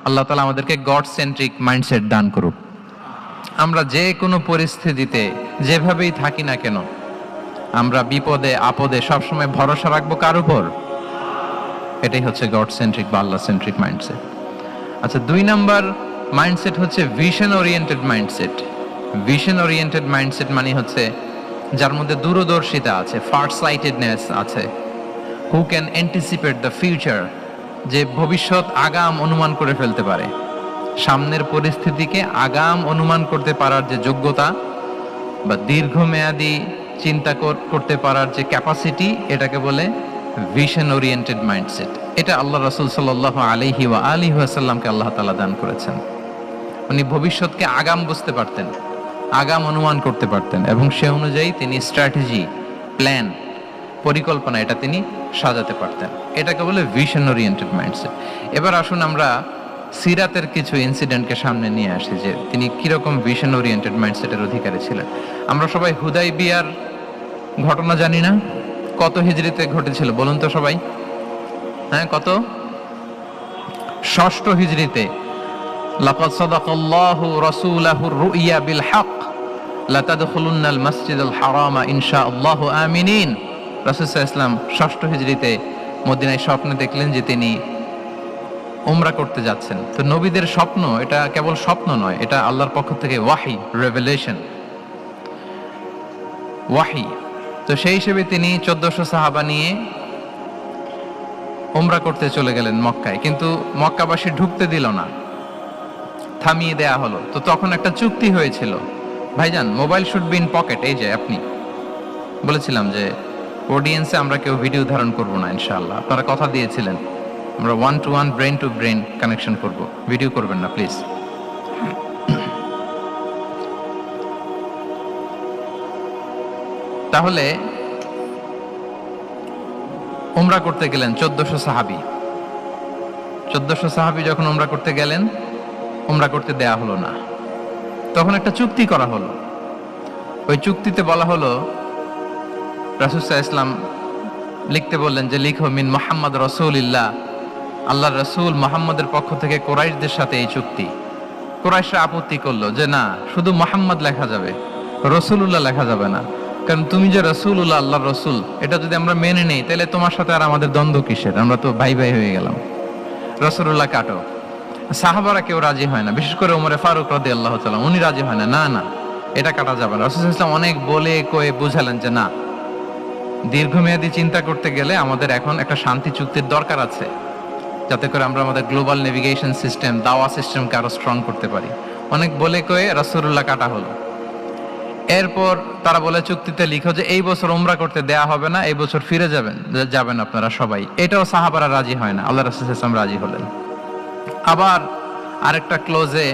আল্লাহ তাআলা আমাদেরকে god centric mindset দান করুক। আমরা যে কোনো পরিস্থিতিতে যেভাবেই থাকি না কেন, আমরা বিপদে আপদে সবসময় ভরসা রাখবো কার উপর? এটাই হচ্ছে গড সেন্ট্রিক বা আল্লাহ সেন্ট্রিক মাইন্ডসেট। আচ্ছা, 2 নাম্বার মাইন্ডসেট হচ্ছে vision oriented mindset. Vision oriented mindset মানে হচ্ছে যার মধ্যে দূরদর্শিতা আছে, ফার সাইটেডনেস আছে, who can anticipate the future, যে ভবিষ্যৎ আগাম অনুমান করে ফেলতে পারে, সামনের পরিস্থিতিকে আগাম অনুমান করতে পারার যে যোগ্যতা বা দীর্ঘমেয়াদী চিন্তা করতে পারার যে ক্যাপাসিটি, এটাকে বলে ভিশন ওরিয়েন্টেড মাইন্ডসেট। এটা আল্লাহ রাসূল সাল্লাল্লাহু আলাইহি ওয়া আলিহি ওয়াসাল্লামকে আল্লাহ তাআলা দান করেছেন। উনি ভবিষ্যৎকে আগাম বুঝতে পারতেন, আগাম অনুমান করতে পারতেন, এবং সে অনুযায়ী তিনি স্ট্র্যাটেজি, প্ল্যান, পরিকল্পনা এটা তিনি সাজাতে পারতেন। এটাকে বলে ভিশন ওরিয়েন্টেড মাইন্ডসেট। এবার আসুন আমরা সিরাতের কিছু ইনসিডেন্টকে সামনে নিয়ে আসি যে তিনি কিরকম ভিশন ওরিয়েন্টেড মাইন্ডসেটের অধিকারী ছিলেন। আমরা সবাই হুদাইবিয়ার ঘটনা জানি না? কত হিজরিতে ঘটেছিল বলুন তো সবাই? হ্যাঁ, কত? 6ষ্ঠ হিজরিতে। লাকাদ সাদাকাল্লাহু রাসূলাহুর রুইয়া বিল হক লাতাদখুলুন্নাল মাসজিদাল হারামা ইনশাআল্লাহু আমিনিন। রাসূল সাল্লাল্লাহু আলাইহি ওয়াসাল্লাম 6ষ্ঠ হিজরিতে মদিনায় স্বপ্নে দেখলেন যে তিনি উমরা করতে যাচ্ছেন। তো নবীদের স্বপ্ন এটা কেবল স্বপ্ন নয়, এটা আল্লাহর পক্ষ থেকে ওয়াহি, রেভেলেশন, ওয়াহি। তো সেই হিসেবে তিনি 1400 সাহাবা নিয়ে উমরা করতে চলে গেলেন মক্কায়, কিন্তু মক্কাবাসী ঢুকতে দিল না, থামিয়ে দেয়া হলো। তো তখন একটা চুক্তি হয়েছিল, ভাইজান mobile should be in pocket. এই যে আপনি বলেছিলাম যে অডিয়েন্সে আমরা কেউ ভিডিও ধারণ করব না ইনশাআল্লাহ, আপনারা কথা দিয়েছিলেন আমরা 1 to 1 brain to brain connection করব, ভিডিও করবেন না প্লিজ। তাহলে উমরা করতে গেলেন 1400 সাহাবী। 1400 সাহাবী যখন উমরা করতে গেলেন, উমরা করতে দেয়া হলো না। তখন একটা চুক্তি করা হলো। ওই চুক্তিতে বলা হলো, রাসূল সাল্লাল্লাহু আলাইহি ওয়াসাল্লাম লিখতে বললেন যে লিখো মিন মুহাম্মদ রাসূলুল্লাহ, আল্লাহর রাসূল মুহাম্মদের পক্ষ থেকে কুরাইশদের সাথে এই চুক্তি। কুরাইশরা আপত্তি করলো যে না, শুধু মুহাম্মদ লেখা যাবে, রাসূলুল্লাহ লেখা যাবে না, কারণ তুমি যে রাসূলুল্লাহ, আল্লাহর রাসূল, এটা যদি আমরা মেনে নেই তাহলে তোমার সাথে আর আমাদের দ্বন্দ্ব কিসের, আমরা তো ভাই ভাই হয়ে গেলাম, রাসূলুল্লাহ কাটো। সাহাবারা কেউ রাজি হয় না, বিশেষ করে ওমরে ফারুক রাদিয়াল্লাহু তাআলা, উনি রাজি হয় না, না না এটা কাটা যাবে না। রাসূল সাল্লাল্লাহু আলাইহি ওয়াসাল্লাম অনেক বলে কয়ে বুঝালেন যে না, দীর্ঘমেয়াদী চিন্তা করতে গেলে আমাদের এখন একটা শান্তি চুক্তির দরকার আছে, যাতে করে আমরা আমাদের গ্লোবাল নেভিগেশন সিস্টেম, দাওয়া সিস্টেমকে আরো স্ট্রং করতে পারি। অনেক বলে কয়ে রাসূলুল্লাহ কাটা হলো। এরপর তারা বলে চুক্তিতে লিখো যে এই বছর উমরা করতে দেয়া হবে না, এই বছর ফিরে যাবেন আপনারা সবাই। এটাও সাহাবারা রাজি হয় না, আল্লাহ রাসূল সাল্লাল্লাহু আলাইহি ওয়াসাল্লাম রাজি হলেন। আবার আরেকটা ক্লোজে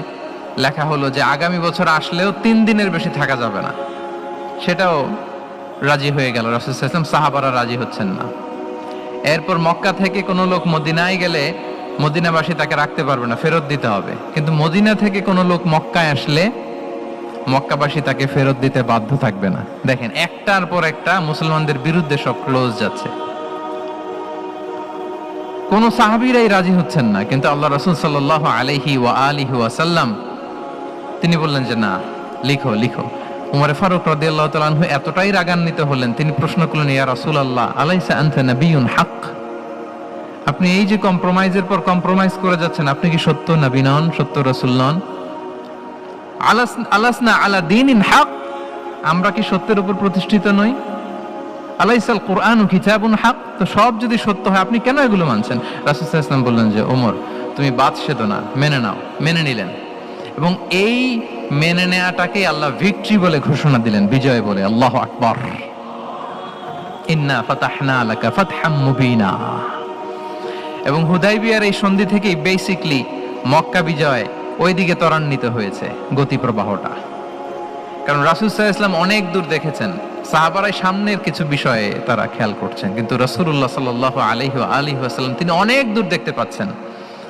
লেখা হলো যে আগামী বছর আসলেও 3 দিনের বেশি থাকা যাবে না, সেটাও রাজি হয়ে গেল রাসূল সাল্লাল্লাহু আলাইহি ওয়াসাল্লাম, সাহাবারা রাজি হচ্ছেন না। এরপর মক্কা থেকে কোনো লোক মদিনায় গেলে মদিনাবাসী তাকে রাখতে পারবে না, ফেরত দিতে হবে। কিন্তু মদিনা থেকে কোনো লোক মক্কায় আসলে মক্কাবাসী তাকে ফেরত দিতে বাধ্য থাকবে না। দেখেন, একটার পর একটা মুসলমানদের বিরুদ্ধে সব ক্লোজ যাচ্ছে, কোন সাহাবীরাই রাজি হচ্ছেন না। কিন্তু আল্লাহ রাসূল সাল্লাল্লাহু আলাইহি ওয়া আলিহি ওয়াসাল্লাম তিনি বললেন যে না, লিখো লিখো। উমরে ফারুক রাদিয়াল্লাহু তাআলা আনহু এতটাই রাগান্বিত হলেন, তিনি প্রশ্ন করলেন, ইয়া রাসূলুল্লাহ আলাইসা আনতা নাবিয়্যুন হক, আপনি এই যে কম্প্রোমাইজের পর কম্প্রোমাইজ করে যাচ্ছেন, আপনি কি সত্য নবী নন, সত্য রাসূল নন? আলাসনা আলা দীনিন হক, আমরা কি সত্যের উপর প্রতিষ্ঠিত নই? আলাইসাল কুরআনু কিতাবুন হক, তো সব যদি সত্য হয় আপনি কেন এগুলো মানছেন? রাসূল সাল্লাল্লাহু আলাইহি ওয়াসাল্লাম বললেন যে ওমর, তুমি বাদশাহ না, মেনে নাও। মেনে নিলেন, এবং এই মেনে নেওয়াটাকে আল্লাহ ভিক্টরি বলে ঘোষণা দিলেন, বিজয় বলে। আল্লাহু আকবার। ইন্না ফাতাহনা লাকা ফাতহাম মুবিনা। এবং হুদাইবিয়ার এই সন্ধি থেকেই বেসিক্যালি মক্কা বিজয় ওইদিকে ত্বরান্বিত হয়েছে গতি প্রবাহটা। কারণ রাসূল সাল্লাল্লাহু আলাইহি ওয়াসাল্লাম অনেক দূর দেখেছেন, সাহাবারাই সামনের কিছু বিষয়ে তারা খেয়াল করছেন, কিন্তু রাসূলুল্লাহ সাল্লাল্লাহু আলাইহি ওয়া আলিহি ওয়াসাল্লাম তিনি অনেক দূর দেখতে পাচ্ছেন।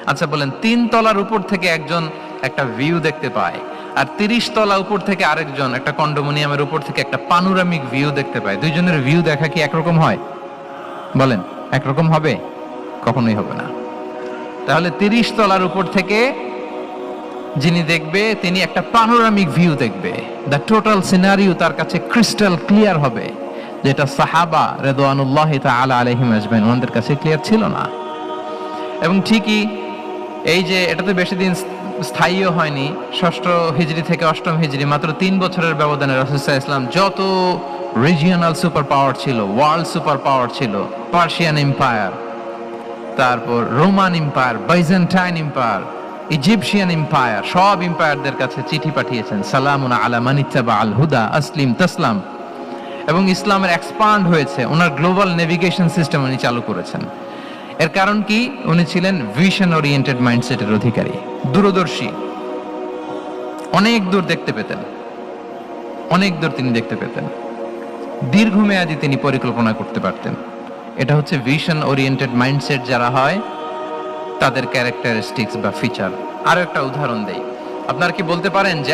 আচ্ছা বলেন, 3 তলার উপর থেকে একজন একটা ভিউ দেখতে পায়, আর 30 তলা উপর থেকে আরেকজন একটা কন্ডোমিনিয়ামের উপর থেকে একটা পানোরামিক ভিউ দেখতে পায়, দুইজনের ভিউ দেখা কি একরকম হয়? বলেন, একরকম হবে? কখনোই হবে না। তাহলে 30 তলার উপর থেকে যিনি দেখবে তিনি একটা পানোরামিক ভিউ দেখবে, দ্য টোটাল সিনারিও তার কাছে ক্রিস্টাল ক্লিয়ার হবে, যেটা সাহাবা রিদওয়ানুল্লাহি তাআলা আলাইহিম আজমাইন ওনাদের কাছে ক্লিয়ার ছিল না। এবং ঠিকই এই যে এটা তো বেশি দিন স্থায়ীও হয়নি, 6ষ্ঠ হিজরি থেকে 8ম হিজরি, মাত্র 3 বছরের ব্যবধানে রাসূল সাল্লাল্লাহু আলাইহি ওয়াসাল্লাম যত রিজিওনাল সুপার পাওয়ার ছিল, ওয়ার্ল্ড সুপার পাওয়ার ছিল, পার্সিয়ান এম্পায়ার, তারপর Roman empire, Byzantine empire, Egyptian empire, সব এম্পায়ারদের কাছে চিঠি পাঠিয়েছেন, সালামুন আলা মান ইত্তাবা আল হুদা আসলিম তাসলাম। এবং ইসলামের এক্সপান্ড হয়েছে, ওনার গ্লোবাল নেভিগেশন সিস্টেম উনি চালু করেছেন। এর কারণ কি? উনি ছিলেন ভিশন ওরিয়েন্টেড মাইন্ডসেটের অধিকারী, দূরদর্শী, অনেক দূর দেখতে পেতেন, অনেক দূর তিনি দেখতে পেতেন, দীর্ঘমেয়াদী তিনি পরিকল্পনা করতে পারতেন। এটা হচ্ছে ভিশন ওরিয়েন্টেড মাইন্ডসেট যারা হয় তাদের ক্যারেক্টারিস্টিক্স বা ফিচার। আরো একটা উদাহরণ দেই, আপনারা কি বলতে পারেন যে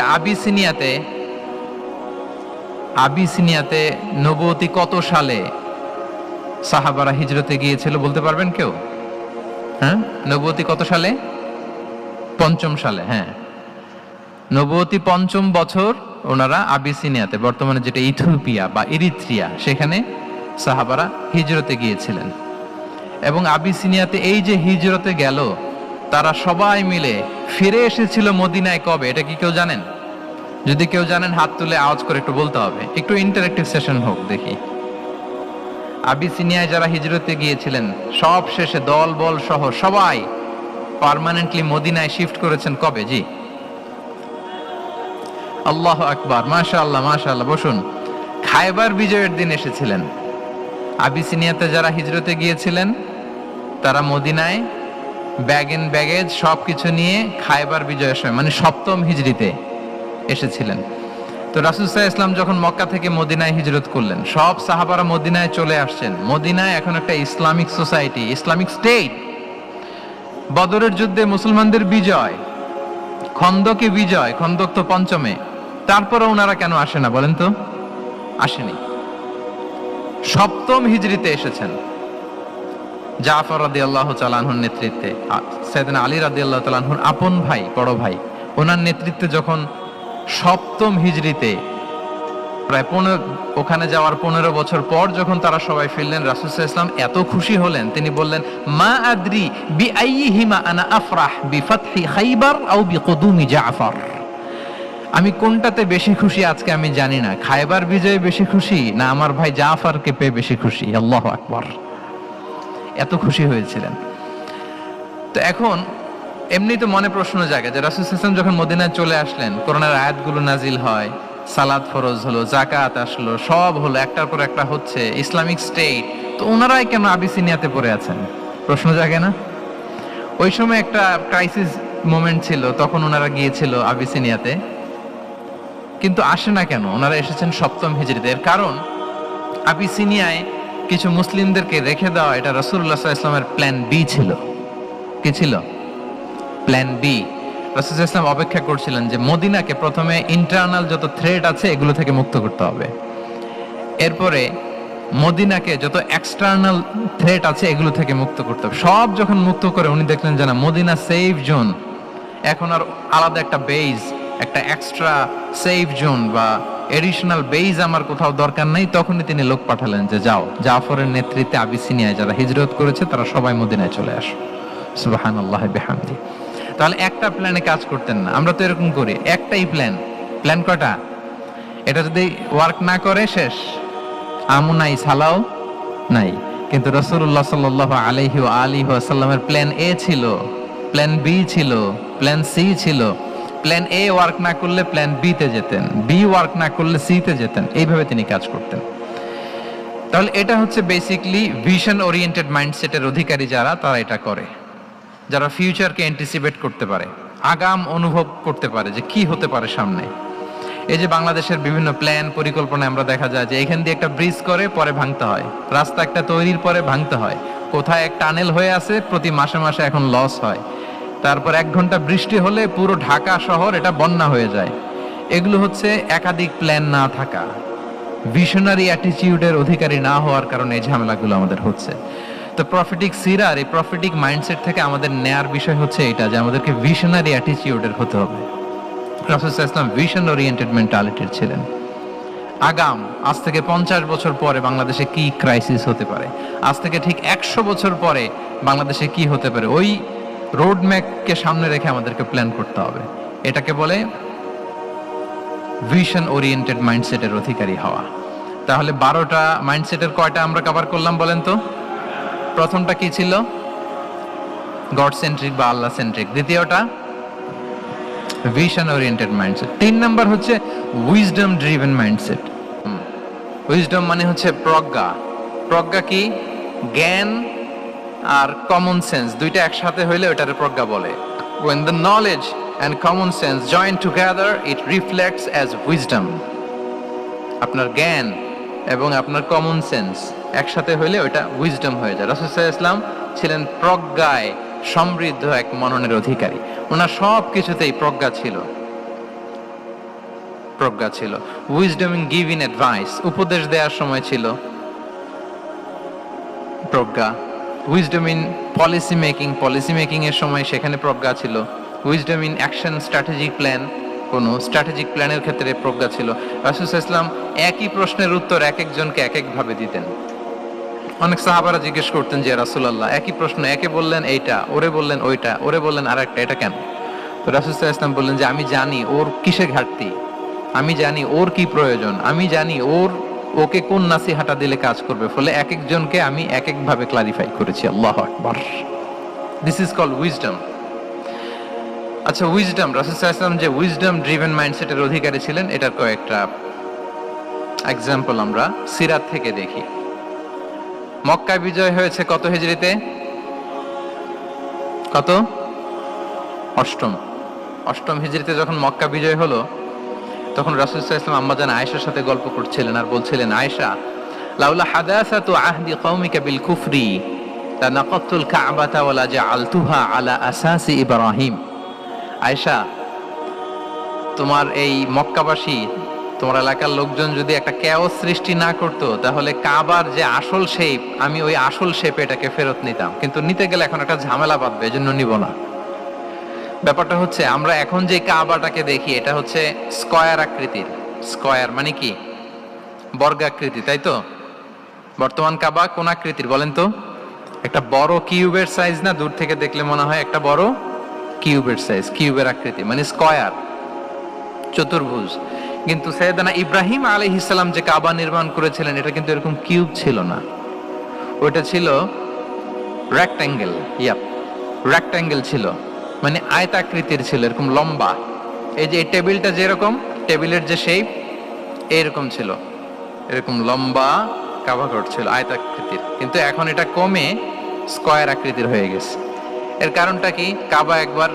আবিসিনিয়াতে নবুয়তি কত সালে সাহাবারা হিজরতে গিয়েছিল? বলতে পারবেন কেউ? হ্যাঁ, নবুয়তি কত সালে? 5ম সালে। হ্যাঁ, নবুয়তি 5ম বছর ওনারা আবিসিনিয়াতে, বর্তমানে যেটা ইথিওপিয়া বা ইরিত্রিয়া, সেখানে সাহাবারা হিজরতে গিয়েছিলেন। এবং আবিসিনিয়াতে এই যে হিজরতে গেল, তারা সবাই মিলে ফিরে এসেছিল মদিনায় কবে? এটা কি কেউ জানেন? যদি কেউ জানেন হাত তুলে আওয়াজ করে একটু বলতে হবে, একটু ইন্টারেক্টিভ সেশন হোক দেখি। আবিসিনিয়ায় যারা হিজরতে গিয়েছিলেন সব শেষে দল বল সহ সবাই পার্মানেন্টলি মদিনায় শিফট করেছেন কবে? জি, আল্লাহু আকবার, মাশাআল্লাহ মাশাআল্লাহ। বসুন। খায়বার বিজয়ের দিন এসেছিলেন। আবিসিনিয়াতে যারা হিজরতে গিয়েছিলেন তারা মদিনায় ব্যাগ এন্ড ব্যাগেজ সবকিছু নিয়ে খায়বার বিজয়ের সময়, মানে 7ম হিজরিতে এসেছিলেন। তো রাসূল সাল্লাল্লাহু আলাইহি ওয়াসাল্লাম যখন মক্কা থেকে মদিনায় হিজরত করলেন, সব সাহাবারা মদিনায় চলে আসছেন। মদিনায় এখন একটা ইসলামিক সোসাইটি, ইসলামিক স্টেট। বদরের যুদ্ধে মুসলমানদের বিজয়, খন্দকে বিজয়, খন্দক তো 5মে। তারপরে ওনারা কেন আসে না বলেন তো? আসেনি। 7ম হিজরিতে এসেছেন। জাফর রাদিয়াল্লাহু তাআলা আনহুর নেতৃত্বে, সাইয়েদনা আলী রাদিয়াল্লাহু তাআলা আনহুর আপন ভাই, বড় ভাই, ওনার নেতৃত্বে যখন 7ম হিজরিতে প্রায় ওখানে যাওয়ার 15 বছর পর যখন তারা সবাই ফিরলেন, রাসূল সাল্লাল্লাহু আলাইহি ওয়াসাল্লাম এত খুশি হলেন, তিনি বললেন, মা আদরি বিআইয়িহিমা আনা আফরাহ বিফাতহি খাইবার আও বিকুদুমি জাফর। আমি কোনটাতে বেশি খুশি আজকে আমি জানি না, খায়বার বিজয়ে বেশি খুশি না আমার ভাই জাফরকে পেয়ে বেশি খুশি। আল্লাহু আকবার, এত খুশি হয়েছিলেন। তো এখন এমনি তো মনে প্রশ্ন জাগে যে রাসূল সাল্লাল্লাহু আলাইহি ওয়াসাল্লাম যখন মদিনায় চলে আসলেন, কোরআনের আয়াতগুলো নাজিল হয়, সালাত ফরজ হলো, যাকাত আসলো, সব হলো, একটার পর একটা হচ্ছে, ইসলামিক স্টেট, তো ওনারাই কেন আবিসিনিয়াতে পড়ে আছেন? প্রশ্ন জাগে না? ওই সময় একটা ক্রাইসিস মোমেন্ট ছিল, তখন ওনারা গিয়েছিল আবিসিনিয়াতে, কিন্তু আসে না কেন? ওনারা এসেছেন 7ম হিজরিতে। এর কারণ আবিসিনিয়ায় কিছু মুসলিমদেরকে রেখে দেওয়া, এটা রাসূলুল্লাহ সাল্লাল্লাহু আলাইহি ওয়াসাল্লামের প্ল্যান বি ছিল। কি ছিল? Plan B. রাসূল সাল্লাল্লাহু আলাইহি ওয়াসাল্লাম অপেক্ষা করছিলেন যে মদিনাকে প্রথমে ইন্টারনাল যত থ্রেট আছে এগুলো থেকে মুক্ত করতে হবে, এরপরে মদিনাকে যত এক্সটার্নাল থ্রেট আছে এগুলো থেকে মুক্ত করতে হবে। সব যখন মুক্ত করে উনি দেখলেন যে না, মদিনা সেফ জোন, এখন আর আলাদা একটা বেজ, একটা এক্সট্রা সেফ জোন বা এডিশনাল বেজ আমার কোথাও দরকার নাই। তখনই তিনি লোক পাঠালেন যে যাও, জাফরের নেতৃত্বে আবিসিনিয়ায় যারা হিজরত করেছে তারা সবাই মদিনায় চলে আসো। সুবহানাল্লাহ বিহামদি। তাহলে একটা প্ল্যানে কাজ করতেন না। আমরা তো এরকম করি, একটাই প্ল্যান। প্ল্যান কটা? এটা যদি ওয়ার্ক না করে শেষ, আমু নাই, সালাও নাই। কিন্তু রাসূলুল্লাহ সাল্লাল্লাহু আলাইহি ওয়া আলিহি ওয়াসাল্লামের প্ল্যান এ ছিল, প্ল্যান বি ছিল, প্ল্যান সি ছিল। প্ল্যান এ ওয়ার্ক না করলে প্ল্যান বি তে যেতেন, বি ওয়ার্ক না করলে সি তে যেতেন, এইভাবে তিনি কাজ করতেন। তাহলে এটা হচ্ছে বেসিকলি ভিশন ওরিয়েন্টেড মাইন্ডসেটের অধিকারী যারা, তারা এটা করে, যারা ফিউচারকে অ্যান্টিসিপেট করতে পারে, আগাম অনুভব করতে পারে যে কি হতে পারে সামনে। এই যে বাংলাদেশের বিভিন্ন প্ল্যান পরিকল্পনা আমরা দেখা যায় যে এখান দিয়ে একটা ব্রিজ করে পরে ভাঙতে হয়, রাস্তা একটা তৈরির পরে ভাঙতে হয়, কোথায় এক টানেল হয়ে আছে প্রতি মাসে মাসে এখন লস হয়, তারপর 1 ঘন্টা বৃষ্টি হলে পুরো ঢাকা শহর এটা বন্যা হয়ে যায়। এগুলো হচ্ছে একাধিক প্ল্যান না থাকা, ভিশনারি অ্যাটিটিউডের অধিকারী না হওয়ার কারণে এই ঝামেলাগুলো আমাদের হচ্ছে। তো প্রফেটিক সিরা আর এই প্রফেটিক মাইন্ডসেট থেকে আমাদের নেয়ার বিষয় হচ্ছে এটা, যে আমাদেরকে ভিশনারি অ্যাটিটিউডের হতে হবে। রাসূল সাল্লাল্লাহু আলাইহি ওয়াসাল্লাম ভিশন ওরিয়েন্টেড মেন্টালিটির ছিলেন। আগাম আজ থেকে 50 বছর পরে বাংলাদেশে কি ক্রাইসিস হতে পারে, আজ থেকে ঠিক 100 বছর পরে বাংলাদেশে কি হতে পারে, ওই রোড ম্যাপকে সামনে রেখে আমাদেরকে প্ল্যান করতে হবে। এটাকে বলে ভিশন ওরিয়েন্টেড মাইন্ডসেটের অধিকারী হওয়া। তাহলে 12টা মাইন্ডসেটের কয়টা আমরা কভার করলাম বলেন তো? প্রথমটা কি ছিল? গড সেন্ট্রিক বা আল্লাহ সেন্ট্রিক। দ্বিতীয়টা ভিশন ওরিয়েন্টেড মাইন্ডসেট। 3 নাম্বার হচ্ছে উইজডম ড্রিভেন মাইন্ডসেট। উইজডম মানে হচ্ছে প্রজ্ঞা। প্রজ্ঞা কি? জ্ঞান আর কমন সেন্স দুইটা একসাথে হইলে ওটারে প্রজ্ঞা বলে। when the knowledge and common sense join together it reflects as wisdom. আপনার জ্ঞান এবং আপনার কমন সেন্স একসাথে হইলে ওটা উইজডম হয়ে যায়। রাসূল সাল্লাল্লাহু আলাইহি ওয়াসাল্লাম ছিলেন প্রজ্ঞায় সমৃদ্ধ এক মননের অধিকারী। ওনার সব কিছুতেই প্রজ্ঞা ছিল, প্রজ্ঞা ছিল। উইজডম ইন গিভিং অ্যাডভাইস, উপদেশ দেওয়ার সময় ছিল প্রজ্ঞা। উইজডম ইন পলিসি মেকিং এর সময় সেখানে প্রজ্ঞা ছিল। Wisdom in action strategic plan, কোনো স্ট্র্যাটেজিক প্ল্যানের ক্ষেত্রে প্রজ্ঞা ছিল। রাসূল সাল্লাল্লাহু আলাইহি ওয়াসাল্লাম একই প্রশ্নের উত্তর এক একজনকে এক এক ভাবে দিতেন। অনেক সাহাবারা জিজ্ঞেস করতেন যে রাসূলুল্লাহ একই প্রশ্ন, একে বললেন এইটা, ওরে বললেন ওইটা, ওরে বললেন আরেকটা, এটা কেন? তো রাসূল সাল্লাল্লাহু আলাইহি ওয়াসাল্লাম বললেন যে আমি জানি ওর কিসে ঘাটতি, আমি জানি ওর কি প্রয়োজন, আমি জানি ওকে কোন নাসিহাটা দিলে কাজ করবে, ফলে এক একজনকে আমি এক এক ভাবে ক্লারিফাই করেছি। আল্লাহু আকবার। This is called wisdom. আচ্ছা, উইজডম, রাসূল সাল্লাল্লাহু আলাইহি ওয়াসাল্লাম যে উইজডম ড্রিভেন মাইন্ডসেটের অধিকারী ছিলেন, এটার কয়েকটা এক্সাম্পল আমরা সিরাত থেকে দেখি। মক্কা বিজয় হয়েছে কত হিজরিতে? কত? অষ্টম হিজরিতে যখন মক্কা বিজয় হলো, তখন রাসূল সাল্লাল্লাহু আলাইহি ওয়াসাল্লাম আম্মাজান আয়েশার সাথে গল্প করছিলেন আর বলছিলেন, আয়েশা, লাউলা হাদাসাতু আহদি কওমিকা বিল কুফরি লানাকাতুল কাবাতা ওয়ালা জাআলতুহা আলা আসাসি ইব্রাহিম। আয়েশা, তোমার এই মক্কাবাসী, তোমার এলাকার লোকজন যদি একটা ক্যাওস সৃষ্টি না করত, তাহলে কাবার যে আসল শেপ, আমি ওই আসল শেপে এটাকে ফেরত নিতাম, কিন্তু নিতে গেলে এখন একটা ঝামেলা বাঁধবে, এজন্য নিব না। ব্যাপারটা হচ্ছে আমরা এখন যে কাবাটাকে দেখি এটা হচ্ছে স্কয়ার আকৃতির। স্কয়ার মানে কি? বর্গাকৃতি, তাই তো? বর্তমান কাবা কোন আকৃতির বলেন তো? একটা বড় কিউবের সাইজ না? দূর থেকে দেখলে মনে হয় একটা বড় কিউবের সাইজ, কিউবের আকৃতি মানে স্কয়ার, চতুর্ভুজ। কিন্তু সাইয়েদনা ইব্রাহিম আলাইহিস সালাম যে কাবা নির্মাণ করেছিলেন, এটা কিন্তু এরকম কিউব ছিল না, ওটা ছিল রেক্ট্যাঙ্গেল। রেক্ট্যাঙ্গেল ছিল, মানে আয়তাকৃতির ছিল, এরকম লম্বা। এই যে এই টেবিলটা যেরকম, টেবিলের যে শেপ এরকম ছিল, এরকম লম্বা কাবা ঘর ছিল আয়তাকৃতির। কিন্তু এখন এটা কমে স্কয়ার আকৃতির হয়ে গেছে। এর কারণটা কি? কাবা একবার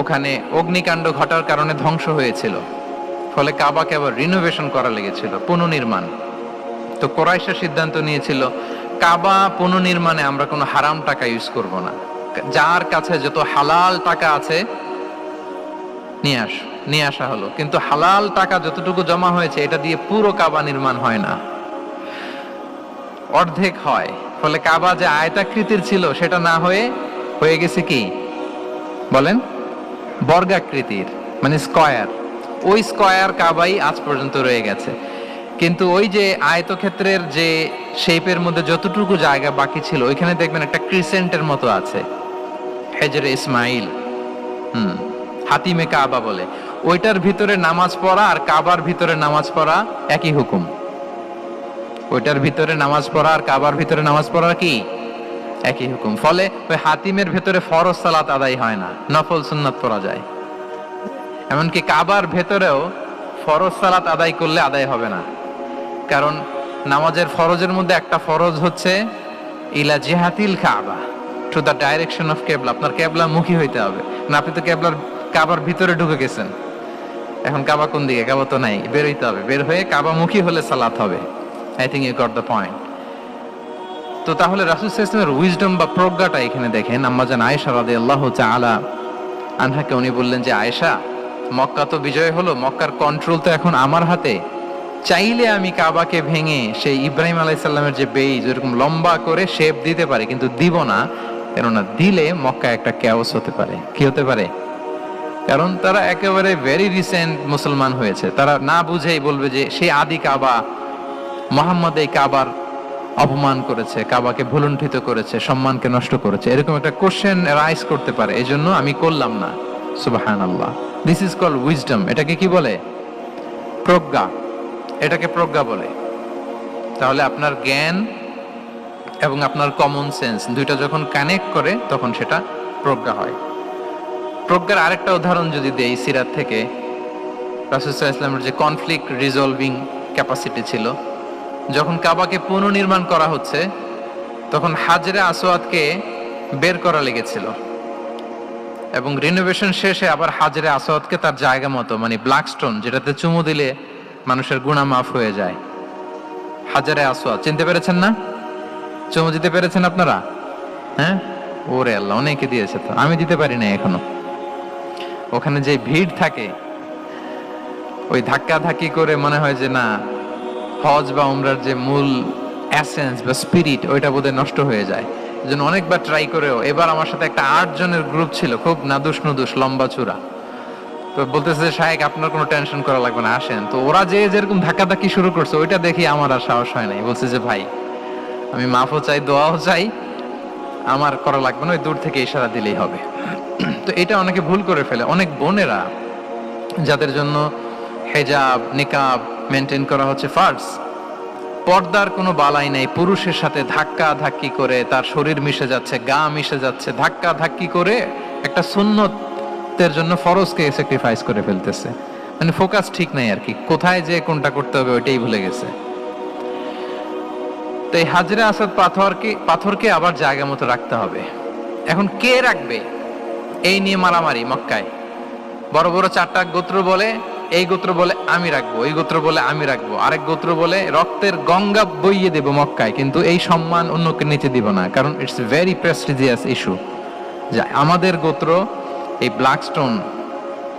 ওখানে অগ্নিকাণ্ড ঘটার কারণে ধ্বংস হয়েছিল, ফলে কাবাকে আবার রিনোভেশন করা লেগেছিল, পুনর্নির্মাণ। তো কুরাইশরা সিদ্ধান্ত নিয়েছিল কাবা পুনর্নির্মাণে আমরা কোনো হারাম টাকা ইউজ করব না, যার কাছে যত হালাল টাকা আছে নিয়ে আসা হলো। কিন্তু হালাল টাকা যতটুকু জমা হয়েছে এটা দিয়ে পুরো কাবা নির্মাণ হয় না, অর্ধেক হয়। ফলে কাবা যে আয়তাকৃতির ছিল সেটা না হয়ে গেছে কি বলেন? বর্গাকৃতির, মানে স্কয়ার। ওই স্কয়ার কাবাই আজ পর্যন্ত রয়ে গেছে। কিন্তু ওই যে আয়তক্ষেত্রের যে শেপের মধ্যে যতটুকু জায়গা বাকি ছিল, ওইখানে দেখবেন একটা ক্রিসেন্টের মতো আছে, হেজরে ইসমাইল, হাতিমে কাবা বলে। ওইটার ভিতরে নামাজ পড়া আর কাবার ভিতরে নামাজ পড়া একই হুকুম। ওইটার ভিতরে নামাজ পড়া আর কাবার ভিতরে নামাজ পড়া কি একই হুকুম। ফলে ওই হাতিমের ভেতরে ফরজ সালাত আদায় হয় না, নফল সুন্নাত পড়া যায়। এমনকি কাবার ভেতরেও ফরজ সালাত আদায় করলে আদায় হবে না, কারণ নামাজের ফরজের মধ্যে একটা ফরজ হচ্ছে ইলা জিহাতিল কাবা, টু দ্য ডাইরেকশন অফ কেবলা। আপনার কেবলা মুখী হইতে হবে না। আপনি তো কাবার ভিতরে ঢুকে গেছেন, এখন কাবা কোন দিকে? কাবা তো নাই, বের হইতে হবে। বের হয়ে কাবা মুখী হলে সালাত হবে। I think you got the point. তো তাহলে রাসূল সাল্লাল্লাহু আলাইহি ওয়াসাল্লামের উইজডম বা প্রজ্ঞাটা এখানে দেখেন। আম্মাজান আয়েশা রাদিয়াল্লাহু তাআলা আনহাকে উনি বললেন যে, আয়েশা, মক্কা তো বিজয় হলো, মক্কার কন্ট্রোল তো এখন আমার হাতে, চাইলে আমি কাবাকে ভেঙে সেই ইব্রাহিম আলাইহিস সালামের যে বেইজ এরকম লম্বা করে শেপ দিতে পারি, কিন্তু দিব না। কেননা দিলে মক্কা একটা ক্যাওস হতে পারে। কি হতে পারে? কারণ তারা একেবারে ভেরি রিসেন্ট মুসলমান হয়েছে, তারা না বুঝেই বলবে যে সেই আদি কাবা, মোহাম্মদ এই কাবার অপমান করেছে, কাবাকে ভুলুণ্ঠিত করেছে, সম্মানকে নষ্ট করেছে, এরকম একটা কোশ্চেন রাইজ করতে পারে। এই জন্য আমি করলাম না। সুবহানাল্লাহ। This is called wisdom. এটাকে কি বলে? প্রজ্ঞা। এটাকে প্রজ্ঞা বলে। তাহলে আপনার জ্ঞান এবং আপনার কমন সেন্স দুইটা যখন কানেক্ট করে তখন সেটা প্রজ্ঞা হয়। প্রজ্ঞার আরেকটা উদাহরণ যদি দেই সিরাত থেকে, রাসূল সাল্লাল্লাহু আলাইহি ওয়াসাল্লামের যে কনফ্লিক্ট রিজলভিং ক্যাপাসিটি ছিল, যখন কাবাকে পুনর্নির্মাণ করা হচ্ছে তখন হাজরে আসওয়াদকে বের করা লেগেছিল, এবং রিনোভেশন শেষে আবার হাজরে আসওয়াদকে তার জায়গা মতো, মানে ব্ল্যাক স্টোন যেটাতে চুমু দিলে মানুষের গুনাহ মাফ হয়ে যায়, হাজরে আসওয়াদ চিনতে পেরেছেন না? চুমু দিতে পেরেছেন আপনারা? হ্যাঁ, ওরে আল্লাহ, অনেকে দিয়েছে, তো আমি দিতে পারি না এখনো। ওখানে যে ভিড় থাকে, ওই ধাক্কা ধাক্কি করে মনে হয় যে না, হজ বা উমরার যে মূল এসেন্স বা স্পিরিট ওইটা বোধহয় নষ্ট হয়ে যায়। এই জন্য অনেকবার ট্রাই করেও, এবার আমার সাথে একটা 8 জনের গ্রুপ ছিল, খুব নাদুস নুদুস লম্বা চূড়া। তো বলতেছে যে শায়েক আপনার কোনো টেনশন করা লাগবে না, আসেন। তো ওরা যে যেরকম ধাক্কা ধাক্কি শুরু করছে ওইটা দেখি আমার আর সাহস হয় নাই। বলছে যে ভাই, আমি মাফও চাই, দোয়াও চাই, আমার করা লাগবে না, ওই দূর থেকে ইশারা দিলেই হবে। তো এটা অনেকে ভুল করে ফেলে। অনেক বোনেরা যাদের জন্য হেজাব নিকাব মেনটেন করা হচ্ছে ফার্জ, পর্দার কোনো বালাই নাই, পুরুষের সাথে ধাক্কা ধাক্কি করে তার শরীর মিশে যাচ্ছে, গা মিশে যাচ্ছে, ধাক্কা ধাক্কি করে একটা সুন্নতের জন্য ফরজকে স্যাক্রিফাইস করে ফেলতেছে। মানে ফোকাস ঠিক নাই আর কি, কোথায় যে কোনটা করতে হবে ওইটাই ভুলে গেছে। তো এই হাজরে আসওয়াদ পাথরকে আবার জায়গা মতো রাখতে হবে। এখন কে রাখবে এই নিয়ে মারামারি মক্কায়। বড় বড় 4টা গোত্র বলে, এই গোত্র বলে আমি রাখবো, এই গোত্র বলে আমি রাখবো, আরেক গোত্র বলে রক্তের গঙ্গা বইয়ে দেব মক্কায়, কিন্তু এই সম্মান অন্যকে নিতে দিব না, কারণ ইটস ভেরি প্রেস্টিজিয়াস ইস্যু যে আমাদের গোত্র এই ব্ল্যাক স্টোন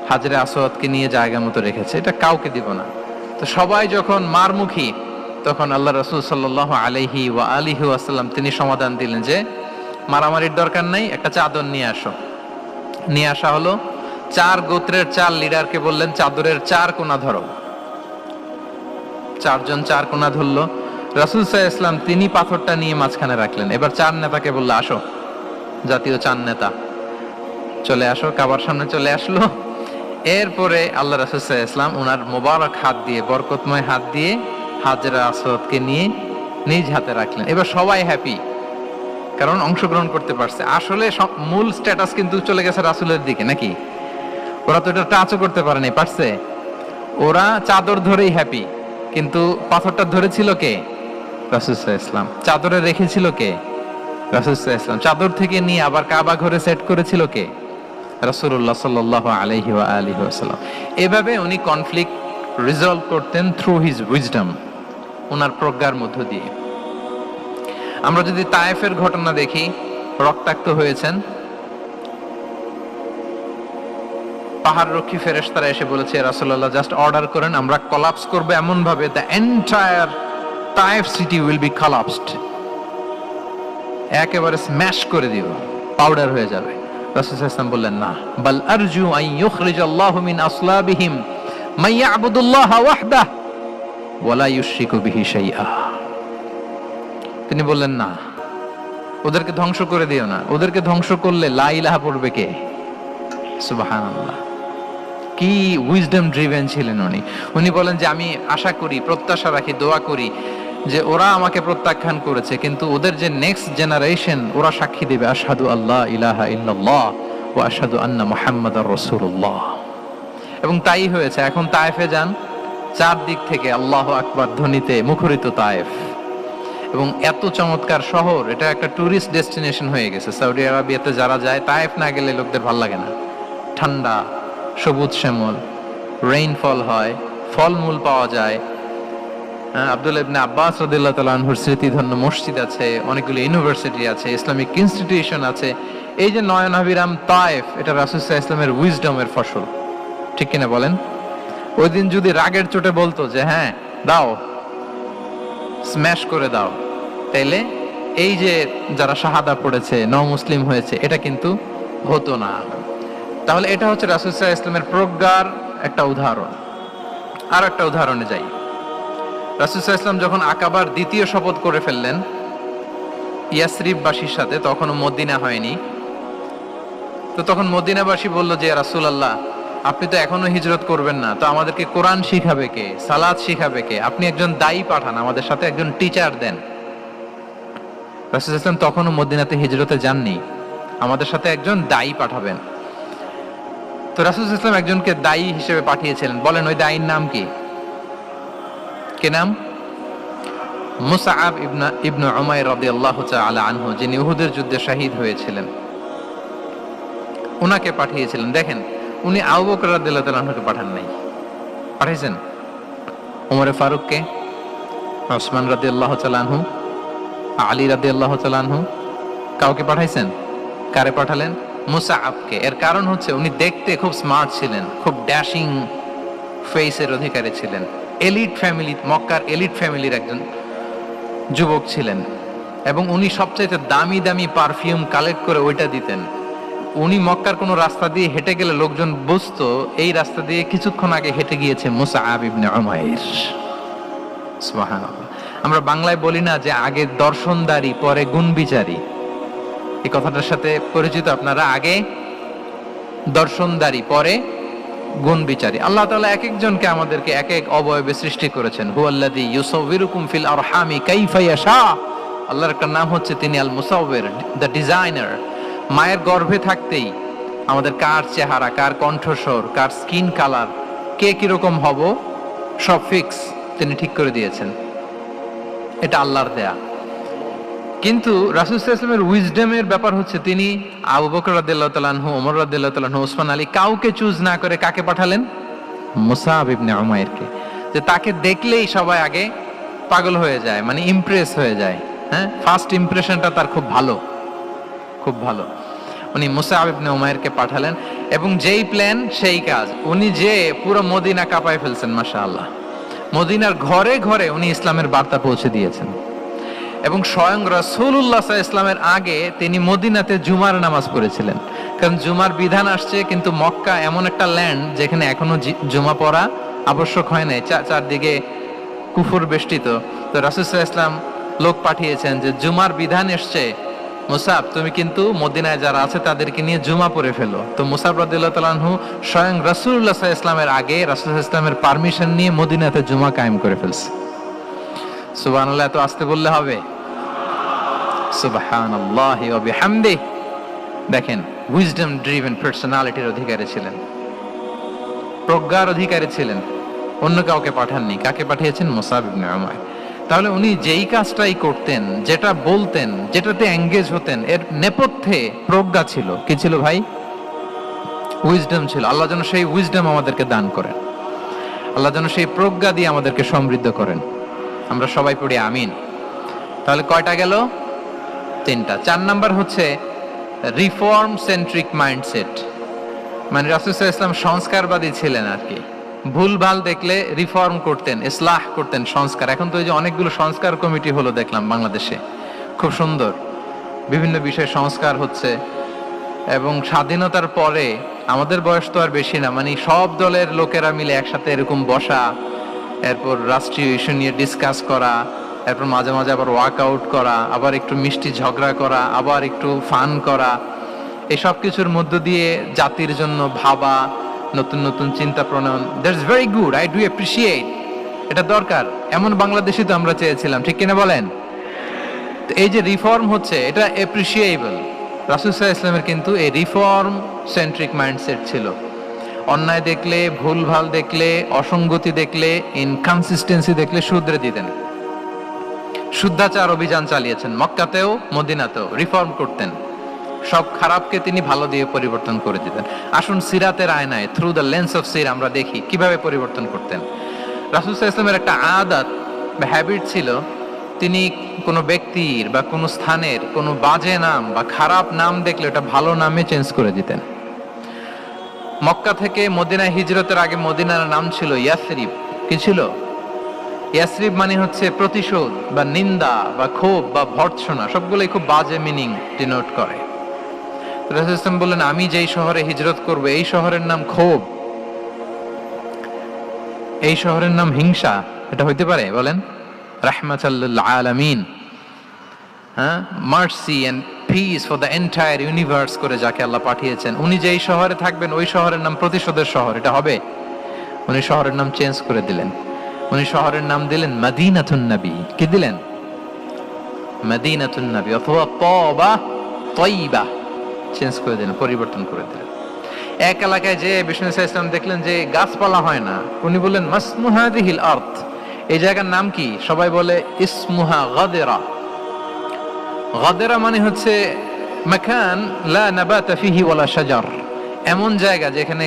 হাজরে আসওয়াদকে নিয়ে জায়গা মতো রেখেছে, এটা কাউকে দিব না। তো সবাই যখন মারমুখী, তখন আল্লাহ রাসূল সাল্লাল্লাহু আলাইহি ওয়া আলিহি ওয়াসাল্লাম তিনি সমাধান দিলেন যে মারামারির দরকার নাই, একটা চাদর নিয়ে আসো। নিয়ে আসা হলো। 4 গোত্রের 4 লিডারকে বললেন চাদরের 4 কোণা ধরো। 4 জন 4 কোণা ধরলো। রাসূল সাল্লাল্লাহু আলাইহি ওয়াসাল্লাম তিনি পাথরটা নিয়ে মাঝখানে রাখলেন। এবার 4 নেতাকে বলল আসো, জাতীয় 4 নেতা চলে আসো, কাবার সামনে চলে আসলো। এরপরে আল্লাহ রাসূল সাল্লাল্লাহু আলাইহি ওয়াসাল্লাম ওনার মোবারক হাত দিয়ে, বরকতময় হাত দিয়ে হাজরে আসওয়াদকে নিয়ে নিজ হাতে রাখলেন। এবার সবাই হ্যাপি, কারণ অংশগ্রহণ করতে পারছে। আসলে মূল স্ট্যাটাস কিন্তু চলে গেছে রাসূলের দিকে, নাকি? ওরা তো এটা টাচও করতে পারে নাই, পারছে? ওরা চাদর ধরেই হ্যাপি, কিন্তু পাথরটা ধরেছিল কে? রাসূল সাল্লাল্লাহু আলাইহি ওয়াসাল্লাম। চাদরে রেখেছিল কে? রাসূল সাল্লাল্লাহু আলাইহি ওয়াসাল্লাম। চাদর থেকে নিয়ে আবার কাবা ঘরে সেট করেছিল কে? রাসূলুল্লাহ সাল্লাল্লাহু আলাইহি ওয়া আলিহি ওয়াসাল্লাম। এভাবে উনি কনফ্লিক্ট রিজলভ করতেন থ্রু হিজ উইজডম, ওনার প্রজ্ঞার মধ্য দিয়ে। আমরা যদি তায়েফের ঘটনা দেখি, রক্তাক্ত হয়েছেন, পাহাড় রক্ষী ফেরেশতারা এসে বলেছে রাসূলুল্লাহ জাস্ট অর্ডার করেন, আমরা কোলাপস করব এমন ভাবে the entire Taif city will be collapsed, একেবারে স্ম্যাশ করে দিও, পাউডার হয়ে যাবে। রাসূল সাল্লাল্লাহু আলাইহি ওয়াসাল্লাম বললেন না, বাল আরজু আন ইউখরিজাল্লাহু মিন আসলাবিহিম মান ইয়াবুদুল্লাহ ওয়াহদাহু ওয়া লা ইউশরিকু বিহি শাইআ। তিনি বললেন না, ওদেরকে ধ্বংস করে দিও না, ওদেরকে ধ্বংস করলে লা ইলাহা পড়বে কে? সুবহানাল্লাহ। কি উইজডম ড্রিভেন ছিলেন উনি। উনি বলেন যে আমি আশা করি, প্রত্যাশা রাখি, দোয়া করি যে ওরা আমাকে প্রত্যাখ্যান করেছে, কিন্তু ওদের যে নেক্সট জেনারেশন ওরা সাক্ষী দেবে আশহাদু আল্লাহ ইলাহা ইল্লাল্লাহ ওয়া আশহাদু আন্না মুহাম্মাদার রাসূলুল্লাহ। এবং তাই হয়েছে। এখন তায়েফে যান, 4 দিক থেকে আল্লাহু আকবার ধ্বনিতে মুখরিত তায়েফ, এবং এত চমৎকার শহর, এটা একটা টুরিস্ট ডেস্টিনেশন হয়ে গেছে। সৌদি আরবিয়াতে যারা যায়, তায়েফ না গেলে লোকদের ভালো লাগে না। ঠান্ডা, সবুজ শ্যামল, রেইনফল হয়, ফলমূল পাওয়া যায়। আব্দুল্লাহ ইবনে আব্বাস রাদিয়াল্লাহু তাআলা আনহুর স্মৃতিধন্য মসজিদ আছে, অনেকগুলো ইউনিভার্সিটি আছে, ইসলামিক ইনস্টিটিউশন আছে। এই যে নয়নাভিরাম তায়েফ, এটা রাসূল সাল্লাল্লাহু আলাইহি ওয়াসাল্লামের উইজডমের ফসল, ঠিক কিনা বলেন? ওই দিন যদি রাগের চোটে বলতো যে হ্যাঁ দাও, স্ম্যাশ করে দাও, তাইলে এই যে যারা শাহাদা পড়েছে, মুসলিম হয়েছে, এটা কিন্তু হতো না। তাহলে এটা হচ্ছে রাসূল সাল্লাল্লাহু আলাইহি ওয়াসাল্লামের প্রজ্ঞার একটা উদাহরণ। আর একটা উদাহরণে যাই। রাসূল সাল্লাল্লাহু আলাইহি ওয়াসাল্লাম যখন আকাবার দ্বিতীয় শপথ করে ফেললেন ইয়াসরিববাসীর সাথে, তখনও মদিনা হয়নি, তো তখন মদিনাবাসী বলল যে রাসূলুল্লাহ, আপনি তো এখনো হিজরত করবেন না, তো আমাদেরকে কোরআন শিখাবে কে, সালাত শিখাবে কে? আপনি একজন দায়ী পাঠান, আমাদের সাথে একজন টিচার দেন। রাসূল সাল্লাল্লাহু আলাইহি ওয়াসাল্লাম তখনও মদিনাতে হিজরতে যাননি, আমাদের সাথে একজন দায়ী পাঠাবেন। তো রাসূল সাল্লাল্লাহু আলাইহি ওয়াসাল্লাম একজনকে দায়ী হিসেবে পাঠিয়েছিলেন। বলেন ওই দায়ীর নাম কি? কি নাম? মুসআব ইবনে উমাইর রাদিয়াল্লাহু তাআলা আনহু, যিনি উহুদের যুদ্ধে শহীদ হয়েছিলেন, উনাকে পাঠিয়েছিলেন। দেখেন, উনি আবু বকর রাদিয়াল্লাহু তাআলা আনহুকে পাঠান নাই, পাঠিয়েছেন ওমর ফারুককে, ওসমান রাদিয়াল্লাহু তাআলা আনহু, আলী রাদিয়াল্লাহু তাআলা আনহু, কাউকে পাঠাইছেন? কারে পাঠালেন? মুসআবকে। এর কারণ হচ্ছে উনি দেখতে খুব স্মার্ট ছিলেন, খুব ড্যাশিং ফেসের অধিকারী ছিলেন, এলিট ফ্যামিলি, মক্কার এলিট ফ্যামিলির একজন যুবক ছিলেন, এবং উনি সবচাইতে দামি দামি পারফিউম কালেক্ট করে ওইটা দিতেন। উনি মক্কার কোনো রাস্তা দিয়ে হেঁটে গেলে লোকজন বুঝতো এই রাস্তা দিয়ে কিছুক্ষণ আগে হেঁটে গিয়েছে মুসআব ইবনে উমাইর। সুবহানাল্লাহ। আমরা বাংলায় বলি না যে আগে দর্শনদারি পরে গুণ বিচারী? এই কথাটার সাথে পরিচিত আপনারা? আগে দর্শনদারি পরে গুণ বিচারী। আল্লাহ তাআলা এক একজনকে আমাদেরকে এক এক অবয়বে সৃষ্টি করেছেন। হুয়াল্লাযী ইউসাউবিরুকুম ফিল আরহামি কাইফা ইয়াশা। আল্লাহর একটা নাম হচ্ছে তিনি আল মুসাউবির, দ্য ডিজাইনার। মায়ের গর্ভে থাকতেই আমাদের কার চেহারা, কার কণ্ঠস্বর, কার স্কিন কালার, কে কিরকম হব, সব ফিক্স তিনি ঠিক করে দিয়েছেন। এটা আল্লাহর দেয়া। কিন্তু রাসূল সাল্লাল্লাহু আলাইহি ওয়াসাল্লামের উইজডমের ব্যাপার হচ্ছে তিনি আবু বকর রাদিয়াল্লাহু তাআলা আনহু, ওমর রাদিয়াল্লাহু তাআলা আনহু, ওসমান আলী, কাউকে চুজ না করে কাকে পাঠালেন? মুসআব ইবনে উমাইরকে। যে তাকে দেখলেই সবাই আগে পাগল হয়ে যায়, মানে ইমপ্রেস হয়ে যায়। হ্যাঁ, ফার্স্ট ইমপ্রেশনটা তার খুব ভালো, খুব ভালো। উনি মুসআব ইবনে উমাইরকে পাঠালেন, এবং যেই প্ল্যান সেই কাজ। উনি যে পুরো মদিনা কাঁপায় ফেলছেন, মাশাআল্লাহ। মদিনার ঘরে ঘরে উনি ইসলামের বার্তা পৌঁছে দিয়েছেন, এবং স্বয়ং রাসূলুল্লাহ সাল্লাল্লাহু আলাইহি ওয়াসাল্লামের আগে তিনি মদিনাতে জুমার নামাজ পড়েছিলেন। কারণ জুমার বিধান আসছে, কিন্তু মক্কা এমন একটা ল্যান্ড যেখানে এখনো জুমা পড়া আবশ্যক হয় নাই, চারদিকে কুফর বেষ্টিত। তো রাসূল সাল্লাল্লাহু আলাইহি ওয়াসাল্লাম লোক পাঠিয়েছেন যে জুমার বিধান এসছে, মুসাব তুমি কিন্তু মদিনায় যারা আছে তাদেরকে নিয়ে জুমা পড়ে ফেলো। তো মুসাব রাদিয়াল্লাহু তাআলা আনহু স্বয়ং রাসূলুল্লাহ সাল্লাল্লাহু আলাইহি ওয়াসাল্লামের আগে রাসূল সাল্লাল্লাহু আলাইহি ওয়াসাল্লামের পারমিশন নিয়ে মদিনাতে জুমা কায়েম করে ফেলছে। সুবহানাল্লাহ। এত আস্তে বললে হবে? সুবহানাল্লাহি ওয়া বিহামদিহি। দেখেন, উইজডম ড্রিভেন পার্সোনালিটির অধিকারী ছিলেন, প্রজ্ঞার অধিকারী ছিলেন, অন্য কাউকে পাঠাননি। কাকে পাঠিয়েছেন? মুসআব ইবনে উমাইর। তাহলে উনি যেই কাজটাই করতেন, যেটা বলতেন, যেটাতে এঙ্গেজ হতেন, এর নেপথ্যে প্রজ্ঞা ছিল। কি ছিল ভাই? উইজডম ছিল। আল্লাহ যেন সেই উইজডম আমাদেরকে দান করেন, আল্লাহ যেন সেই প্রজ্ঞা দিয়ে আমাদেরকে সমৃদ্ধ করেন। আমরা সবাই পড়ি আমিন। তাহলে কয়টা গেল? 3টা। 4 নাম্বার হচ্ছে রিফর্ম সেন্ট্রিক মাইন্ডসেট। মানে রাসূল সাল্লাল্লাহু আলাইহি ওয়াসাল্লাম সংস্কারবাদী ছিলেন আর কি। ভুল ভাল দেখলে রিফর্ম করতেন, ইসলাহ করতেন, সংস্কার। এখন তো এই যে অনেকগুলো সংস্কার কমিটি হলো দেখলাম বাংলাদেশে, খুব সুন্দর, বিভিন্ন বিষয়ে সংস্কার হচ্ছে। এবং স্বাধীনতার পরে আমাদের বয়স তো আর বেশি না, মানে সব দলের লোকেরা মিলে একসাথে এরকম বসা, এরপর রাষ্ট্রীয় ইস্যু নিয়ে ডিসকাস করা, এরপর মাঝে মাঝে আবার ওয়ার্কআউট করা, আবার একটু মিষ্টি ঝগড়া করা, আবার একটু ফান করা, এই সব কিছুর মধ্য দিয়ে জাতির জন্য ভাবা, নতুন নতুন চিন্তা প্রণয়ন। That's very good, I do appreciate. এটা দরকার। এমন বাংলাদেশই তো আমরা চেয়েছিলাম, ঠিক কিনা বলেন? তো এই যে রিফর্ম হচ্ছে, এটা অ্যাপ্রিসিয়েবল। রাসূল সাল্লাল্লাহু আলাইহি ওয়াসাল্লামের কিন্তু এই রিফর্ম সেন্ট্রিক মাইন্ডসেট ছিল। অন্যায় দেখলে, ভুল ভাল দেখলে, অসঙ্গতি দেখলে, ইনকনসিস্টেন্সি দেখলে শুধরে দিতেন। শুদ্ধাচার অভিযান চালিয়েছেন মক্কাতেও মদিনাতেও, রিফর্ম করতেন। সব খারাপকে তিনি ভালো দিয়ে পরিবর্তন করে দিতেন। আসুন সিরাতের আয়নায়, থ্রু দ্য লেন্স অফ সির, আমরা দেখি কিভাবে পরিবর্তন করতেন। রাসূল সাল্লাল্লাহু আলাইহি ওয়াসাল্লামের একটা আদত বা হ্যাবিট ছিল, তিনি কোনো ব্যক্তির বা কোনো স্থানের কোনো বাজে নাম বা খারাপ নাম দেখলে ওটা ভালো নামে চেঞ্জ করে দিতেন। মক্কা থেকে মদিনায় হিজরতের আগে মদিনার নাম ছিল ইয়াসরিব। কি ছিল? ইয়াসরিব মানে হচ্ছে প্রতিশোধ বা নিন্দা বা ক্ষোভ বা ভর্ৎসনা, সবগুলোই খুব বাজে মিনিং ডিনোট করে। রাসূল সাল্লাল্লাহু বললেন, আমি যেই শহরে হিজরত করব এই শহরের নাম ক্ষোভ, এই শহরের নাম হিংসা, এটা হইতে পারে বলেন? রাহমাতাল লিল আলামিন, হ্যাঁ, mercy and peace for the entire universe করে যাকে আল্লাহ পাঠিয়েছেন, উনি যেই শহরে থাকবেন ওই শহরের নাম প্রতিশোধের শহর, এটা হবে? উনি শহরের নাম চেঞ্জ করে দিলেন। উনি শহরের নাম দিলেন মদিনাতুন নবী। কি দিলেন? মদিনাতুন নবী অথবা তওবা তয়্যিবা, চেঞ্জ করে দিলেন, পরিবর্তন করে দিলেন। এক এলাকায় যে বিষ্ণু সাল্লাল্লাহু আলাইহি ওয়াসাল্লাম দেখলেন যে গাছপালা হয় না, উনি বললেন মাসমু হাযিহিল আরদ, এই জায়গার নাম কি? সবাই বলে ইসমুহা গাদেরা। গাদেরা মানে হচ্ছে মাকান লা নাবাতা ফিহি ওয়ালা শাজার, এমন জায়গা যেখানে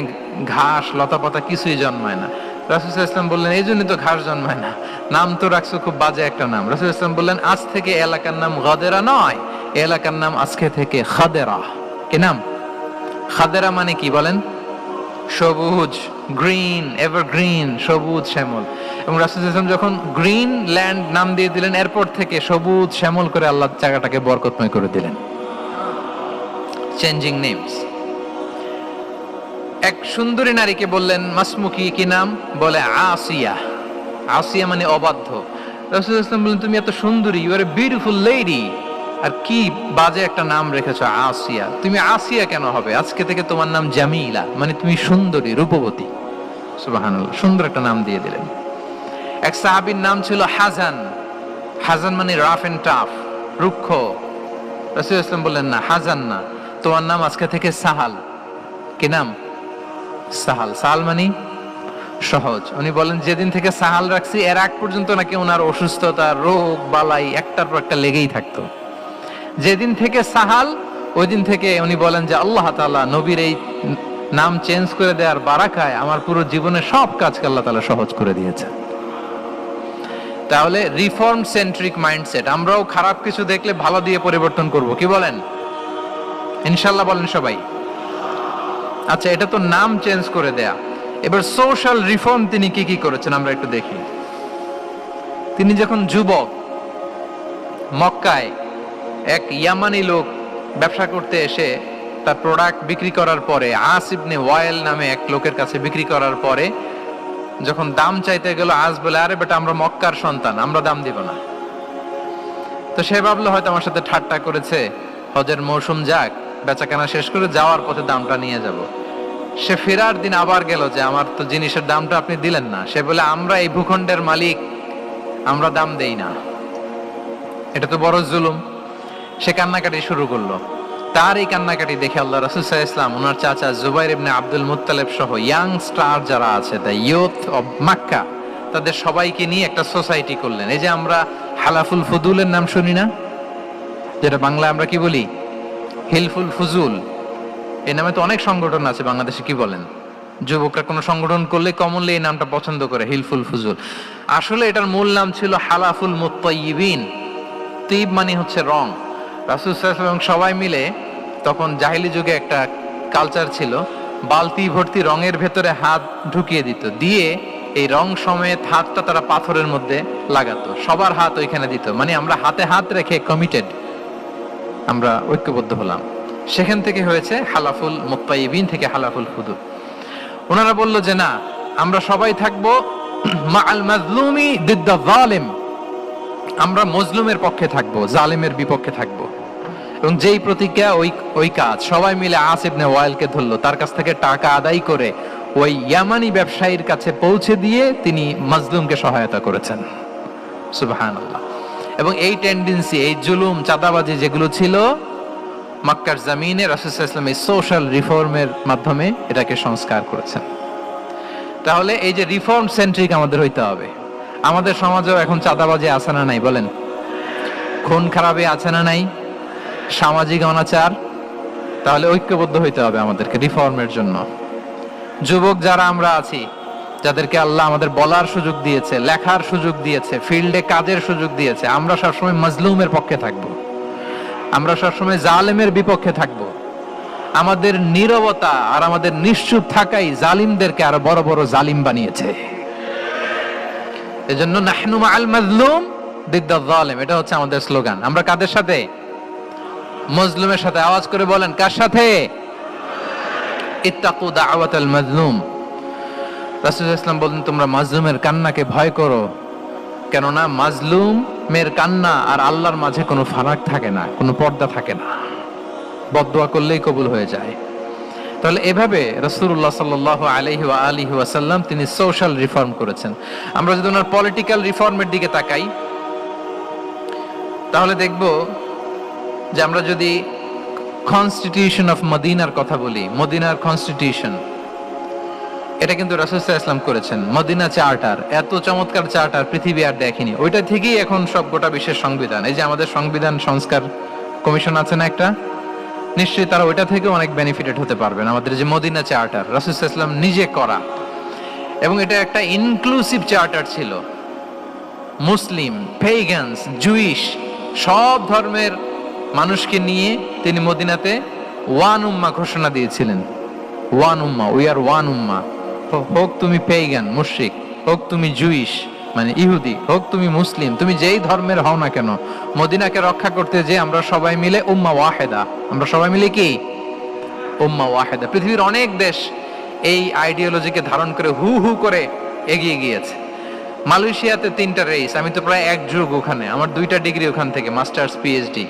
ঘাস লতাপাতা কিছুই জন্মায় না। রাসূল সাল্লাল্লাহু আলাইহি ওয়াসাল্লাম বললেন, এই জন্যই তো ঘাস জন্মায় না, নাম তো রাখছো খুব বাজে একটা নাম। রাসূল সাল্লাল্লাহু আলাইহি ওয়াসাল্লাম বললেন, আজ থেকে এলাকার নাম গাদেরা নয়, এলাকার নাম আজকে থেকে খাদেরা। কি নাম? খাদেরা মানে কি বলেন? সবুজ, গ্রিন, এভারগ্রিন, সবুজ শ্যামল। এবং রাসূল সাল্লাল্লাহু আলাইহি ওয়াসাল্লাম যখন গ্রিন ল্যান্ড নাম দিয়ে দিলেন, এরপর থেকে সবুজ শ্যামল করে আল্লাহ জায়গাটাকে বরকতময় করে দিলেন। Changing names. এক সুন্দরী নারীকে বললেন মাসমুকি, কি নাম? বলে আসিয়া। আসিয়া মানে অবাধ্য। রাসূল সাল্লাল্লাহু আলাইহি ওয়াসাল্লাম বললেন, তুমি এত সুন্দরী, you are a beautiful lady, আর কি বাজে একটা নাম রেখেছো আসিয়া। তুমি আসিয়া কেন হবে? আজকে থেকে তোমার নাম জামিলা, মানে তুমি সুন্দরী, রূপবতী। সুবহানাল্লাহ, সুন্দর একটা নাম দিয়ে দিলেন। এক সাহাবীর নাম ছিল হাজান। হাজান মানে রাফ এন্ড টাফ, রুক্ষ। রাসূল সাল্লাল্লাহু আলাইহি ওয়াসাল্লাম বললেন, না, হাজান না, তোমার নাম আজকে থেকে সাহাল। কি নাম? সাহাল। সাহাল মানে সহজ। উনি বলেন, যেদিন থেকে সাহাল রাখছি এর আগ পর্যন্ত নাকি ওনার অসুস্থতা, রোগ বালাই একটার পর একটা লেগেই থাকতো। যেদিন থেকে সাহাল, ওই দিন থেকে উনি বলেন যে আল্লাহ তাআলা নবীর এই নাম চেঞ্জ করে দেওয়ার বারাকায় আমার পুরো জীবনের সব কাজকে আল্লাহ তাআলা সহজ করে দিয়েছে। তাহলে রিফর্ম সেন্ট্রিক মাইন্ডসেট, আমরাও খারাপ কিছু দেখলে ভালো দিয়ে পরিবর্তন করব। কি বলেন? ইনশাআল্লাহ বলেন সবাই। আচ্ছা, এটা তো নাম চেঞ্জ করে দেয়া। এবার সোশ্যাল রিফর্ম তিনি কি কি করেছেন আমরা একটু দেখি। তিনি যখন যুবক, মক্কায় এক ইয়ামানি লোক ব্যবসা করতে এসে তার প্রোডাক্ট বিক্রি করার পরে, আস ইবনে ওয়াইল নামে এক লোকের কাছে বিক্রি করার পরে যখন দাম চাইতে গেল, আস বলে, আরে বেটা, আমরা মক্কার সন্তান, আমরা দাম দিব না। তো সে ভাবলো হয়তো আমার সাথে ঠাট্টা করেছে, হজের মৌসুম যাক, বেচাকেনা শেষ করে যাওয়ার পথে দামটা নিয়ে যাব। সে ফেরার দিন আবার গেল যে আমার তো জিনিসের দামটা আপনি দিলেন না। সে বলে, আমরা এই ভূখণ্ডের মালিক, আমরা দাম দেই না। এটা তো বড় জুলুম। সে কান্নাকাটি শুরু করলো। তার এই কান্নাকাটি দেখে আল্লাহ রাসূল সাল্লাল্লাহু আলাইহি ওয়াসাল্লাম, ওনার চাচা জুবাইর ইবনে আব্দুল মুত্তালিব সহ ইয়াং স্টার যারা আছে, দ্য ইয়ুথ অফ মক্কা, তাদের সবাইকে নিয়ে একটা সোসাইটি করলেন। এই যে আমরা হালাফুল ফুদুলের নাম শুনি না, যেটা বাংলায় আমরা কি বলি? হিলফুল ফুজুল। এই নামে তো অনেক সংগঠন আছে বাংলাদেশে। কি বলেন? যুবকরা কোনো সংগঠন করলে কমনলি এই নামটা পছন্দ করে, হিলফুল ফুজুল। আসলে এটার মূল নাম ছিল হালাফুল মুত্তাইয়িবিন। তিব মানে হচ্ছে রং। রাসূল সাল্লাল্লাহু আলাইহি ওয়াসাল্লাম সবাই মিলে, তখন জাহেলি যুগে একটা কালচার ছিল, বালতি ভর্তি রঙের ভেতরে হাত ঢুকিয়ে দিত, দিয়ে এই রং সমেত হাতটা তারা পাথরের মধ্যে লাগাতো, সবার হাত ওইখানে দিত। মানে আমরা হাতে হাত রেখে কমিটেড, আমরা ঐক্যবদ্ধ হলাম। সেখান থেকে হয়েছে হালাফুল মুত্তাইয়িবিন, থেকে হালাফুল ফুদুল। ওনারা বলল যে না, আমরা সবাই থাকবো মাআল মাজলুমি দিদ্দা যালিম, আমরা মজলুমের পক্ষে থাকবো, জালিমের বিপক্ষে থাকবো। এবং যেই প্রতিজ্ঞা ওই কাজ। সবাই মিলে আস ইবনে ওয়াইলকে ধরলো, তার কাছ থেকে টাকা আদায় করে ওই ইয়ামানি ব্যবসায়ীর কাছে পৌঁছে দিয়ে তিনি মাজলুমকে সহায়তা করেছেন। সুবহানাল্লাহ। এবং এই টেন্ডেন্সি, এই জুলুম, চাঁদাবাজি যেগুলো ছিল মক্কার জমিনে, রাসূল সাল্লাল্লাহু আলাইহি ওয়াসাল্লাম এই সোশ্যাল রিফর্মের মাধ্যমে এটাকে সংস্কার করেছেন। তাহলে এই যে রিফর্ম সেন্ট্রিক আমাদের হইতে হবে। আমাদের সমাজেও এখন চাঁদাবাজি আছে না নাই বলেন? খুন খারাপি আছে না নাই? সামাজিক অনাচার। তাহলে ঐক্যবদ্ধ হইতে হবে আমাদেরকে রিফর্মের জন্য। যুবক যারা আমরা আছি, যাদেরকে আল্লাহ আমাদের বলার সুযোগ দিয়েছে, লেখার সুযোগ দিয়েছে, ফিল্ডে কাজের সুযোগ দিয়েছে, আমরা সবসময় মাজলুমের পক্ষে থাকব, আমরা সবসময় জালেমের বিপক্ষে থাকব। আমাদের নীরবতা আর আমাদের নিশ্চুপ থাকাই জালিমদেরকে আরো বড় বড় জালিম বানিয়েছে। এজন্য নাহনু মাআল মাজলুম দিদ্দা যালিম, এটা হচ্ছে আমাদের স্লোগান। আমরা কাদের সাথে? মজলুমের সাথে। আওয়াজ করে বলেন, কার সাথে? ইত্তাকু দাওয়াতাল মাজলুম। রাসূলুল্লাহ সাল্লাল্লাহু আলাইহি ওয়াসাল্লাম বলেন, তোমরা মাজলুমের কান্নাকে ভয় করো, কেননা মাজলুমের কান্না আর আল্লাহর মাঝে কোনো ফারাক থাকে না, কোনো পর্দা থাকে না, বদদোয়া করলেই কবুল হয়ে যায়। তাহলে এভাবে রাসূলুল্লাহ সাল্লাল্লাহু আলাইহি ওয়া আলিহি ওয়াসাল্লাম তিনি সোশ্যাল রিফর্ম করেছেন। আমরা যদি ওনার পলিটিক্যাল রিফর্মের দিকে তাকাই, তাহলে দেখব যে আমরা যদি কনস্টিটিউশন অফ মদিনার কথা বলি, মদিনার কনস্টিটিউশন, এটা কিন্তু রাসূল সাল্লাল্লাহু আলাইহি ওয়াসাল্লাম করেছেন। মদিনা চার্টার, এত চমৎকার চার্টার পৃথিবী আর দেখেনি। ওইটা থেকেই এখন সব গোটা বিশ্বের সংবিধান। এই যে আমাদের সংবিধান সংস্কার কমিশন আছে না একটা, নিশ্চয়ই তারা ওইটা থেকে অনেক বেনিফিটেড হতে পারবেন। আমাদের যে মদিনা চার্টার রাসূল সাল্লাল্লাহু আলাইহি ওয়াসাল্লাম নিজে করা, এবং এটা একটা ইনক্লুসিভ চার্টার ছিল। মুসলিম, পেগানস, জুইশ, সব ধর্মের মানুষকে নিয়ে তিনি মদিনাতে ওয়ান উম্মাহ ঘোষণা দিয়েছিলেন। ওয়ান উম্মাহ, উই আর ওয়ান উম্মাহ। হোক তুমি পেগান মুশরিক, হোক তুমি জুইশ মানে ইহুদি, হোক তুমি মুসলিম, তুমি যেই ধর্মের হও না কেন, মদিনাকে রক্ষা করতে যে আমরা সবাই মিলে উম্মাহ ওয়াহিদা, আমরা সবাই মিলে কি উম্মাহ ওয়াহিদা। পৃথিবীর অনেক দেশ এই আইডিওলজিকে ধারণ করে হু হু করে এগিয়ে গিয়েছে। মালয়েশিয়াতে 3টা রেস, আমি তো প্রায় 1 যুগ ওখানে, আমার 2টা ডিগ্রি ওখান থেকে, মাস্টার্স পিএইচডি।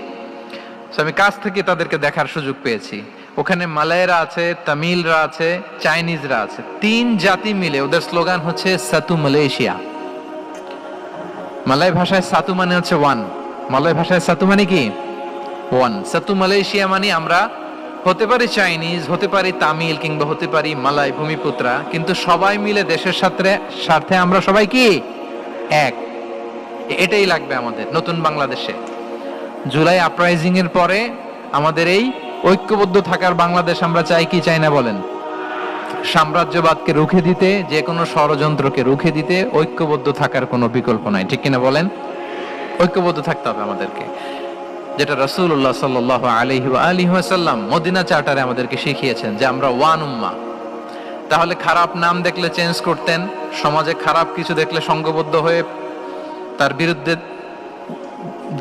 আমি কাছ থেকে তাদেরকে দেখার সুযোগ পেয়েছি। ওখানে মালয়েরা আছে, তামিলরা আছে, চাইনিজরা আছে, 3 জাতি মিলে ওদের স্লোগান হচ্ছে সাতু মালয়েশিয়া। মালয় ভাষায় সাতু মানে হচ্ছে ওয়ান, মালয় ভাষায় সাতু মানে কি ওয়ান। সাতু মালয়েশিয়া মানে আমরা হতে পারি চাইনিজ, হতে পারি তামিল, কিংবা হতে পারি মালয় ভূমিপুত্রা, কিন্তু সবাই মিলে দেশের স্বার্থে আমরা সবাই কি এক। এটাই লাগবে আমাদের নতুন বাংলাদেশে। জুলাই আপরাইজিং এর পরে আমাদের এই ঐক্যবদ্ধ থাকার বাংলাদেশ আমরা চাই কি চাই না বলেন? সাম্রাজ্যবাদকে রুখে দিতে, যে কোনো ষড়যন্ত্রকে রুখে দিতে ঐক্যবদ্ধ থাকার কোনো বিকল্প নাই, ঠিক কিনা বলেন? ঐক্যবদ্ধ থাকতে হবে আমাদেরকে, যেটা রাসূলুল্লাহ সাল্লাল্লাহু আলাইহি ওয়া আলিহি ওয়াসাল্লাম মদিনা চার্টারে আমাদেরকে শিখিয়েছেন যে আমরা ওয়ান উম্মাহ। তাহলে খারাপ নাম দেখলে চেঞ্জ করতেন, সমাজে খারাপ কিছু দেখলে সংঘবদ্ধ হয়ে তার বিরুদ্ধে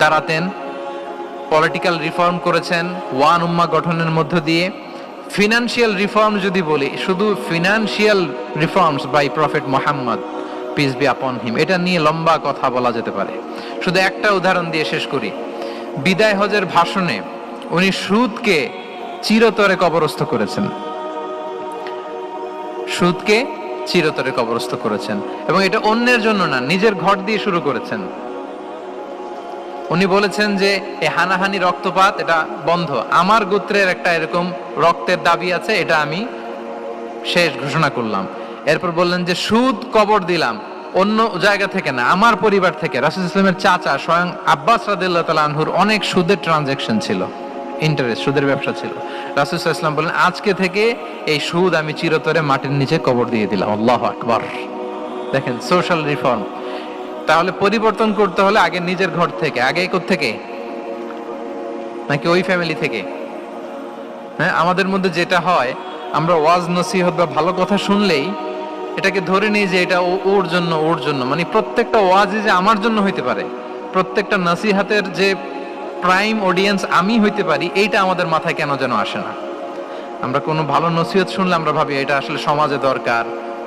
দাঁড়াতেন। পলিটিক্যাল রিফর্ম করেছেন ওয়ান উম্মাহ গঠনের মধ্য দিয়ে। ফিনান্সিয়াল রিফর্ম যদি বলি, শুধু financial reforms by prophet Muhammad peace be upon him, এটা নিয়ে লম্বা কথা বলা যেতে পারে। শুধু একটা উদাহরণ দিয়ে শেষ করি। বিদায় হজের ভাষণে উনি সুদকে চিরতরে কবরস্থ করেছেন, সুদকে চিরতরে কবরস্থ করেছেন, এবং এটা অন্যের জন্য না, নিজের ঘর দিয়ে শুরু করেছেন। উনি বলেছেন যে এই হানাহানি রক্তপাত এটা বন্ধ, আমার গোত্রের একটা এরকম রক্তের দাবি আছে, এটা আমি শেষ ঘোষণা করলাম। এরপর বললেন যে সুদ কবর দিলাম, অন্য জায়গা থেকে না, আমার পরিবার থেকে। রাসূলুল্লাহ সাল্লাল্লাহু আলাইহি ওয়াসাল্লামের চাচা স্বয়ং আব্বাস রাদিয়াল্লাহু তাআলা আনহুর অনেক সুদের ট্রানজাকশন ছিল, ইন্টারেস্ট, সুদের ব্যবসা ছিল। রাসূলুল্লাহ সাল্লাল্লাহু আলাইহি ওয়াসাল্লাম বলেন আজকে থেকে এই সুদ আমি চিরতরে মাটির নিচে কবর দিয়ে দিলাম। আল্লাহু আকবার। দেখেন সোশ্যাল রিফর্ম। তাহলে পরিবর্তন করতে হলে আগে নিজের ঘর থেকে, আগে কোত্থেকে? নাকি ওই ফ্যামিলি থেকে? হ্যাঁ, আমাদের মধ্যে যেটা হয়, আমরা ওয়াজ নসিহত বা ভালো কথা শুনলেই এটাকে ধরে নিই যে এটা ওর জন্য, ওর জন্য, মানে প্রত্যেকটা ওয়াজই যে আমার জন্য হইতে পারে, প্রত্যেকটা নসিহাতের যে প্রাইম অডিয়েন্স আমি হইতে পারি, এইটা আমাদের মাথায় কেন যেন আসে না। আমরা কোনো ভালো নসিহত শুনলে আমরা ভাবি এটা আসলে সমাজে দরকার,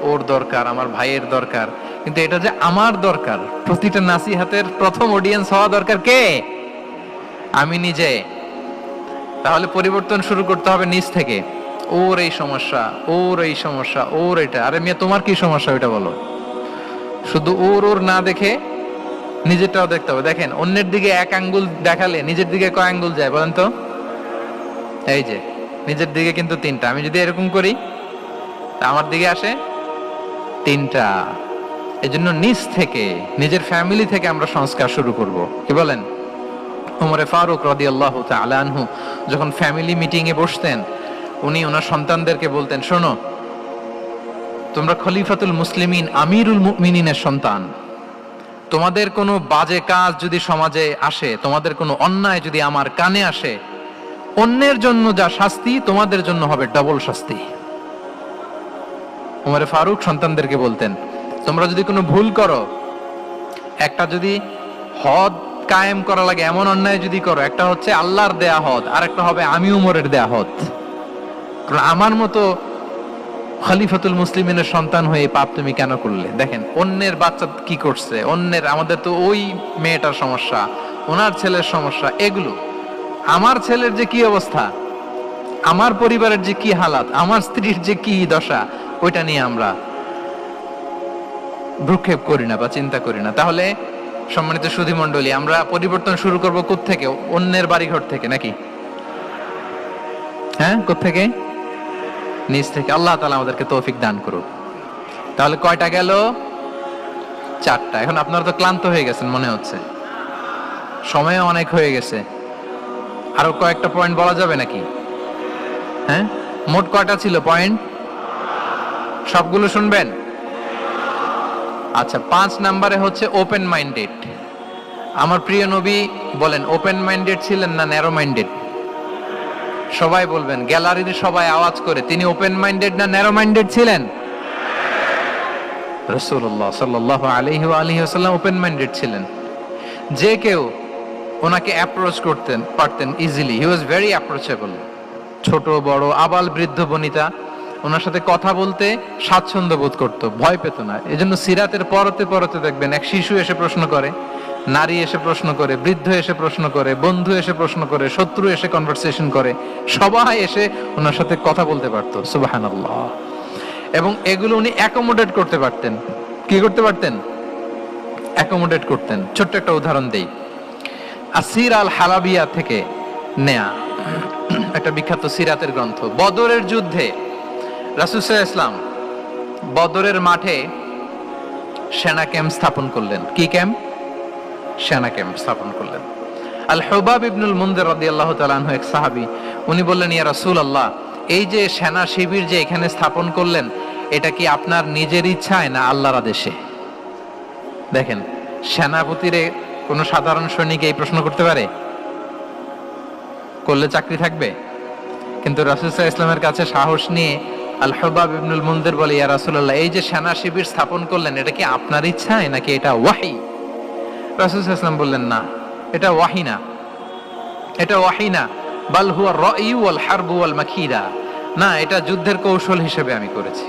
ওর দরকার, আমার ভাইয়ের দরকার, কিন্তু এটা যে আমার দরকার, প্রতিটা নাসিহাতের প্রথম অডিয়েন্স হওয়া দরকার কে? আমি নিজে। তাহলে পরিবর্তন শুরু করতে হবে নিজ থেকে। ওর এই সমস্যা, ওর এই সমস্যা, ওর এটা, আরে মিয়া তোমার কি সমস্যা ওইটা বলো। শুধু ওর ওর না দেখে নিজেরটাও দেখতে হবে। দেখেন অন্যের দিকে 1 আঙ্গুল দেখালে নিজের দিকে কয় আঙ্গুল যায় বলেন তো? এই যে নিজের দিকে কিন্তু 3টা। আমি যদি এরকম করি তা আমার দিকে আসে 3টা। এজন্য নিজ থেকে, নিজের ফ্যামিলি থেকে আমরা সংস্কার শুরু করব। কি বলেন? ওমরে ফারুক রাদিয়াল্লাহু তাআলা আনহু যখন ফ্যামিলি মিটিং এ বসতেন, উনি ওনার সন্তানদেরকে বলতেন, শোনো, তোমরা খলিফাতুল মুসলিমিন, আমিরুল মুমিনিনের সন্তান। তোমাদের কোনো বাজে কাজ যদি সমাজে আসে, তোমাদের কোনো অন্যায় যদি আমার কানে আসে, অন্যের জন্য যা শাস্তি তোমাদের জন্য হবে ডবল শাস্তি। ওমরে ফারুক সন্তানদেরকে বলতেন, তোমরা যদি কোনো ভুল করো, একটা যদি হদ কায়েম করা লাগে, এমন অন্যায় যদি করো, একটা হচ্ছে আল্লাহর দেয়া হদ, আর একটা হবে আমি উমরের দেয়া হদ। কারণ আমার মতো খলিফাতুল মুসলিমিনের সন্তান হয়ে পাপ তুমি কেন করলে? দেখেন অন্যের বাচ্চা কি করছে, অন্যের, আমাদের তো ওই মেয়েটার সমস্যা, ওনার ছেলের সমস্যা, এগুলো আমার ছেলের যে কি অবস্থা, আমার পরিবারের যে কি হালাত, আমার স্ত্রীর যে কি দশা, ওইটা নিয়ে আমরা ভ্রুক্ষেপ করি না বা চিন্তা করি না। তাহলে সম্মানিত সুধী মণ্ডলী, আমরা পরিবর্তন শুরু করবো কোত্থেকে? অন্যের বাড়িঘর থেকে নাকি? হ্যাঁ, কোত্থেকে? নিজ থেকে। আল্লাহ তাআলা আমাদেরকে তৌফিক দান করুক। তাহলে কয়টা গেল? 4টা। এখন আপনারা তো ক্লান্ত হয়ে গেছেন মনে হচ্ছে, সময় অনেক হয়ে গেছে। আরো কয়েকটা পয়েন্ট বলা যাবে নাকি? হ্যাঁ, মোট কয়টা ছিল পয়েন্ট? সবগুলো শুনবেন? আচ্ছা, 5 নম্বরে হচ্ছে ওপেন মাইন্ডেড। আমার প্রিয় নবী বলেন ওপেন মাইন্ডেড ছিলেন না ন্যারো মাইন্ডেড? সবাই বলবেন, গ্যালারির সবাই আওয়াজ করে, তিনি ওপেন মাইন্ডেড না ন্যারো মাইন্ডেড ছিলেন? রাসূলুল্লাহ সাল্লাল্লাহু আলাইহি ওয়া আলিহি ওয়াসাল্লাম ওপেন মাইন্ডেড ছিলেন। যে কেউ ওনাকে অ্যাপ্রোচ করতেন পারতেন easily, he was very approachable. ছোট বড় আবাল বৃদ্ধ বনিতা ওনার সাথে কথা বলতে স্বাচ্ছন্দ্য বোধ করতো, ভয় পেত না। এজন্য সিরাতের পরতে পরতে দেখবেন এক শিশু এসে প্রশ্ন করে, নারী এসে প্রশ্ন করে, বৃদ্ধ এসে প্রশ্ন করে, বন্ধু এসে প্রশ্ন করে, শত্রু এসে কনভারসেশন করে, সবাই এসে ওনার সাথে কথা বলতে পারতো। সুবহানাল্লাহ। এবং এগুলো উনি অ্যাকোমোডেট করতে পারতেন। কি করতে পারতেন? অ্যাকোমোডেট করতেন। ছোট্ট একটা উদাহরণ দেই, আসির আল হালাবিয়া থেকে নেয়া একটা বিখ্যাত সিরাতের গ্রন্থ। বদরের যুদ্ধে রাসূল সাল্লাল্লাহু আলাইহি ওয়াসাল্লাম বদরের মাঠে সেনা ক্যাম্প স্থাপন করলেন। কি ক্যাম্প? সেনা ক্যাম্প স্থাপন করলেন। আল হুবাব ইবনুল মুনজির রাদিয়াল্লাহু তাআলা আনহু এক সাহাবী, উনি বললেন, ইয়া রাসূলুল্লাহ, এই যে সেনা শিবির যে এখানে স্থাপন করলেন, এটা কি আপনার নিজের ইচ্ছায় না আল্লাহর আদেশে? দেখেন, সেনাপতিরে কোন সাধারণ সৈনিক এই প্রশ্ন করতে পারে? করলে চাকরি থাকবে? কিন্তু রাসূল সাল্লাল্লাহু আলাইহি ওয়াসাল্লামের কাছে সাহস নিয়ে আল হুবাব ইবনুল মুনজির বলে, ইয়া রাসূলুল্লাহ, এই যে সেনা শিবির স্থাপন করলেন, এটা কি আপনার ইচ্ছায় নাকি এটা ওয়াহী? রাসূল সাল্লাল্লাহু আলাইহি ওয়াসাল্লাম বললেন, না, এটা ওয়াহী না, এটা ওয়াহী না, বাল হুয়া রায়ু ওয়াল হারবু ওয়াল মাকিদা, না, এটা যুদ্ধের কৌশল হিসেবে আমি করেছি।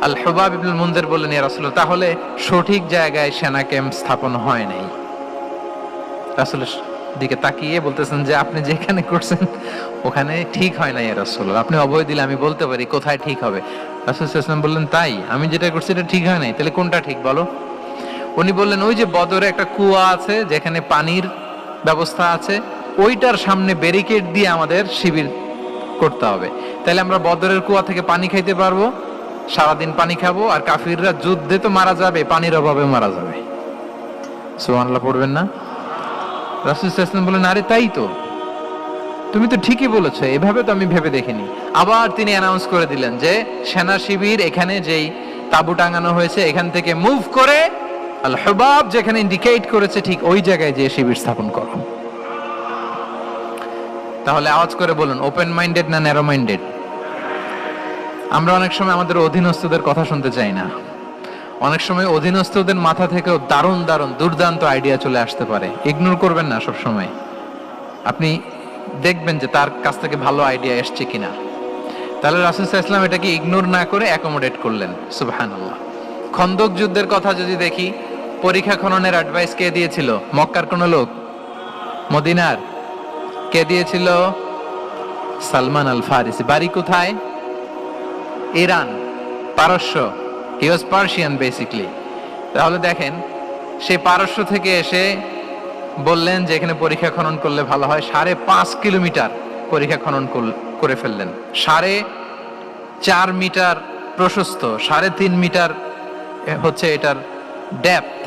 আল হুবাব ইবনুল মুনজির বললেন, ইয়া রাসূলুল্লাহ, তাহলে সঠিক জায়গায় সেনা ক্যাম্প স্থাপন হয় নাই। রাসূলের দিকে তাকিয়ে বলতেছেন যে আপনি যেখানে করছেন ওখানে ঠিক হয় না ইয়া রাসূলুল্লাহ, আপনি অভয় দিলে আমি বলতে পারি কোথায় ঠিক হবে। রাসূল সাল্লাল্লাহু আলাইহি ওয়াসাল্লাম বললেন, তাই? আমি যেটা করছি এটা ঠিক হয় নাই, তাহলে কোনটা ঠিক বলো? উনি বললেন, ওই যে বদরে একটা কুয়া আছে যেখানে পানির ব্যবস্থা আছে, ওইটার সামনে ব্যারিকেড দিয়ে আমাদের শিবির করতে হবে, তাহলে আমরা বদরের কুয়া থেকে পানি খাইতে পারবো, সারাদিন পানি খাবো, আর কাফিররা যুদ্ধে তো মারা যাবে, পানির অভাবে মারা যাবে। সুবহানাল্লাহ পড়বেন না? রাসূল সাল্লাল্লাহু আলাইহি ওয়াসাল্লাম বলেন, আরে তাই তো, তুমি তো ঠিকই বলেছো, এভাবে তো আমি ভেবে দেখিনি। আবার তিনি অ্যানাউন্স করে দিলেন যে সেনা শিবির এখানে যেই তাবু টাঙানো হয়েছে এখান থেকে মুভ করে আল হুবাব যেখানে ইন্ডিকেট করেছে ঠিক ওই জায়গায় যে শিবির স্থাপন করো। তাহলে আওয়াজ করে বলুন, ওপেন মাইন্ডেড না ন্যারো মাইন্ডেড? আমরা অনেক সময় আমাদের অধীনস্থদের কথা শুনতে চাই না। অনেক সময় অধীনস্থদের মাথা থেকেও দারুণ দারুণ দুর্দান্ত আইডিয়া চলে আসতে পারে। ইগনোর করবেন না সব সময়, আপনি দেখবেন যে তার কাছ থেকে ভালো আইডিয়া এসছে কিনা। তাহলে রাসূল সাল্লাল্লাহু আলাইহি ওয়াসাল্লাম এটাকে ইগনোর না করে অ্যাকোমোডেট করলেন। সুবহানাল্লাহ। খন্দক যুদ্ধের কথা যদি দেখি, পরীক্ষা খননের অ্যাডভাইস কে দিয়েছিল? মক্কার কোন লোক? মদিনার? কে দিয়েছিল? সালমান আল ফারিসি। বাড়ি কোথায়? ইরান, পারস্য। হি ওয়াজ পার্সিয়ান বেসিক্যালি। তাহলে দেখেন, সে পারস্য থেকে এসে বললেন যে এখানে পরীক্ষা খনন করলে ভালো হয়। 5.5 কিলোমিটার পরীক্ষা খনন করে ফেললেন। 4.5 মিটার প্রশস্ত, 3.5 মিটার হচ্ছে এটার ডেপথ।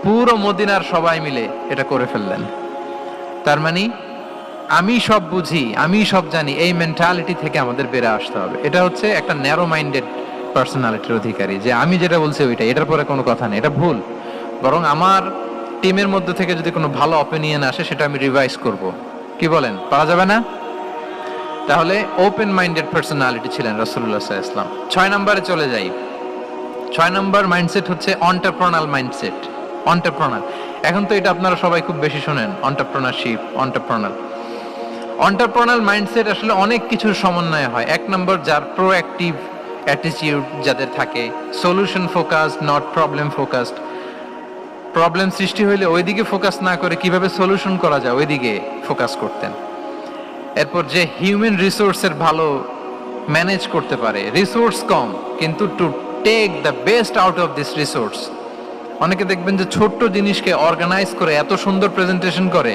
পুরো মদিনার সবাই মিলে এটা করে ফেললেন। তার মানে আমি সব বুঝি, আমি সব জানি, এই মেন্টালিটি থেকে আমাদের বেড়ে আসতে হবে। এটা হচ্ছে একটা ন্যারো মাইন্ডেড পার্সোনালিটির অধিকারী, যে আমি যেটা বলছি ওইটা, এটার পরে কোনো কথা নেই, এটা ভুল। বরং আমার টিমের মধ্যে থেকে যদি কোনো ভালো অপিনিয়ন আসে সেটা আমি রিভাইজ করব। কি বলেন, পারা যাবে না? তাহলে ওপেন মাইন্ডেড পার্সোনালিটি ছিলেন রাসূলুল্লাহ সাল্লাল্লাহু আলাইহি ওয়াসাল্লাম। 6 নম্বরে চলে যাই। 6 নম্বর মাইন্ডসেট হচ্ছে এন্টারপ্রেনারিয়াল মাইন্ডসেট। এন্টারপ্রেনার। এখন তো এটা আপনারা সবাই খুব বেশি শোনেন, এন্টারপ্রেনারশিপ, এন্টারপ্রেনার মাইন্ডসেট আসলে অনেক কিছুর সমন্বয় হয়। এক নম্বর, যার প্রোঅ্যাক্টিভ অ্যাটিটিউড যাদের থাকে, solution focused, not problem focused. Problem সৃষ্টি হইলে ওইদিকে ফোকাস না করে কিভাবে সলিউশন করা যায় ওইদিকে ফোকাস করতেন। এরপর যে হিউম্যান রিসোর্সের ভালো ম্যানেজ করতে পারে, রিসোর্স কম কিন্তু to take the best out of this resource. অনেকে দেখবেন যে ছোট্ট জিনিসকে অর্গানাইজ করে এত সুন্দর প্রেজেন্টেশন করে,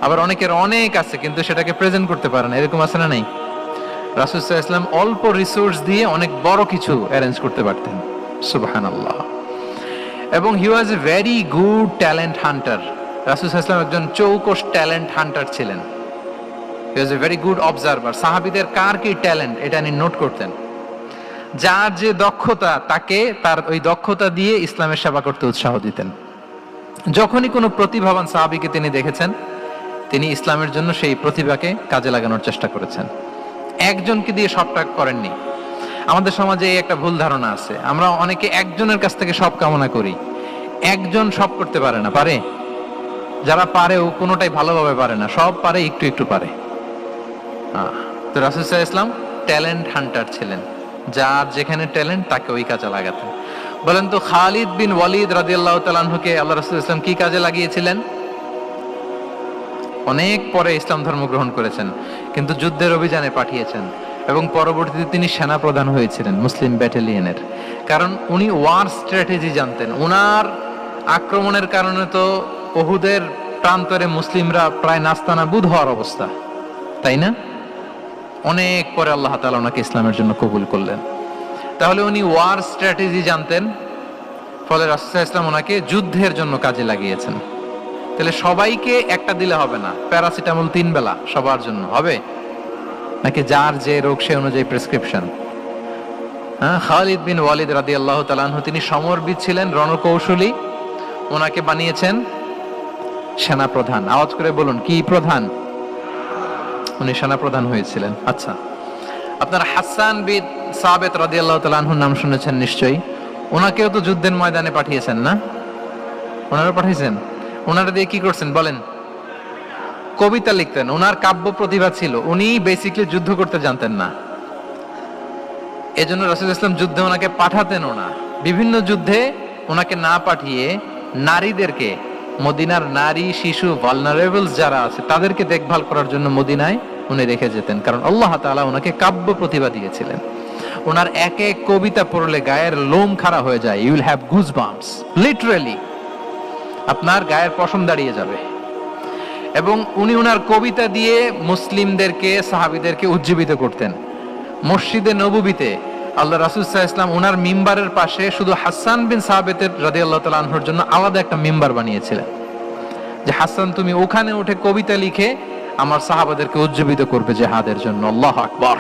আবার অনেকের অনেক আছে কিন্তু সেটাকে প্রেজেন্ট করতে পারে না, এরকম আছে না নাই? রাসূল সাল্লাল্লাহু আলাইহি ওয়াসাল্লাম অল্প রিসোর্স দিয়ে অনেক বড় কিছু অ্যারেঞ্জ করতে পারতেন, সুবহানাল্লাহ। এবং he was a very good talent hunter. রাসূল সাল্লাল্লাহু আলাইহি ওয়াসাল্লাম একজন চৌকস ট্যালেন্ট হান্টার ছিলেন। He was a very good observer. সাহাবীদের কার কি ট্যালেন্ট এটা তিনি নোট করতেন। যার যে দক্ষতা তাকে তার ওই দক্ষতা দিয়ে ইসলামের সেবা করতে উৎসাহ দিতেন। যখনই কোনো প্রতিভাবান সাহাবীকে তিনি দেখেছেন, তিনি ইসলামের জন্য সেই প্রতিভাকে কাজে লাগানোর চেষ্টা করেছেন। একজনকে দিয়ে সবটা করেননি। আমাদের সমাজে এই একটা ভুল ধারণা আছে, আমরা অনেকে একজনের কাছ থেকে সব কামনা করি। একজন সব করতে পারে না, পারে? যারা পারেও কোনোটাই ভালোভাবে পারে না, সব পারে, একটু একটু পারে। তো রাসূল সাল্লাল্লাহু আলাইহি ওয়াসাল্লাম ট্যালেন্ট হান্টার ছিলেন, যার যেখানে ট্যালেন্ট তাকে ওই কাজে লাগাতেন। বলেন তো, খালিদ বিন ওয়ালিদ রাদিয়াল্লাহু তাআলা আনহুকে আল্লাহ রাসূল সাল্লাল্লাহু আলাইহি ওয়াসাল্লাম কি কাজে লাগিয়েছিলেন? অনেক পরে ইসলাম ধর্ম গ্রহণ করেছেন, কিন্তু যুদ্ধের অভিযানে পাঠিয়েছেন এবং পরবর্তীতে তিনি সেনা প্রধান হয়েছিলেন মুসলিম ব্যাটালিয়নের। কারণ উনি ওয়ার স্ট্র্যাটেজি জানতেন। উনার আক্রমণের কারণে তো উহুদের প্রান্তরে মুসলিমরা প্রায় নাস্তানাবুদ হওয়ার অবস্থা, তাই না? অনেক পরে আল্লাহ তাআলা ওনাকে ইসলামের জন্য কবুল করলেন। তাহলে উনি ওয়ার স্ট্র্যাটেজি জানতেন, ফলে রাসূল সাল্লাল্লাহু আলাইহি ওয়াসাল্লাম ওনাকে যুদ্ধের জন্য কাজে লাগিয়েছেন। তাহলে সবাইকে একটা দিলে হবে না, প্যারাসিটামল 3 বেলা সবার জন্য হবে নাকি যার যে রোগ সে অনুযায়ী প্রেসক্রিপশন? খালিদ বিন ওয়ালিদ রাদিয়াল্লাহু তাআলা আনহু তিনি সমরবিদ ছিলেন, রণকৌশলী। ওনাকে বানিয়েছেন সেনা প্রধান। আওয়াজ করে বলুন, কি প্রধান? উনি সেনা প্রধান হয়েছিলেন। আচ্ছা, আপনারা হাসান বিন সাবিত রাদিয়াল্লাহু তাআলা আনহুর নাম শুনেছেন নিশ্চয়ই। ওনাকেও তো যুদ্ধের ময়দানে পাঠিয়েছেন না? ওনারা পাঠিয়েছেন। ওনারা দিয়ে কি করছেন বলেন? কবিতা লিখতেন। ওনার কাব্য প্রতিভা ছিল। উনি বেসিক্যালি যুদ্ধ করতে জানতেন না, এজন্য রাসূল ইসলাম যুদ্ধে ওনাকে পাঠাতেনও না। বিভিন্ন যুদ্ধে ওনাকে না পাঠিয়ে নারীদেরকে, মদিনার নারী শিশু ভালনারেবলস যারা আছে তাদেরকে দেখভাল করার জন্য মদিনায় উনি রেখে যেতেন। কারণ আল্লাহ তাআলা ওনাকে কাব্য প্রতিভা দিয়েছিলেন। ওনার এক এক কবিতা পড়লে গায়ের লোম খাড়া হয়ে যায়। You will have goosebumps, literally আপনার গায়ের পশম দাঁড়িয়ে যাবে। এবং উনি ওনার কবিতা দিয়ে মুসলিমদেরকে, সাহাবীদেরকে উজ্জীবিত করতেন। মসজিদে নববীতে আল্লাহ রাসূল সাল্লাল্লাহু আলাইহি ওয়াসাল্লাম ওনার মিম্বারের পাশে শুধু হাসান বিন সাবিতের রাদিয়াল্লাহু তাআলা আনহুর জন্য আলাদা একটা মিম্বার বানিয়েছিলেন, যে হাসান তুমি ওখানে উঠে কবিতা লিখে আমার সাহাবাদেরকে উজ্জীবিত করবে জিহাদের জন্য। আল্লাহু আকবার।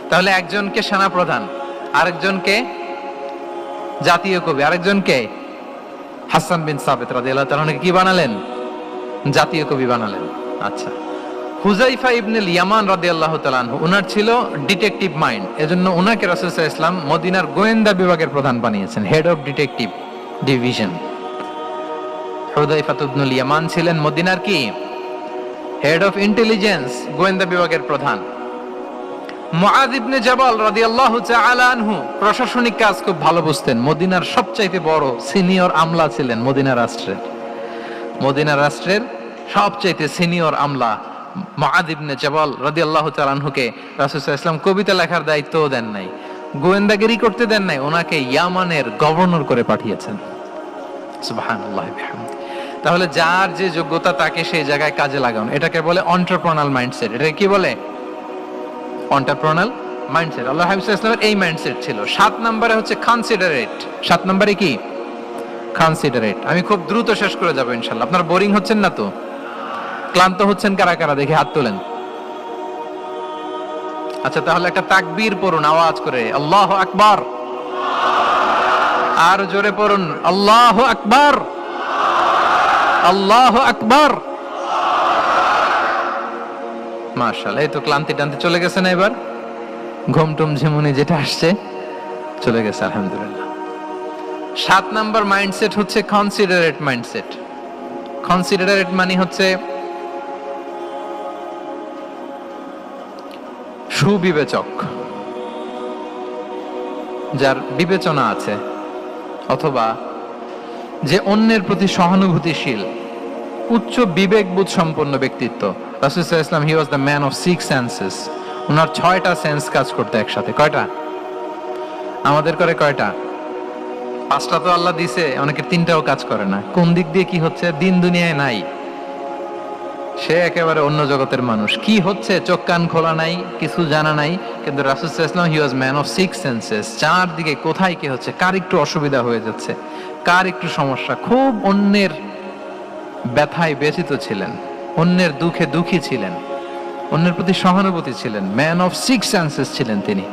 তাহলে একজনকে সেনা প্রধান, আরেকজনকে জাতীয় কবি, আরেকজনকে হাসান বিন সাবিত রাদিয়াল্লাহু তাআলা আনহুকে কি বানালেন? জাতীয় কবি বানালেন। আচ্ছা, হুযায়ফা ইবনুল ইয়ামান রাদিয়াল্লাহু তাআলা আনহু, ওনার ছিল ডিটেকটিভ মাইন্ড, এজন্য ওনাকে রাসূল সাল্লাল্লাহু আলাইহি ওয়াসাল্লাম মদিনার গোয়েন্দা বিভাগের প্রধান বানিয়েছেন, হেড অফ ডিটেকটিভ ডিভিশন। হুযায়ফা ইবনুল ইয়ামান ছিলেন মদিনার কি? হেড অফ ইন্টেলিজেন্স, গোয়েন্দা বিভাগের প্রধান। মুআয ইবনে জাবাল রাদিয়াল্লাহু তাআলা আনহু প্রশাসনিক কাজ খুব ভালো বুঝতেন। মদিনার সবচাইতে বড় সিনিয়র আমলা ছিলেন মদিনা রাষ্ট্রের। মদিনা রাষ্ট্রের সবচাইতে সিনিয়র আমলা মুআয ইবনে জাবাল রাদিয়াল্লাহু তাআলা আনহুকে রাসূল সাল্লাল্লাহু আলাইহি ওয়াসাল্লাম কবিতা লেখার দায়িত্বও দেন নাই, গোয়েন্দাগিরি করতে দেন নাই, ওনাকে ইয়ামানের গভর্নর করে পাঠিয়েছেন। সুবহানাল্লাহি বিহামদি। তাহলে যার যে যোগ্যতা তাকে সেই জায়গায় কাজে লাগানো, এটাকে বলে এন্টারপ্রেনাল মাইন্ডসেট। এটা কি বলে? এন্টারপ্রেনাল মাইন্ডসেট। আল্লাহ হাবিব সাল্লাল্লাহু আলাইহি ওয়াসাল্লামের এই মাইন্ডসেট ছিল। 7 নম্বরে হচ্ছে কনসিডারেট। 7 নম্বরে কি? কনসিডারেট। আমি খুব দ্রুত শেষ করে যাব ইনশাআল্লাহ। আপনারা বোরিং হচ্ছেন না তো? ক্লান্ত হচ্ছেন কারা কারা দেখি হাত তোলেন। আচ্ছা, তাহলে একটা তাকবীর পড়ুন আওয়াজ করে, আল্লাহু আকবার। আর জোরে পড়ুন, আল্লাহু আকবার, আল্লাহু আকবার। মাশাআল্লাহ, এই তো ক্লান্তি টান্তি চলে গেছে না? এবার ঘুমটুম ঝিমুনি যেটা আসছে চলে গেছে, আলহামদুলিল্লাহ। 7 নাম্বার মাইন্ডসেট হচ্ছে কনসিডারেট মাইন্ডসেট। কনসিডারেট মানে হচ্ছে সুবিবেচক, যার বিবেচনা আছে, অথবা যে অন্যের প্রতি সহানুভূতিশীল, উচ্চ বিবেকবোধ সম্পন্ন ব্যক্তিত্ব। রাসূল সাল্লাল্লাহু আলাইহি ওয়াসাল্লাম he was the man of 6 senses. ওনার 6টা সেন্স কাজ করতে একসাথে। কয়টা? আমাদের করে কয়টা? 5টা তো আল্লাহ দিছে, অনেকের 3টাও কাজ করে না। কোন দিক দিয়ে কি হচ্ছে দিন দুনিয়ায় নাই, সে একেবারে অন্য জগতের মানুষ। কি হচ্ছে চোখ কান খোলা নাই, কিছু জানা নাই। কিন্তু রাসূল সাল্লাল্লাহু আলাইহি ওয়াসাল্লাম he was man of 6 senses. চারদিকে কোথায় কি হচ্ছে, কার একটু অসুবিধা হয়ে যাচ্ছে, কার একটু সমস্যা, খুব অন্যের ব্যথায় ব্যথিত ছিলেন, অন্যের দুঃখে দুঃখী ছিলেন, অন্যের প্রতি সহানুভূতি ছিলেন, ম্যান অফ 6 সেন্সেস ছিলেন তিনি।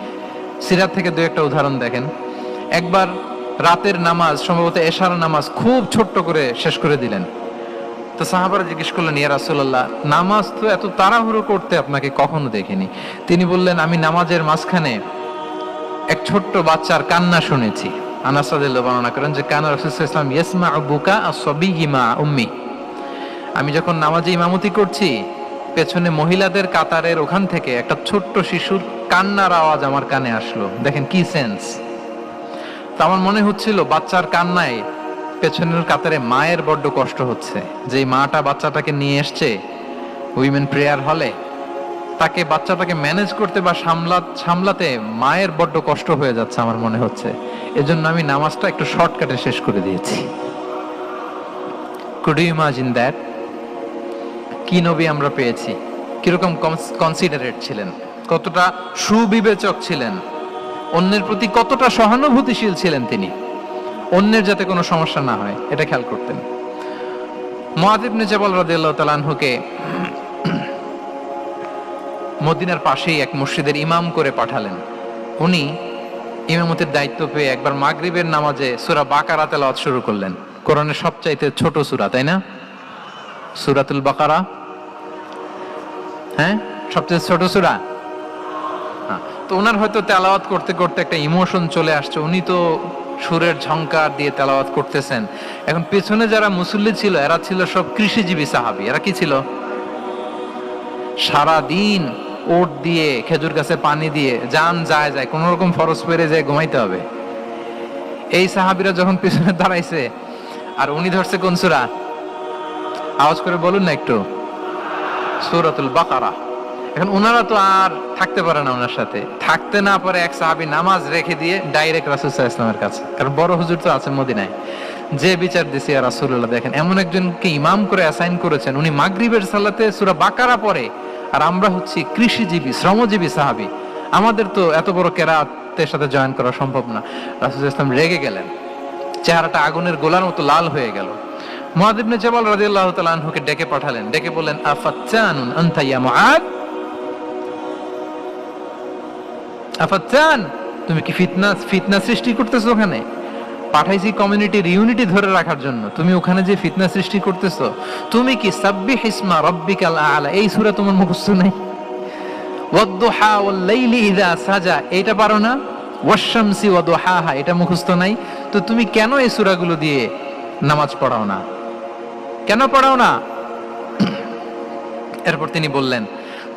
সিরাত থেকে দু একটা উদাহরণ দেখেন। একবার রাতের নামাজ, সম্ভবত এশার নামাজ, খুব ছোট্ট করে শেষ করে দিলেন। তো সাহাবারা জিজ্ঞেস করলেন, ইয়া রাসূলুল্লাহ, নামাজ তো এত তাড়াহুড়ো করতে আপনাকে কখনো দেখিনি। তিনি বললেন, আমি নামাজের মাঝখানে এক ছোট্ট বাচ্চার কান্না শুনেছি। আনাস রাদিয়াল্লাহু বর্ণনা করেন যে কানা রাসূলুল্লাহ সাল্লাল্লাহু আলাইহি ওয়াসাল্লাম ইয়াসমাউ বুকা আস-সাবিয়্যি মা উম্মি। আমি যখন নামাজে ইমামতি করছি, পেছনে মহিলাদের কাতারের ওখান থেকে একটা ছোট্ট শিশুর কান্নার আওয়াজ আমার কানে আসলো। দেখেন কি সেন্স। তো আমার মনে হচ্ছিল বাচ্চার কান্নায় পেছনের কাতারে মায়ের বড্ড কষ্ট হচ্ছে। যে মাটা বাচ্চাটাকে নিয়ে এসছে উইমেন প্রেয়ার হলে, তাকে বাচ্চাটাকে ম্যানেজ করতে বা সামলাতে মায়ের বড্ড কষ্ট হয়ে যাচ্ছে আমার মনে হচ্ছে। এজন্য আমি নামাজটা একটু শর্টকাটে শেষ করে দিয়েছি। Could you imagine that? কি নবী আমরা পেয়েছি, কিরকম কনসিডারেট ছিলেন, কতটা সুবিবেচক ছিলেন, অন্যের প্রতি কতটা সহানুভূতিশীল ছিলেন তিনি, অন্যের যাতে কোনো সমস্যা না হয় এটা খেয়াল করতেন। মুআয ইবনে জাবাল রাদিয়াল্লাহু তাআলা আনহুকে মদিনার পাশেই এক মসজিদের ইমাম করে পাঠালেন। উনি ইমামতির দায়িত্ব পেয়ে একবার মাগরিবের নামাজে সূরা বাকারা তেলাওয়াত শুরু করলেন। কোরআনের সবচাইতে ছোট সূরা, তাই না? সূরাতুল বাকারা, হ্যাঁ, সবচেয়ে ছোট সূরা। তো ওনার হয়তো তেলাওয়াত করতে করতে একটা ইমোশন চলে আসছে। উনি তো সুরের ঝংকার দিয়ে তেলাওয়াত করতেছেন। এখন পেছনে যারা মুসল্লি ছিল, এরা ছিল সব কৃষিজীবী সাহাবী। এরা কি ছিল? সারা দিন ওট দিয়ে, খেজুর গাছে পানি দিয়ে জান যায় যায় কোন রকম ফরজ পেরে যায় ঘুমাইতে হবে। এই সাহাবীরা যখন পেছনে দাঁড়াইছে, আর উনি ধরছে কোন সূরা? আওয়াজ করে বলুন না একটু। সূরাতুল বাকারা। এখন ওনারা তো আর থাকতে পারে না, ওনার সাথে থাকতে না পারে এক সাহাবী নামাজ রেখে দিয়ে ডাইরেক্ট রাসূল সাল্লাল্লাহু আলাইহি ওয়াসাল্লামের কাছে। কারণ বড় হুজুর তো আছে মদিনায়। যে বিচার দিছে ইয়া রাসূলুল্লাহ, দেখেন এমন একজনকে ইমাম করে অ্যাসাইন করেছেন, উনি মাগরিবের সালাতে সূরা বাকারা পড়ে, আর আমরা হচ্ছি কৃষিজীবী শ্রমজীবী সাহাবী। আমাদের তো এত বড় কেরাতের সাথে জয়েন করা সম্ভব না। রাসূল সাল্লাল্লাহু আলাইহি ওয়াসাল্লাম রেগে গেলেন, চেহারাটা আগুনের গোলার মতো লাল হয়ে গেল। মুআয ইবনে জাবাল রাদিয়াল্লাহু তাআলা আনহুকে ডেকে পাঠালেন, ডেকে বললেন, আফাত্তানুন আনতা ইয়া মুআয, আফাত্তান, তুমি কি ফিতনা সৃষ্টি করতেছো? ওখানে পাঠাইছি কমিউনিটির ইউনিটি ধরে রাখার জন্য, তুমি ওখানে যে ফিতনা সৃষ্টি করতেছো। তুমি কি সাব্বিহ ইসমা রাব্বিকাল আ'লা এই সূরা তোমার মুখস্থ নাই? ওয়াদ-দুহা ওয়াল-লাইলি ইযা সাজা এটা পারো না? ওয়াশ-শামসি ওয়া দুহাহা এটা মুখস্থ নাই? তো তুমি কেন এই সূরাগুলো দিয়ে নামাজ পড়াও না? কেন পড়াও না? এরপর তিনি বললেন,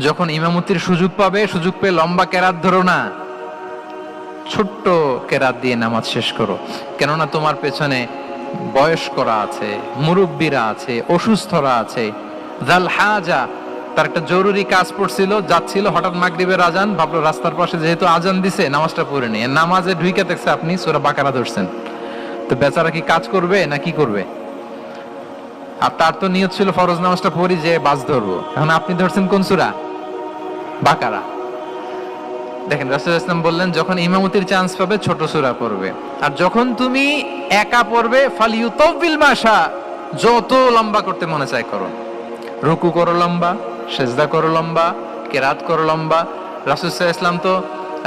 যখন ইমামতির সুযোগ পাবে, সুযোগ পেয়ে লম্বা কেরাত ধরো না, ছোট্ট কেরাত দিয়ে নামাজ শেষ করো। কেননা তোমার পেছনে বয়স্করা আছে, মুরব্বীরা আছে, অসুস্থরা আছে। যাল হাজা, তার একটা জরুরি কাজ পড়ছিল, যাচ্ছিল, হঠাৎ মাগরিবের আজান, ভাবলো রাস্তার পাশে যেহেতু আজান দিছে নামাজটা পড়ে নিয়ে, নামাজে ঢুইকে দেখছে আপনি সূরা বাকারা ধরছেন। তো বেচারা কি কাজ করবে না কি করবে? আর তার তো নিয়ত ছিল ফরজ নামাজটা পড়ি যে বাস ধরবো। এখন আপনি ধরছেন কোন সূরা? বাকারা। দেখেন রাসূল সাল্লাল্লাহু আলাইহি ওয়াসাল্লাম বললেন, যখন ইমামতির চান্স পাবে ছোট সূরা পড়বে, আর যখন তুমি একা পড়বে ফালিউতাউবিল মাশা, যত লম্বা করতে মনে চায় করো। রুকু করো লম্বা, সিজদা করো লম্বা, কিরাত করো লম্বা। রাসূল সাল্লাল্লাহু আলাইহি ওয়াসাল্লাম তো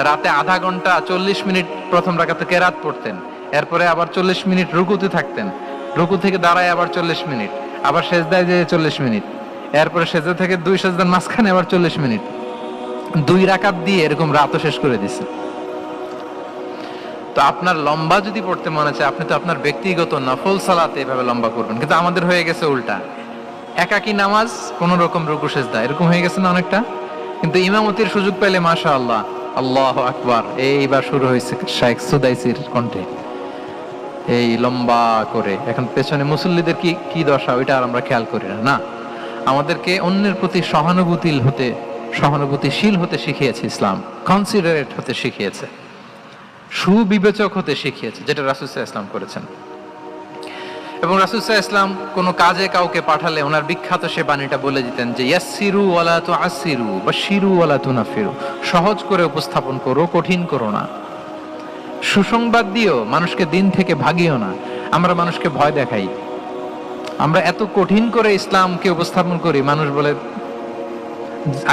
রাতে আধা ঘন্টা 40 মিনিট প্রথম রাকাতে কিরাত পড়তেন, এরপরে আবার 40 মিনিট রুকুতে থাকতেন, রুকু থেকে দাঁড়ায় আবার 40 মিনিট, আবার সিজদায় যেয়ে 40 মিনিট, এরপরে সিজদা থেকে 2 সিজদার মাঝখানে আবার 40 মিনিট, 2 রাকাত দিয়ে এরকম রাতও শেষ করে দিছে। তো আপনার লম্বা যদি পড়তে মনে চায়, আপনি তো আপনার ব্যক্তিগত নফল সালাতে এভাবে লম্বা করবেন। কিন্তু আমাদের হয়ে গেছে উল্টা, একাকী নামাজ, কোন রকম রুকু সেজদা, এরকম হয়ে গেছে না অনেকটা। কিন্তু ইমামতির সুযোগ পেলে মাশাআল্লাহ, আল্লাহু আকবার, এইবার শুরু হয়েছে শাইখ সুদাইসির কণ্ঠে এই লম্বা করে। এখন পেছনে মুসল্লিদের কি কি দশা, ওইটা আর আমরা খেয়াল করি না। না, আমাদেরকে অন্যের প্রতি সহানুভূতিশীল হতে শিখিয়েছে ইসলাম, কনসিডারেট হতে শিখিয়েছে, সুবিবেচক হতে শিখিয়েছে, যেটা রাসূল সাল্লাল্লাহু আলাইহি ওয়াসাল্লাম করেছেন। এবং রাসূল সাল্লাল্লাহু আলাইহি ওয়াসাল্লাম কোনো কাজে কাউকে পাঠালে ওনার বিখ্যাত সে বাণীটা বলে দিতেন যে ইয়াসসিরু ওয়ালা তুআসসিরু বাশশিরু ওয়ালা তুনাফিরু, সহজ করে উপস্থাপন করো, কঠিন করো না। সুসংবাদ দিও, মানুষকে দিন থেকে ভাগিও না। আমরা মানুষকে ভয় দেখাই, আমরা এত কঠিন করে ইসলামকে উপস্থাপন করি, মানুষ বলে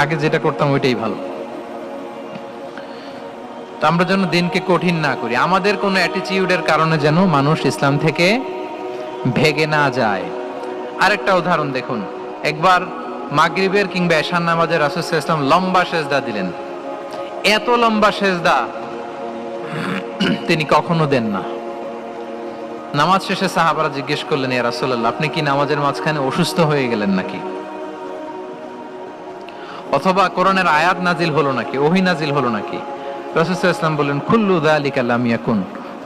আগে যেটা করতাম ওইটাই ভালো। তো আমরা যেন দিনকে কঠিন না করি, আমাদের কোনো অ্যাটিটিউডের কারণে যেন মানুষ ইসলাম থেকে ভেগে না যায়। আরেকটা উদাহরণ দেখুন, একবার মাগরিবের কিংবা এশার নামাজে রাসূল সাল্লাল্লাহু আলাইহি ওয়াসাল্লাম লম্বা সেজদা দিলেন। এত লম্বা সেজদা তিনি কখনো দেন না। নামাজ শেষে সাহাবারা জিজ্ঞেস করলেন, ইয়া রাসূলুল্লাহ, আপনি কি নামাজের মাঝখানে অসুস্থ হয়ে গেলেন নাকি, অথবা কোরআনের আয়াত নাজিল হলো নাকি, ওহী নাজিল হলো নাকি? রাসূল সাল্লাল্লাহু আলাইহি ওয়াসাল্লাম বললেন, কুল্লু যালিকা লাম ইয়াকুন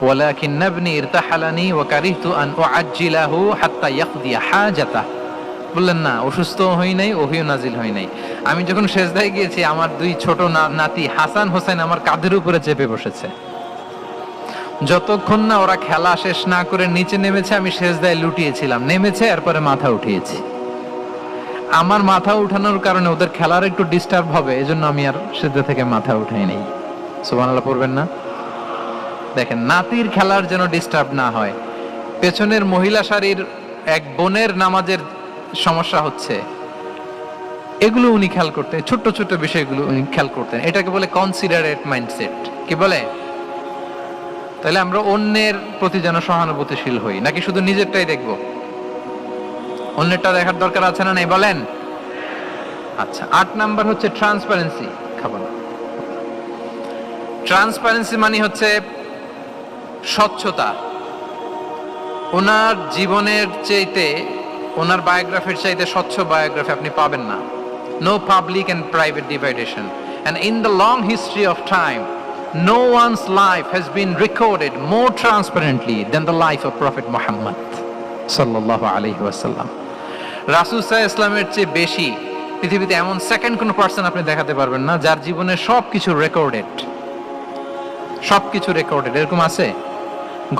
ওয়ালাকিন নাবনি ইরতাহালানি ওয়া কারিহতু আন উআজ্জিলাহু হাত্তা ইয়াকদি হাজাতা। বললেন না, অসুস্থ হই নাই, ওহীও নাজিল হয় নাই। আমি যখন সেজদায় গিয়েছি, আমার দুই ছোট নাতি হাসান হোসেন আমার কাঁধের উপরে চেপে বসেছে। যতক্ষণ না ওরা খেলা শেষ না করে নিচে নেমেছে, আমি সেজদায় লুটিয়েছিলাম, নেমেছে এরপরে মাথা উঠিয়েছি। আমার মাথা উঠানোর কারণে ওদের খেলার একটু ডিস্টার্ব হবে, এজন্য আমি আর সেজদা থেকে মাথা উঠাই নাই। সুবহানাল্লাহ পড়বেন না? দেখেন, নাতির খেলার যেন ডিস্টার্ব না হয়। পেছনের মহিলা সারির এক বোনের নামাজের সমস্যা হচ্ছে, এগুলো উনি খেয়াল করতেন, ছোট্ট ছোট্ট বিষয়গুলো উনি খেয়াল করতেন। এটাকে বলে কনসিডারেট মাইন্ডসেট। কি বলে? তাহলে আমরা অন্যের প্রতি যেন সহানুভূতিশীল হই, নাকি শুধু নিজেরটাই দেখবো? অন্যেরটা দেখার দরকার আছে না নাই বলেন? আচ্ছা, 8 নাম্বার হচ্ছে ট্রান্সপারেন্সি। খাবো না। ট্রান্সপারেন্সি মানে হচ্ছে স্বচ্ছতা। ওনার জীবনের চাইতে, ওনার বায়োগ্রাফির চাইতে স্বচ্ছ বায়োগ্রাফি আপনি পাবেন না। No public and private dividation, and in the long history of time no one's life has been recorded more transparently than the life of Prophet Muhammad sallallahu alaihi wasallam. রাসূল সাল্লাল্লাহু আলাইহি ওয়াসাল্লামের চেয়ে বেশি পৃথিবীতে এমন সেকেন্ড কোন পারসন আপনি দেখাতে পারবেন না যার জীবনে সবকিছু রেকর্ডেড। সবকিছু রেকর্ডেড। এরকম আছে?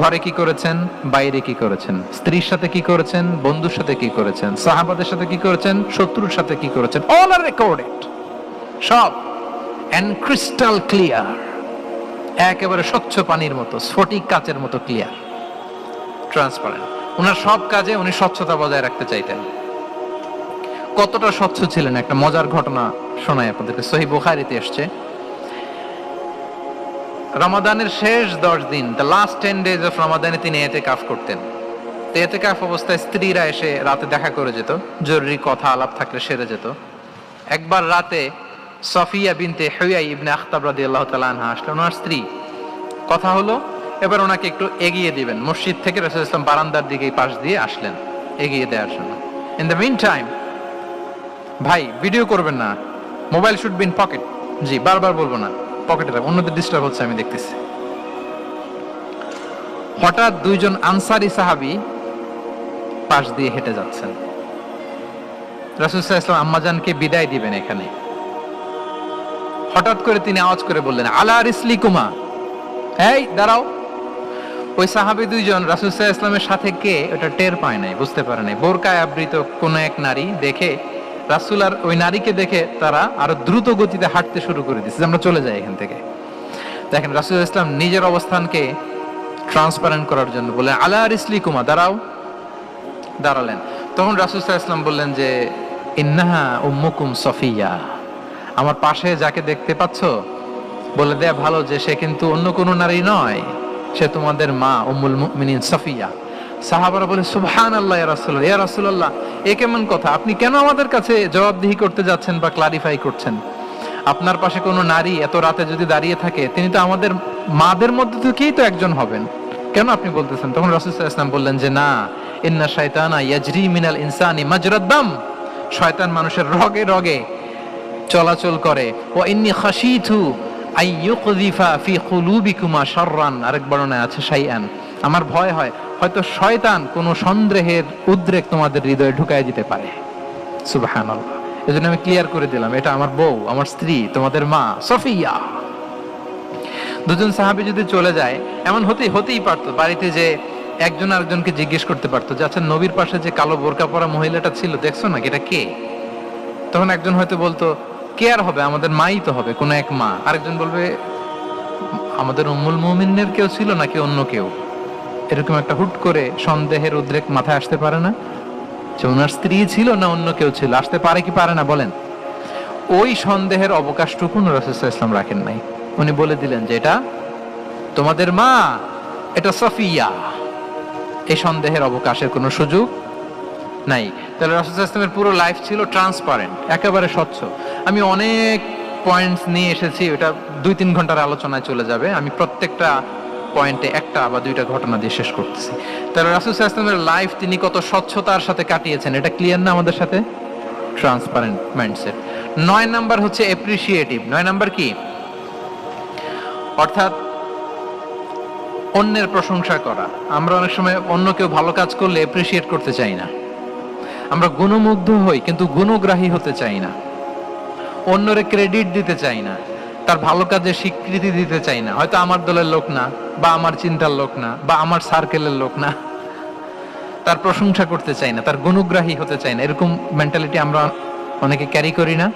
ঘরে কি করেছেন, বাইরে কি করেছেন, স্ত্রীর সাথে কি করেছেন, বন্ধুর সাথে কি করেছেন, সাহাবাদের সাথে কি করেছেন, শত্রুর সাথে কি করেছেন, অল আর রেকর্ডেড। সব এন্ড ক্রিস্টাল ক্লিয়ার, একেবারে স্বচ্ছ পানির মতো, স্ফটিক কাচের মতো ক্লিয়ার, ট্রান্সপারেন্ট। ওনার সব কাজে উনি স্বচ্ছতা বজায় রাখতে চাইতেন। কতটা স্বচ্ছ ছিলেন, একটা মজার ঘটনা শোনাই আপনাদেরকে। সহিহ বুখারীতে এসেছে, রমাদানের শেষ 10 দিন, দ্য লাস্ট 10 days অফ রমাদানে তিনি ইতিকাফ করতেন। ইতিকাফ অবস্থায় স্ত্রীরা এসে রাতে দেখা করে যেত, জরুরি কথা আলাপ থাকলে সেরে যেত। একবার রাতে সফিয়া বিনতে হুয়াই ইবনে আখতাব রাদিয়াল্লাহু তাআলা আনহা আসলেন, ওনার স্ত্রী। কথা হলো, এবার ওনাকে একটু এগিয়ে দিবেন। মসজিদ থেকে রাসূল সাল্লাল্লাহু আলাইহি ওয়াসাল্লাম বারান্দার দিকে পাশ দিয়ে আসলেন এগিয়ে দেওয়ার জন্য। ইন দ্য মিন টাইম, ভাই ভিডিও করবেন না, mobile should be in pocket. জি, বারবার বলবো না, পকেটে রাখ, অন্যদের ডিস্টার্ব হচ্ছে আমি দেখতেছি। হঠাৎ দুইজন আনসারী সাহাবী পাশ দিয়ে হেঁটে যাচ্ছেন। রাসূল সাল্লাল্লাহু আলাইহি ওয়াসাল্লাম আম্মাজানকে বিদায় দিবেন এখানে। হঠাৎ করে তিনি আওয়াজ করে বললেন, আলা রিসলিকুমা, এই দাঁড়াও। ওই সাহাবী দুইজন রাসূল সাল্লাল্লাহু আলাইহি ওয়াসাল্লামের সাথে কে ওটা টের পায় নাই, বুঝতে পারে নাই। বোরকায় আবৃত কোন এক নারী দেখে, রাসূল আর ওই নারীকে দেখে তারা আরো দ্রুত গতিতে হাঁটতে শুরু করে দিয়েছে, আমরা চলে যাই এখান থেকে। দেখেন, রাসূল সাল্লাল্লাহু আলাইহি ওয়াসাল্লাম নিজের অবস্থানকে ট্রান্সপারেন্ট করার জন্য বললেন, আলা রিসলিকুমা, দাঁড়াও। দাঁড়ালেন। তখন রাসূল সাল্লাল্লাহু আলাইহি ওয়াসাল্লাম বললেন যে, ইন্নাহা উম্মুকুম সফিয়া, আমার পাশে যাকে দেখতে পাচ্ছ, বলে দেয়া ভালো যে সে কিন্তু অন্য কোনো নারী নয়, সে তোমাদের মা উম্মুল মুমিনিন সফিয়া। সাহাবারা বলে, সুবহানাল্লাহ ইয়া রাসূলুল্লাহ, ইয়া রাসূলুল্লাহ, এ কেমন কথা? আপনি কেন আমাদের কাছে জবাবদিহি করতে যাচ্ছেন বা ক্লারিফাই করছেন? আপনার পাশে কোনো নারী এত রাতে যদি দাঁড়িয়ে থাকে, তিনি তো আমাদের মাদের মধ্যে থেকেই তো একজন হবেন, কেন আপনি বলতেছেন? তখন রাসূল সাল্লাল্লাহু আলাইহি ওয়াসাল্লাম বললেন যে না, ইন্না শাইতানা ইয়াজরি মিনাল ইনসানি মাজরাদ দাম, শয়তান মানুষের রগে রগে চলাচল করে। ওয়া ইন্নী খাশিতু আইয়ুকযিফা ফি কুলুবিকুমা শাররান, আরেক বর্ণনায় আছে শাইআন, আমার ভয় হয় হয়তো শয়তান কোনো সন্দেহের উদ্রেক তোমাদের হৃদয়ে ঢুকায় দিতে পারে। সুবহানাল্লাহ। এজন্য আমি ক্লিয়ার করে দিলাম, এটা আমার বউ, আমার স্ত্রী, তোমাদের মা সফিয়া। দুজন সাহাবী যদি চলে যায়, এমন হতেই পারতো বাড়িতে যে একজন আরেকজনকে জিজ্ঞেস করতে পারতো যে আচ্ছা, নবীর পাশে যে কালো বোরকা পরা মহিলাটা ছিল দেখছো না, এটা কে? তখন একজন হয়তো বলতো কে আর হবে, আমাদের মাই তো হবে, কোন এক মা। আরেকজন বলবে আমাদের উম্মুল মুমিনের কেউ ছিল নাকি অন্য কেউ। এরকম একটা হুট করে সন্দেহের উদ্রেক মাথায় আসতে পারে না যে ওনার স্ত্রী ছিল না অন্য কেউ ছিল? আসতে পারে কি পারে না বলেন? ওই সন্দেহের অবকাশটুকু রাসূল সাল্লাল্লাহু আলাইহি ওয়াসাল্লাম রাখেন নাই। উনি বলে দিলেন যে এটা তোমাদের মা, এটা সফিয়া। এই সন্দেহের অবকাশের কোনো সুযোগ নাই। তাহলে রাসূল সাল্লাল্লাহু আলাইহি ওয়াসাল্লামের পুরো লাইফ ছিল ট্রান্সপারেন্ট, একেবারে স্বচ্ছ। আমি অনেক পয়েন্টস নিয়ে এসেছি, এটা 2-3 ঘন্টার আলোচনায় চলে যাবে। আমি প্রত্যেকটা পয়েন্টে একটা বা দুইটা ঘটনা দিয়ে শেষ করতেছি। তাহলে রাসূল সাল্লাল্লাহু আলাইহি ওয়াসাল্লামের লাইফ তিনি কত স্বচ্ছতার সাথে কাটিয়েছেন, এটা ক্লিয়ার না আমাদের সাথে? Transparent mindset. 9 নাম্বার হচ্ছে অ্যাপ্রিশিয়েটিভ। 9 নাম্বার কি? অর্থাৎ অন্যের প্রশংসা করা। আমরা অনেক সময় অন্য কেউ ভালো কাজ করলে অ্যাপ্রিশিয়েট করতে চাই না। আমরা গুণমুগ্ধ হই কিন্তু গুণগ্রাহী হতে চাই না। অন্যরে ক্রেডিট দিতে চাই না, তার ভালো কাজের স্বীকৃতি দিতে চাই না। হয়তো আমার দলের লোক না, বা আমার চিন্তার লোক না, বা আমার সার্কেলের লোক না, তার প্রশংসা করতে চাই না, তার গুণগ্রাহী হতে চাই না। এরকম মেন্টালিটি আমরা অনেকে ক্যারি করি না?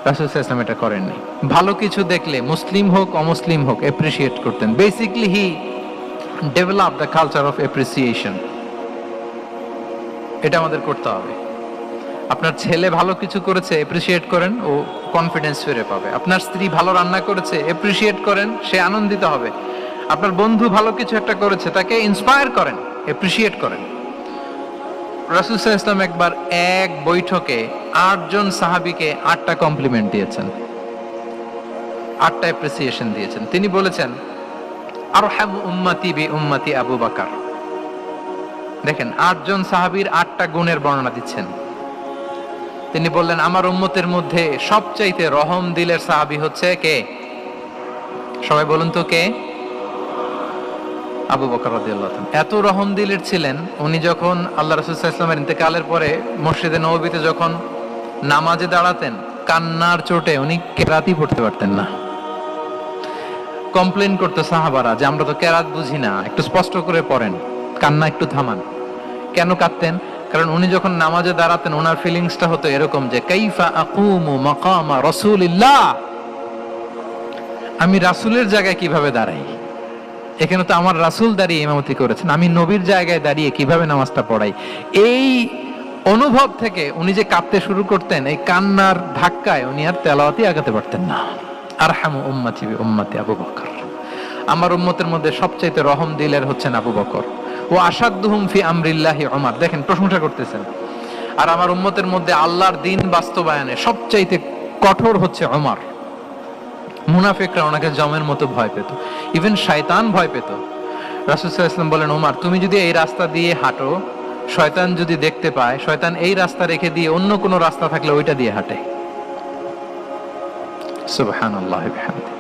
রাসূল সাল্লাল্লাহু আলাইহি ওয়াসাল্লাম এটা করেননি। ভালো কিছু দেখলে মুসলিম হোক অমুসলিম হোক অ্যাপ্রিশিয়েট করতেন। Basically he develop the culture of appreciation. এটা আমাদের করতে হবে। আপনার ছেলে ভালো কিছু করেছে, অ্যাপ্রিশিয়েট করেন, ও কনফিডেন্স ফিরে পাবে। আপনার স্ত্রী ভালো রান্না করেছে, অ্যাপ্রিশিয়েট করেন, সে আনন্দিত হবে। আপনার বন্ধু ভালো কিছু একটা করেছে, তাকে ইন্সপায়ার করেন, অ্যাপ্রিশিয়েট করেন। রাসূল সাল্লাল্লাহু আলাইহি ওয়াসাল্লাম একবার এক বৈঠকে 8 জন সাহাবীকে 8টা কমপ্লিমেন্ট দিয়েছেন, 8টা অ্যাপ্রিসিয়েশন দিয়েছেন। তিনি বলেছেন আরহামু উম্মতি বি উম্মতি আবু বকর। দেখেন 8 জন সাহাবীর 8টা গুণের বর্ণনা দিচ্ছেন। তিনি বললেন আমার উম্মতের মধ্যে সবচাইতে রহম দিলের সাহাবী হচ্ছে কে? সবাই বলুন তো কে? আবু বকর রাদিয়াল্লাহু তাআলা। এত রহম দিলের ছিলেন, উনি যখন আল্লাহ রাসূল সাল্লাল্লাহু আলাইহি ওয়াসাল্লামের ইন্তেকালের পরে মসজিদে নববীতে যখন নামাজে দাঁড়াতেন, কান্নার চোটে উনি কেরাতই পড়তে পারতেন না। কমপ্লেন করতো সাহাবারা যে আমরা তো কেরাত বুঝি না, একটু স্পষ্ট করে পড়েন, কান্না একটু থামান। কেন কাঁদতেন? কারণ উনি যখন নামাজে দাঁড়াতেন ওনার ফিলিংসটা হতো এরকম যে কাইফা আকুমু মাকামা রাসূলিল্লাহ, আমি রাসূলের জায়গায় কিভাবে দাঁড়াই? এখানে তো আমার রাসূল দাঁড়িয়ে ইমামতি করেছেন, আমি নবীর জায়গায় দাঁড়িয়ে কিভাবে নামাজটা পড়াই? এই অনুভব থেকে উনি যে কাঁদতে শুরু করতেন, এই কান্নার ধাক্কায় উনি আর তেলাওয়াতই আগাতে পারতেন না। আরহামু উম্মতি বি উম্মতি আবু বকর। আমার উম্মতের মধ্যে সবচাইতে রহম দিলের হচ্ছেন আবু বকর। ও আসাদুহুম ফি আমরিল্লাহি উমর। দেখেন প্রশংসা করতেছেন। আর আমার উম্মতের মধ্যে আল্লাহর দ্বীন বাস্তবায়নে সবচাইতে কঠোর হচ্ছে ওমর। মুনাফিকরা ওনাকে জমের মতো ভয় পেত, ইভেন শয়তান ভয় পেত। রাসূল সাল্লাল্লাহু আলাইহি ওয়াসাল্লাম বলেন ওমর, তুমি যদি এই রাস্তা দিয়ে হাঁটো, শয়তান যদি দেখতে পায়, শয়তান এই রাস্তা রেখে দিয়ে অন্য কোনো রাস্তা থাকলে ওইটা দিয়ে হাঁটে। সুবহানাল্লাহ বিহামদি।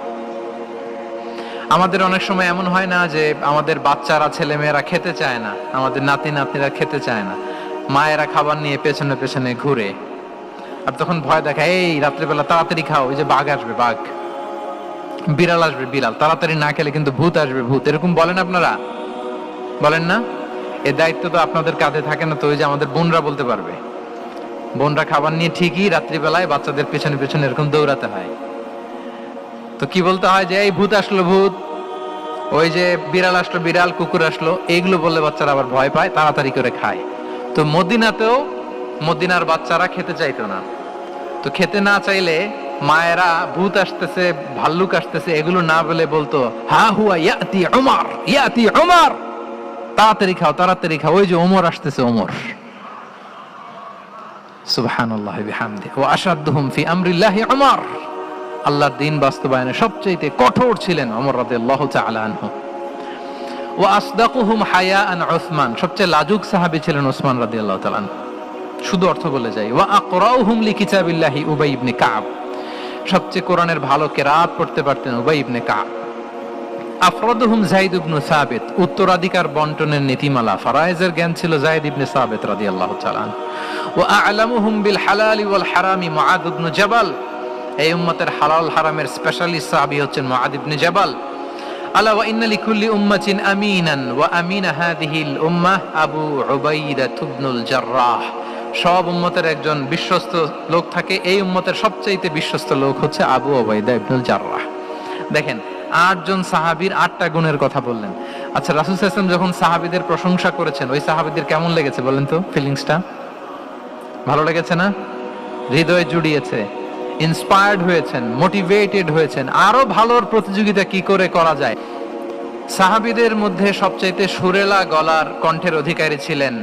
আমাদের অনেক সময় এমন হয় না যে আমাদের বাচ্চারা, ছেলে মেয়েরা খেতে চায় না, আমাদের নাতি নাতনিরা খেতে চায় না, মায়েরা খাবার নিয়ে পেছনে পেছনে ঘুরে, আর তখন ভয় দেখায় এই রাত্রিবেলা তাড়াতাড়ি খাও, ওই যে বাঘ আসবে, বাঘ, বিড়াল আসবে, বিড়াল, তাড়াতাড়ি না খেলে কিন্তু ভূত আসবে, ভূত। এরকম বলেন আপনারা? বলেন না? এই দায়িত্ব তো আপনাদের কাঁধে থাকে না? তো ওই যে আমাদের বোনরা বলতে পারবে, বোনরা খাবার নিয়ে ঠিকই রাত্রিবেলায় বাচ্চাদের পেছনে পেছনে এরকম দৌড়াতে হয়। তো কি বলতে হয় যে এই ভূত আসলো, ভূত, ওই যে বিড়াল আসলো, বিড়াল, কুকুর আসলো, এইগুলো বললে বাচ্চারা আবার ভয় পায়, তাড়াতাড়ি করে খায়। তো মদিনাতেও মদিনার বাচ্চারা খেতে চাইতো না। তো খেতে না চাইলে মায়েরা ভূত আসতেছে, ভাল্লুক আসতেছে এগুলো না বলে বলতো হা হুয়া ইয়াতি উমর, ইয়াতি উমর, তাড়াতাড়ি খাও, তাড়াতাড়ি খাও, ওই যে ওমর আসতেছে, ওমর। সুবহানাল্লাহি বিহামদি। ওয়া আশাদুহুম ফি আমরিল্লাহি উমর। আল্লাহর দ্বীন বাস্তবায়নে সবচেয়ে কঠোর ছিলেন ওমর রাদিয়াল্লাহু তাআলা আনহু। ওয়া আসদাকুহুম হায়াআন উসমান, সবচেয়ে লাজুক সাহাবী ছিলেন উসমান রাদিয়াল্লাহু তাআলা আনহু। শুধু অর্থ বলে যাই। ওয়া আকরাউহুম লিকিতাবিল্লাহি উবাই ইবনে কাব, সবচেয়ে কোরআনের ভালো কিরাত পড়তে পারতেন উবাই ইবনে কাব। আফরাদুহুম যায়েদ ইবনে সাবিত, উত্তরাধিকার বন্টনের নীতিমালা ফারায়েজের জ্ঞান ছিল যায়েদ ইবনে সাবিত রাদিয়াল্লাহু তাআলা। ওয়া আ'লামুহুম বিল হালালি ওয়াল হারামি মুআদ ইবনে জাবাল, এই উম্মতের হালাল হারামের স্পেশালিস্ট সাহাবী হচ্ছেন মুআদ ইবনে জাবাল। আলা ওয়া ইন্না লিকুল্লি উম্মাতিন আমিনান ওয়া আমিনা হাযিহিল উম্মাহ আবু উবাইদা ইবনুল জাররাহ, সব উম্মতের একজন বিশ্বস্ত লোক থাকে, এই উম্মতের সবচাইতে বিশ্বস্ত লোক হচ্ছে আবু উবাইদা ইবনুল জাররাহ। দেখেন 8 জন সাহাবীর 8টা গুণের কথা বললেন। আচ্ছা, রাসূল সাল্লাল্লাহু আলাইহি ওয়াসাল্লাম যখন সাহাবীদের প্রশংসা করেছেন, ওই সাহাবীদের কেমন লেগেছে বলেন তো? ফিলিংসটা ভালো লেগেছে না? হৃদয়ে জুড়িয়েছে, ইন্সপায়ার্ড হয়েছেন, মোটিভেটেড হয়েছেন, আরো ভালোর প্রতিযোগিতা কি করে করা যায়। সাহাবীদের মধ্যে সবচাইতে সুরেলা গলার কণ্ঠের অধিকারী ছিলেন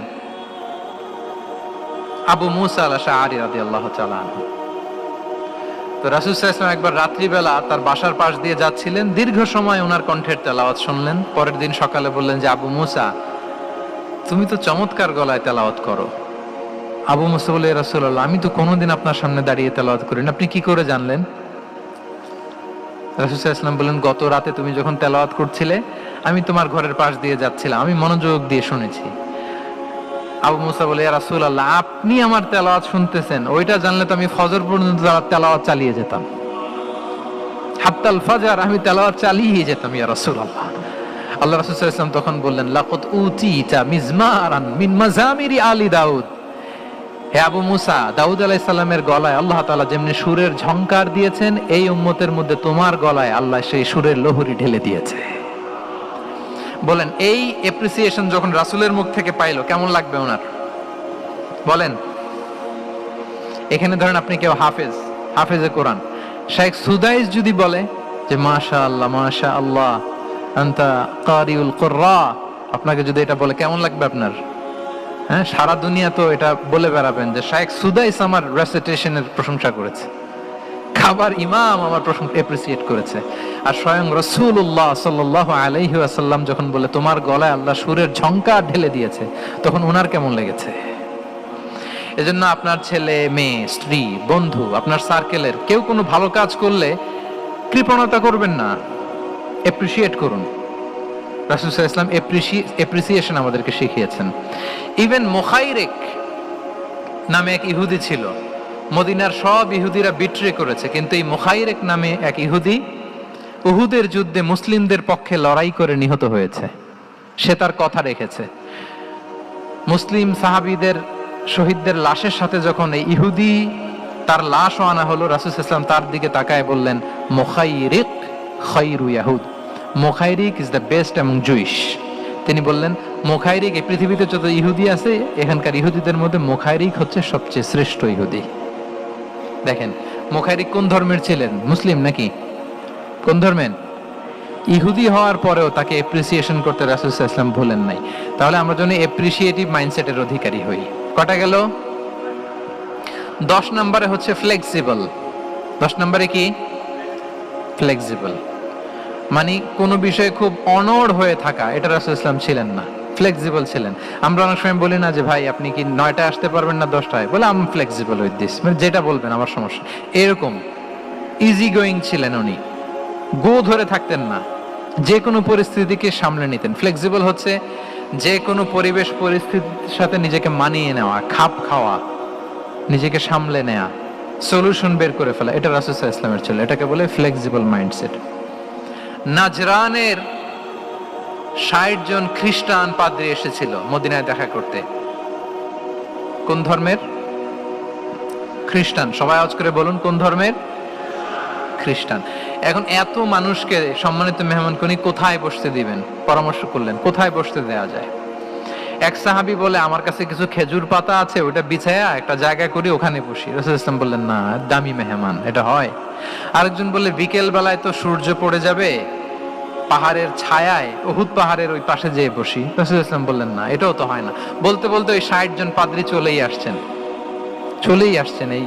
আবু মুসা আল-আশআরী রাদিয়াল্লাহু তাআলা আনহু। তো রাসূল সাল্লাল্লাহু আলাইহি ওয়াসাল্লাম একবার রাত্রিবেলা তার বাসার পাশ দিয়ে যাচ্ছিলেন, দীর্ঘ সময় ওনার কণ্ঠের তেলাওয়াত শুনলেন। পরের দিন সকালে বললেন যে আবু মুসা, তুমি তো চমৎকার গলায় তেলাওয়াত করো। আবু মুসা বলে, ইয়া রাসূলুল্লাহ, আমি তো কোনোদিন আপনার সামনে দাঁড়িয়ে তেলাওয়াত করি না, আপনি কি করে জানলেন? রাসূল সাল্লাল্লাহু আলাইহি ওয়াসাল্লাম বললেন, গত রাতে তুমি যখন তেলাওয়াত করছিলে, আমি তোমার ঘরের পাশ দিয়ে যাচ্ছিলাম, আমি মনোযোগ দিয়ে শুনেছি। আবু মুসা বলে, ইয়া রাসূলুল্লাহ, আপনি আমার তেলাওয়াত শুনতেছেন, ওইটা জানলে তো আমি ফজর পর্যন্ত তেলাওয়াত চালিয়ে যেতাম, হাত্তাল ফাজর আমি তেলাওয়াত চালিয়ে যেতাম ইয়া রাসূলুল্লাহ। আল্লাহ রাসূল সাল্লাল্লাহু আলাইহি ওয়াসাল্লাম তখন বললেন, লাকাদ উতিতা মিজমারান মিন মাজামিরি আলি দাউদ, হে আবু মুসা, দাউদ আলাইহিস সালামের গলায় আল্লাহ তাআলা যেমনি সুরের ঝংকার দিয়েছেন, এই উম্মতের মধ্যে তোমার গলায় আল্লাহ সেই সুরের লহরী ঢেলে দিয়েছে। বলেন, এই অ্যাপ্রিসিয়েশন যখন রাসূলের মুখ থেকে পাইলো কেমন লাগবে ওনার? বলেন। এখানে ধরেন আপনি কেউ হাফেজে কোরআন, শেখ সুদাইস যদি বলে যে মাশাআল্লাহ মাশাআল্লাহ আনতা কারিউল কুররা, আপনাকে যদি এটা বলে কেমন লাগবে আপনার? হ্যাঁ, সারা দুনিয়া তো এটা বলে বেড়াবেন যে শেখ সুদাইস আমার রেসিটেশনের প্রশংসা করেছে, খাবার ইমাম আমার প্রশংসা এপ্রিসিয়েট করেছে। আর স্বয়ং রাসূলুল্লাহ সাল্লাল্লাহু আলাইহি ওয়াসাল্লাম যখন বলে তোমার গলায় আল্লাহ সুরের ঝংকার ঢেলে দিয়েছে, তখন ওনার কেমন লেগেছে? এজন্য আপনার ছেলে মেয়ে, স্ত্রী, বন্ধু, আপনার সার্কেলের কেউ কোনো ভালো কাজ করলে কৃপণতা করবেন না, এপ্রিসিয়েট করুন। রাসূল সাল্লাল্লাহু আলাইহি ওয়াসাল্লাম এপ্রিসিয়েশন আমাদেরকে শিখিয়েছেন। ইভেন মুখাইরিক নামে এক ইহুদি ছিল, মদিনার সব ইহুদিরা বিট্রে করেছে, কিন্তু এই মুখাইরিক নামে এক ইহুদি উহুদের যুদ্ধে মুসলিমদের পক্ষে লড়াই করে নিহত হয়েছে। সে তার কথা রেখেছে। মুসলিম সাহাবীদের শহীদদের লাশের সাথে যখন এই ইহুদি তার লাশও আনা হলো, রাসূল সাল্লাল্লাহু আলাইহি ওয়াসাল্লাম তার দিকে তাকায় বললেন, মুখাইরিক খায়রু ইয়াহুদ, Mukhairiq is the best among Jewish. তিনি বললেন, মুখাইরিক, এই পৃথিবীতে যত ইহুদি আছে এখানকার ইহুদিদের মধ্যে মুখাইরিক হচ্ছে সবচেয়ে শ্রেষ্ঠ ইহুদি। দেখেন, মুখাইরিক কোন ধর্মের ছিলেন? মুসলিম নাকি? কোন ধর্মের? ইহুদি হওয়ার পরেও তাকে এপ্রিসিয়েশন করতে রাসূল সাল্লাল্লাহু আলাইহি ওয়াসাল্লাম ভুলেন নাই। তাহলে আমরা যেন এপ্রিসিয়েটিভ মাইন্ডসেটের অধিকারী হই। কটা গেল? 10 নম্বরে হচ্ছে ফ্লেক্সিবল। 10 নম্বরে কি? ফ্লেক্সিবল, মানে কোন বিষয়ে খুব অনড় হয়ে থাকা, এটা রাসূল সাল্লাল্লাহু আলাইহি ওয়াসাল্লাম ছিলেন না, ফ্লেক্সিবল ছিলেন। আমরা অনেক সময় বলি না যে ভাই আপনি কি 9টায় আসতে পারবেন না 10টায়? বলে আম ফ্লেক্সিবল উইথ দিস, মানে যেটা বলবেন আমার সমস্যা। এরকম ইজি গোয়িং ছিলেন উনি, গো ধরে থাকতেন না, যে কোনো পরিস্থিতিকে সামলে নিতেন। ফ্লেক্সিবল হচ্ছে যে কোনো পরিবেশ পরিস্থিতির সাথে নিজেকে মানিয়ে নেওয়া, খাপ খাওয়া, নিজেকে সামলে নেওয়া, সলিউশন বের করে ফেলা, এটা রাসূল সাল্লাল্লাহু আলাইহি ওয়াসাল্লামের ছিল। এটাকে বলে ফ্লেক্সিবল মাইন্ডসেট। নাজরানের 60 জন খ্রিস্টান পাদ্রী এসেছিল মদিনায় দেখা করতে। কোন ধর্মের? খ্রিস্টান। সবাই আওয়াজ করে বলুন, কোন ধর্মের? খ্রিস্টান। এখন এত মানুষকে সম্মানিত মেহমানখনি কোথায় বসতে দিবেন? পরামর্শ করলেন কোথায় বসতে দেওয়া যায়। এক সাহাবী বলে, আমার কাছে কিছু খেজুর পাতা আছে, ওটা বিছায়া একটা জায়গা করে ওখানে বসি। রাসূল সাল্লাল্লাহু আলাইহি ওয়াসাল্লাম বললেন, না, দামি মেহমান, এটা হয়? আরেকজন বললে, বিকেল বেলায় তো সূর্য পড়ে যাবে, পাহাড়ের ছায়ায় উহুদ পাহাড়ের ওই পাশে যেয়ে বসি। রাসূল সাল্লাল্লাহু আলাইহি ওয়াসাল্লাম বললেন, না, এটাও তো হয় না। বলতে বলতে ওই 60 জন পাদ্রী চলেই আসছেন। এই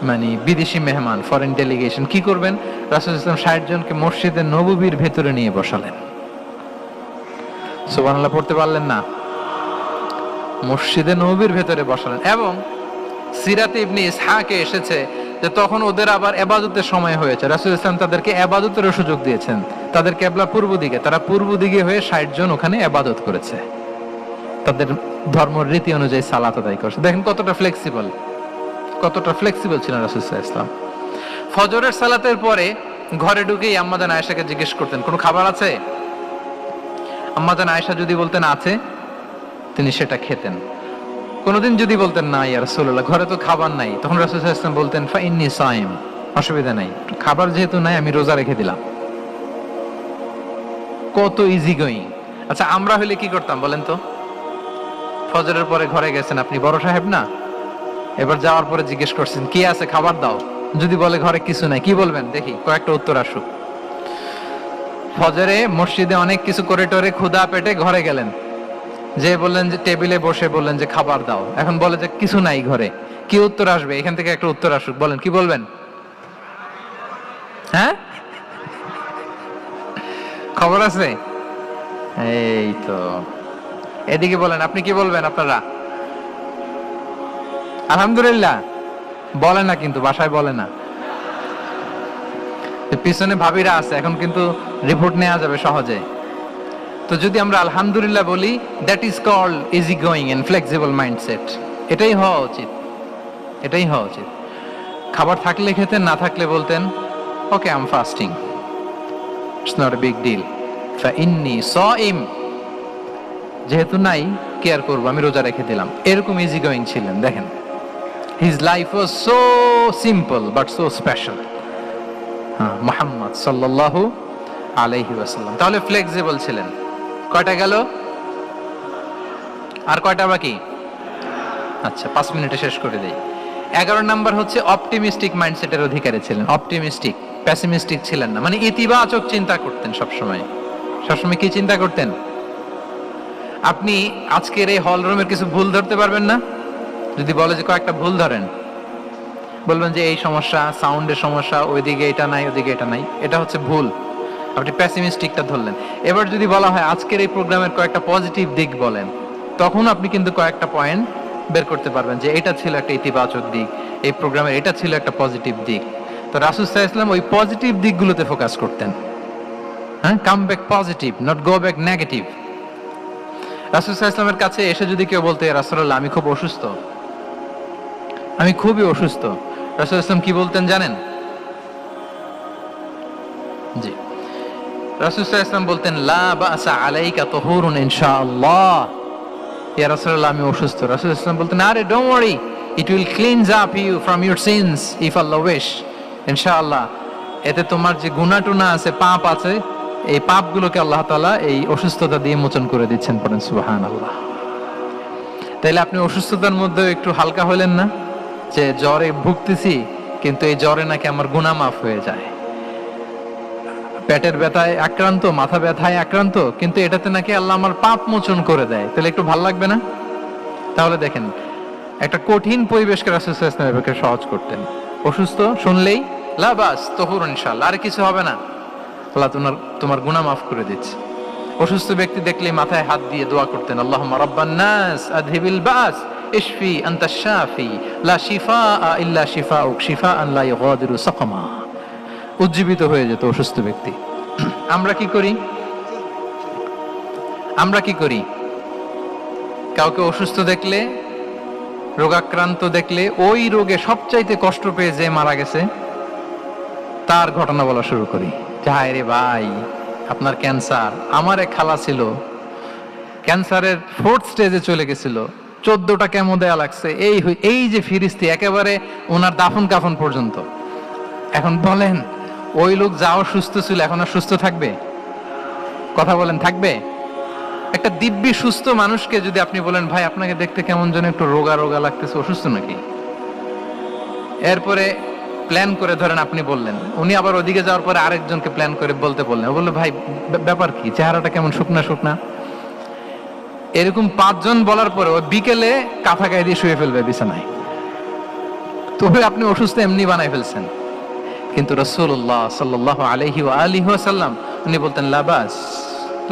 মানে বিদেশি মেহমান, ফরেন ডেলিগেশন, কি করবেন? রাসূল ইসলাম 60 জনকে মসজিদে নববীর ভেতরে নিয়ে বসালেন। সুবহানাল্লাহ পড়তে পারলেন না? মসজিদে নববীর ভেতরে বসালেন। এবং সিরাতে ইবনে ইসহাকে এসেছে যে তখন ওদের আবার ইবাদতের সময় হয়েছে, রাসূল ইসলাম তাদেরকে ইবাদতের সুযোগ দিয়েছেন। তাদের কিবলা পূর্ব দিকে, তারা পূর্ব দিকে হয়ে 60 জন ওখানে ইবাদত করেছে, তাদের ধর্মের রীতি অনুযায়ী সালাত আদায় করেছে। দেখেন কতটা ফ্লেক্সিবল, কতটা ফ্লেক্সিবল ছিলেন রাসূল সাল্লাল্লাহু আলাইহি ওয়াসাল্লাম। ফজরের সালাতের পরে ঘরে ঢুকেই আম্মাজান আয়েশাকে জিজ্ঞেস করতেন, কোনো খাবার আছে? আম্মাজান আয়েশা যদি বলতেন আছে, তিনি সেটা খেতেন। কোনদিন যদি বলতেন না ইয়া রাসূলুল্লাহ, ঘরে তো খাবার নাই, তখন রাসূল সাল্লাল্লাহু আলাইহি ওয়াসাল্লাম বলতেন ফা ইন্নী সাইম, অসুবিধা নাই, খাবার যেহেতু নাই আমি রোজা রেখে দিলাম। কত ইজি গোয়িং। আচ্ছা আমরা হলে কি করতাম বলেন তো? ফজরের পরে ঘরে গেছেন, আপনি বড় সাহেব না, এবার যাওয়ার পরে জিজ্ঞেস করছেন কি আছে খাবার দাও, যদি বলে ঘরে কিছু নাই, কি বলবেন দেখি? কয়েকটা উত্তর আসুক। ফজরে মসজিদে অনেক কিছু করে টোরে ক্ষুধা পেটে ঘরে গেলেন, যে বললেন যে টেবিলে বসে বললেন যে খাবার দাও, এখন বলে যে কিছু নাই ঘরে, কি উত্তর আসবে? এখান থেকে একটা উত্তর আসুক, বলেন কি বলবেন? হ্যাঁ, খবর আছে? এই তো, এদিকে বলেন, আপনি কি বলবেন? আপনারা আলহামদুলিল্লাহ বলে না, কিন্তু বাসায় বলে না। পিছনে ভাবিরা আছে, এখন কিন্তু রিপোর্ট নেওয়া যাবে সহজে। তো যদি আমরা আলহামদুলিল্লাহ বলি, that is called easy going and flexible mindset. এটাই হওয়া উচিত, এটাই হওয়া উচিত। খাবার থাকলে খেতেন, না থাকলে বলতেন okay I am fasting, it's not a big deal, ফা ইন্নী সাইম, যেহেতু নাই কেয়ার করবো, আমি রোজা রেখে দিলাম। এরকম ইজি গোয়িং ছিলেন। দেখেন his life was so simple but so special. Muhammad সাল্লাল্লাহু আলাইহি ওয়াসাল্লাম তাহলে ফ্লেক্সিবল ছিলেন। কয়টা গেল? আর কয়টা বাকি? আচ্ছা 5 মিনিটে শেষ করে দেই। 11 নাম্বার হচ্ছে অপটিমিস্টিক মাইন্ডসেটের অধিকারী ছিলেন। অপটিমিস্টিক, পেসিমিস্টিক ছিলেন না, মানে ইতিবাচক চিন্তা করতেন সবসময়। সবসময় কি চিন্তা করতেন? আপনি আজকের এই হল রুমের কিছু ভুল ধরতে পারবেন না? যদি বলে যে কয়েকটা ভুল ধরেন, বলবেন যে এই সমস্যা, সাউন্ডের সমস্যা, ওইদিকে এটা নাই, ওইদিকে এটা নাই, এটা হচ্ছে ভুল। আপনি পেসিমিস্টিকটা ধরলেন। এবার যদি বলা হয় আজকের এই প্রোগ্রামের কয়েকটা পজিটিভ দিক বলেন, তখন আপনি কিন্তু কয়েকটা পয়েন্ট বের করতে পারবেন যে এটা ছিল একটা ইতিবাচক দিক, এই প্রোগ্রামের এটা ছিল একটা পজিটিভ দিক। তো রাসূল সাল্লাল্লাহু আলাইহি ওয়াসাল্লাম ওই পজিটিভ দিকগুলোতে ফোকাস করতেন। হ্যাঁ, come back positive, not go back negative. রাসূল সাল্লাল্লাহু আলাইহি ওয়াসাল্লামের কাছে এসে যদি কেউ বলতে ইয়া রাসূলুল্লাহ আমি খুব অসুস্থ, আমি খুবই অসুস্থ, রাসূল সাল্লাল্লাহু আলাইহি ওয়াসাল্লাম কি বলতেন জানেন? জি, রাসূল সাল্লাল্লাহু আলাইহি ওয়াসাল্লাম বলতেন লা বাসা আলাইকা তুহুরুন ইনশাআল্লাহ। ইয়া রাসূলুল্লাহ আমি অসুস্থ। রাসূল সাল্লাল্লাহু আলাইহি ওয়াসাল্লাম বলতেন আরে don't worry, it will cleanse up you from your sins if Allah wish. ইনশাআল্লাহ এতে তোমার যে গুনাহ টুনা আছে, পাপ আছে, এই পাপগুলোকে আল্লাহ তাআলা এই অসুস্থতা দিয়ে মোচন করে দিচ্ছেন। পড়েন সুবহানাল্লাহ। তাইলে আপনি অসুস্থতার মধ্যে একটু হালকা হলেন না, যে জ্বরে ভুগতেছি কিন্তু এই জ্বরে নাকি আমার গুনাহ মাফ হয়ে যায়। পেটের ব্যথায় আক্রান্ত, মাথা ব্যথায় আক্রান্ত, কিন্তু এটাতে নাকি আল্লাহ আমার পাপ মোচন করে দেয়, তাহলে একটু ভাল লাগবে না? তাহলে দেখেন একটা কঠিন পরিবেশকে রাসূল সাল্লাল্লাহু আলাইহি ওয়াসাল্লাম সহজ করতেন। অসুস্থ শুনলেই লা বাস তুহুর ইনশাআল্লাহ, আর কিছু হবে না, আল্লাহ তোমার গুনাহ মাফ করে দিচ্ছে। অসুস্থ ব্যক্তি দেখলেই মাথায় হাত দিয়ে দোয়া করতেন আল্লাহুম্মা রাব্বান নাস আযহিবিল বাস ইশফি আনতাশ শাফি লা শিফাআ ইল্লা শিফাউক শিফাআন লা ইউগাদিরু সাকামা। উজ্জীবিত হয়ে যেত অসুস্থ ব্যক্তি। আমরা কি করি? আমরা কি করি? কাউকে অসুস্থ দেখলে, রোগাক্রান্ত দেখলে, ওই রোগে সবচাইতে কষ্ট পেয়ে যে মারা গেছে তার ঘটনা বলা শুরু করি। হায় রে ভাই, আপনার ক্যান্সার, আমার এক খালা ছিল ক্যান্সারের 4th স্টেজে চলে গেছিল, 14টা কেমো দেয়া লাগছে, এই যে ফিরিস্তি, একেবারে ওনার দাফন কাফন পর্যন্ত। এখন বলেন ওই লোক যাও সুস্থ ছিল, এখন আর সুস্থ থাকবে? কথা বলেন, থাকবে? একটা দিব্যি সুস্থ মানুষকে যদি আপনি বলেন ভাই আপনাকে দেখতে কেমন যেন একটু রোগা রোগা লাগতেছে, অসুস্থ নাকি? এরপরে প্ল্যান করে ধরেন আপনি বললেন, উনি আবার ওদিকে যাওয়ার পরে আরেকজনকে প্ল্যান করে বলতে বললেন, বললো ভাই ব্যাপার কি, চেহারাটা কেমন শুকনা শুকনা। এরকম 5 জন বলার পরে ও বিকেলে কাঁথা গায়ে দিয়ে শুয়ে ফেলবে বিছানায়। তবে আপনি অসুস্থ এমনি বানাই ফেলছেন। কিন্তু রাসূলুল্লাহ সাল্লাল্লাহু আলাইহি ওয়া আলিহি ওয়াসাল্লাম উনি বলতেন লাবাস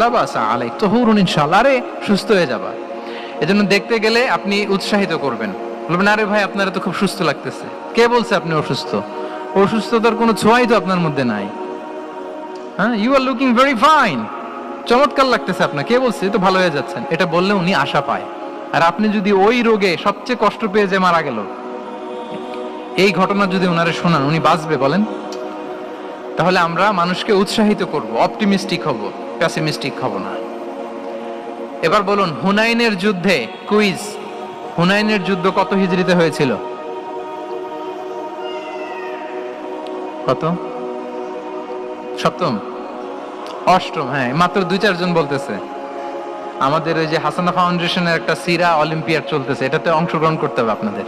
লাবাস আলাইক তুহুরুন ইনশাআল্লাহ, আরে সুস্থ হয়ে যাবা। এজন্য দেখতে গেলে আপনি উৎসাহিত করবেন, বলবেন আরে ভাই আপনারা তো খুব সুস্থ লাগতেছে। কে বলছে আপনি অসুস্থ? অসুস্থতার কোনো ছোঁয়াই তো আপনার মধ্যে নাই। হ্যাঁ, you are looking very fine, চমৎকার লাগতেছে আপনার। কে বলছে? তো ভালো হয়ে যাচ্ছেন। এটা বললে উনি আশা পায়। আর আপনি যদি ওই রোগে সবচেয়ে কষ্ট পেয়ে যে মারা গেল, এই ঘটনা যদি ওনারে শোনান, উনি বাঁচবে বলেন? তাহলে আমরা মানুষকে উৎসাহিত করব, অপটিমিস্টিক হব, প্যাসিমিস্টিক হব না। এবার বলুন, হুনাইনের যুদ্ধে কুইজ, হুনাইনের যুদ্ধ কত হিজরিতে হয়েছিল? কত? সপ্তম, অষ্টম। হ্যাঁ, মাত্র 2-4 জন বলতেছে। আমাদের ওই যে হাসানা ফাউন্ডেশনের একটা সিরা অলিম্পিয়াড চলতেছে, এটাতে অংশগ্রহণ করতে হবে আপনাদের।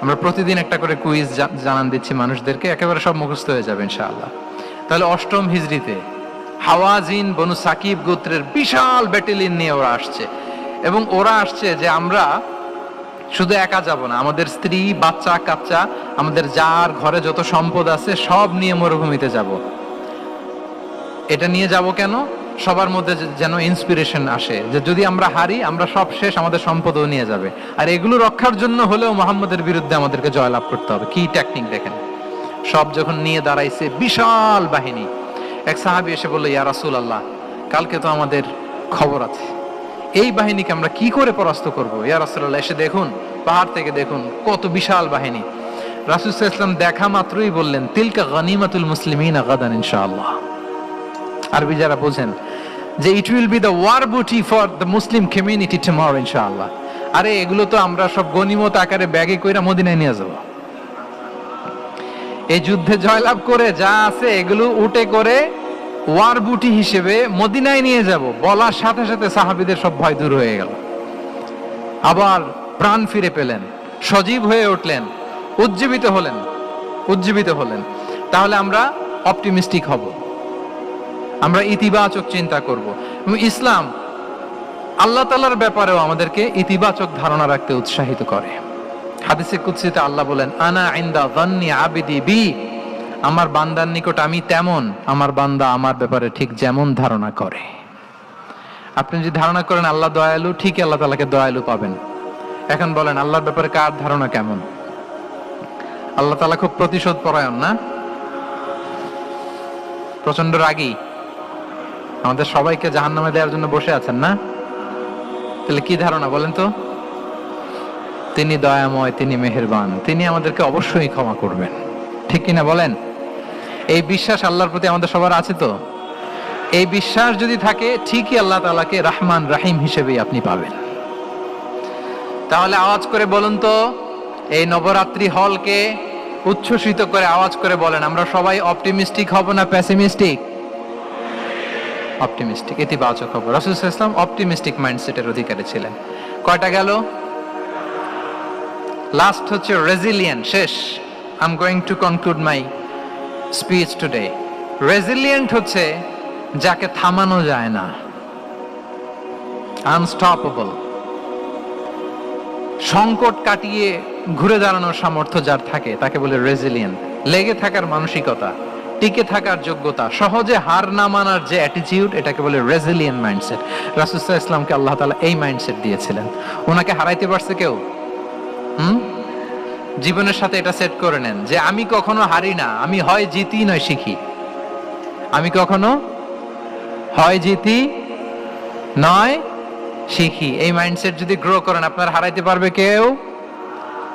আমরা প্রতিদিন একটা করে কুইজ জানান দিচ্ছি মানুষদেরকে, একেবারে সব মুখস্থ হয়ে যাবে ইনশাআল্লাহ। তাহলে অষ্টম হিজরিতে হাওয়াজিন বনু সাকিব গোত্রের বিশাল ব্যাটালিয়ন নিয়ে ওরা আসছে, এবং ওরা আসছে যে আমরা শুধু একা যাব না, আমাদের স্ত্রী বাচ্চা কাচ্চা, আমাদের যার ঘরে যত সম্পদ আছে সব নিয়ে মরুভূমিতে যাব। এটা নিয়ে যাব কেন? সবার মধ্যে যেন ইন্সপিরেশন আসে যে যদি আমরা হারি, আমরা সব শেষ, আমাদের সম্পদও নিয়ে যাবে। আর এগুলো রক্ষার জন্য হলেও মুহাম্মদের বিরুদ্ধে আমাদেরকে জয়লাভ করতে হবে। কি টেকনিক দেখেন! সব যখন নিয়ে দাঁড়াইছে বিশাল বাহিনী, এক সাহাবী এসে বলল, ইয়া রাসূলুল্লাহ, কালকে তো আমাদের খবর আছে, এই বাহিনীকে আমরা কি করে পরাস্ত করব? ইয়া রাসূলুল্লাহ, এসে দেখুন, পাহাড় থেকে দেখুন কত বিশাল বাহিনী। রাসূল সাল্লাল্লাহু আলাইহি ওয়াসাল্লাম দেখা মাত্রই বললেন, তিলকা গনিমাতুল মুসলিমিনা গাদান ইনশাআল্লাহ। আরবি যারা বোঝেন, যে it will be the war booty for the Muslim community tomorrow ইনশাআল্লাহ। আরে এগুলো তো আমরা সব গনিমত আকারে ব্যাগে কইরা মদিনায় নিয়ে যাব। এই যুদ্ধে জয়লাভ করে যা আছে এগুলো উটে করে ওয়ার বুটি হিসেবে মদিনায় নিয়ে যাব। বলার সাথে সাথে সাহাবীদের সব ভয় দূর হয়ে গেল, আবার প্রাণ ফিরে পেলেন, সজীব হয়ে উঠলেন, উজ্জীবিত হলেন। তাহলে আমরা অপটিমিস্টিক হব, আমরা ইতিবাচক চিন্তা করব। এবং ইসলাম আল্লাহ তাআলার ব্যাপারেও আমাদেরকে ইতিবাচক ধারণা রাখতে উৎসাহিত করে। হাদিসে কুদসিতে আল্লাহ বলেন, আনা ইনদা যান্নি আবিদি বি, আমার বান্দার নিকট আমি তেমন, আমার বান্দা আমার ব্যাপারে ঠিক যেমন ধারণা করে। আপনি যদি ধারণা করেন আল্লাহ দয়ালু, ঠিক আল্লাহ তাআলাকে দয়ালু পাবেন। এখন বলেন, আল্লাহর ব্যাপারে কার ধারণা কেমন? আল্লাহ তাআলা খুব প্রতিশোধ পরায়ণ না? প্রচন্ড রাগী, আমাদের সবাইকে জাহান্নামে দেওয়ার জন্য বসে আছেন না? তাহলে কি ধারণা বলেন তো? তিনি দয়াময়, তিনি মেহেরবান, তিনি আমাদেরকে অবশ্যই ক্ষমা করবেন, ঠিক কিনা বলেন? এই বিশ্বাস আল্লাহর প্রতি আমাদের সবার আছে তো? এই বিশ্বাস যদি থাকে, ঠিকই আল্লাহ তাআলাকে রহমান রাহিম হিসেবেই আপনি পাবেন। তাহলে আওয়াজ করে বলুন তো, এই নবরাত্রি হলকে উচ্ছ্বসিত করে আওয়াজ করে বলেন, আমরা সবাই অপটিমিস্টিক হব না প্যাসিমিস্টিক? অপটিমিস্টিক, ইতিবাচক হব। রাসূল সাল্লাল্লাহু আলাইহি ওয়াসাল্লাম অপটিমিস্টিক মাইন্ডসেটের অধিকারী ছিলেন। কয়টা গেল? লাস্ট হচ্ছে রেজিলিয়েন্ট। শেষ। I am going to conclude my speech today. Resilient হচ্ছে যাকে থামানো যায় না, আনস্টপেবল। সংকট কাটিয়ে ঘুরে দাঁড়ানোর সামর্থ্য যার থাকে তাকে বলে রেজিলিয়েন্ট। লেগে থাকার মানসিকতা, টিকে থাকার যোগ্যতা, সহজে হার না মানার যে অ্যাটিটিউড, এটাকে বলে রেজিলিয়েন্ট মাইন্ডসেট। রাসূল সাল্লাল্লাহু আলাইহি ওয়াসাল্লামকে আল্লাহ তাআলা এই মাইন্ডসেট দিয়েছিলেন। ওনাকে হারাইতে পারছে কেউ? জীবনের সাথে এটা সেট করে নেন যে আমি কখনো হারি না, আমি হয় জিতি নয় শিখি। আমি কখনো হয় জিতি নয় শিখি। এই মাইন্ডসেট যদি গ্রো করেন, আপনার হারাইতে পারবে কেউ?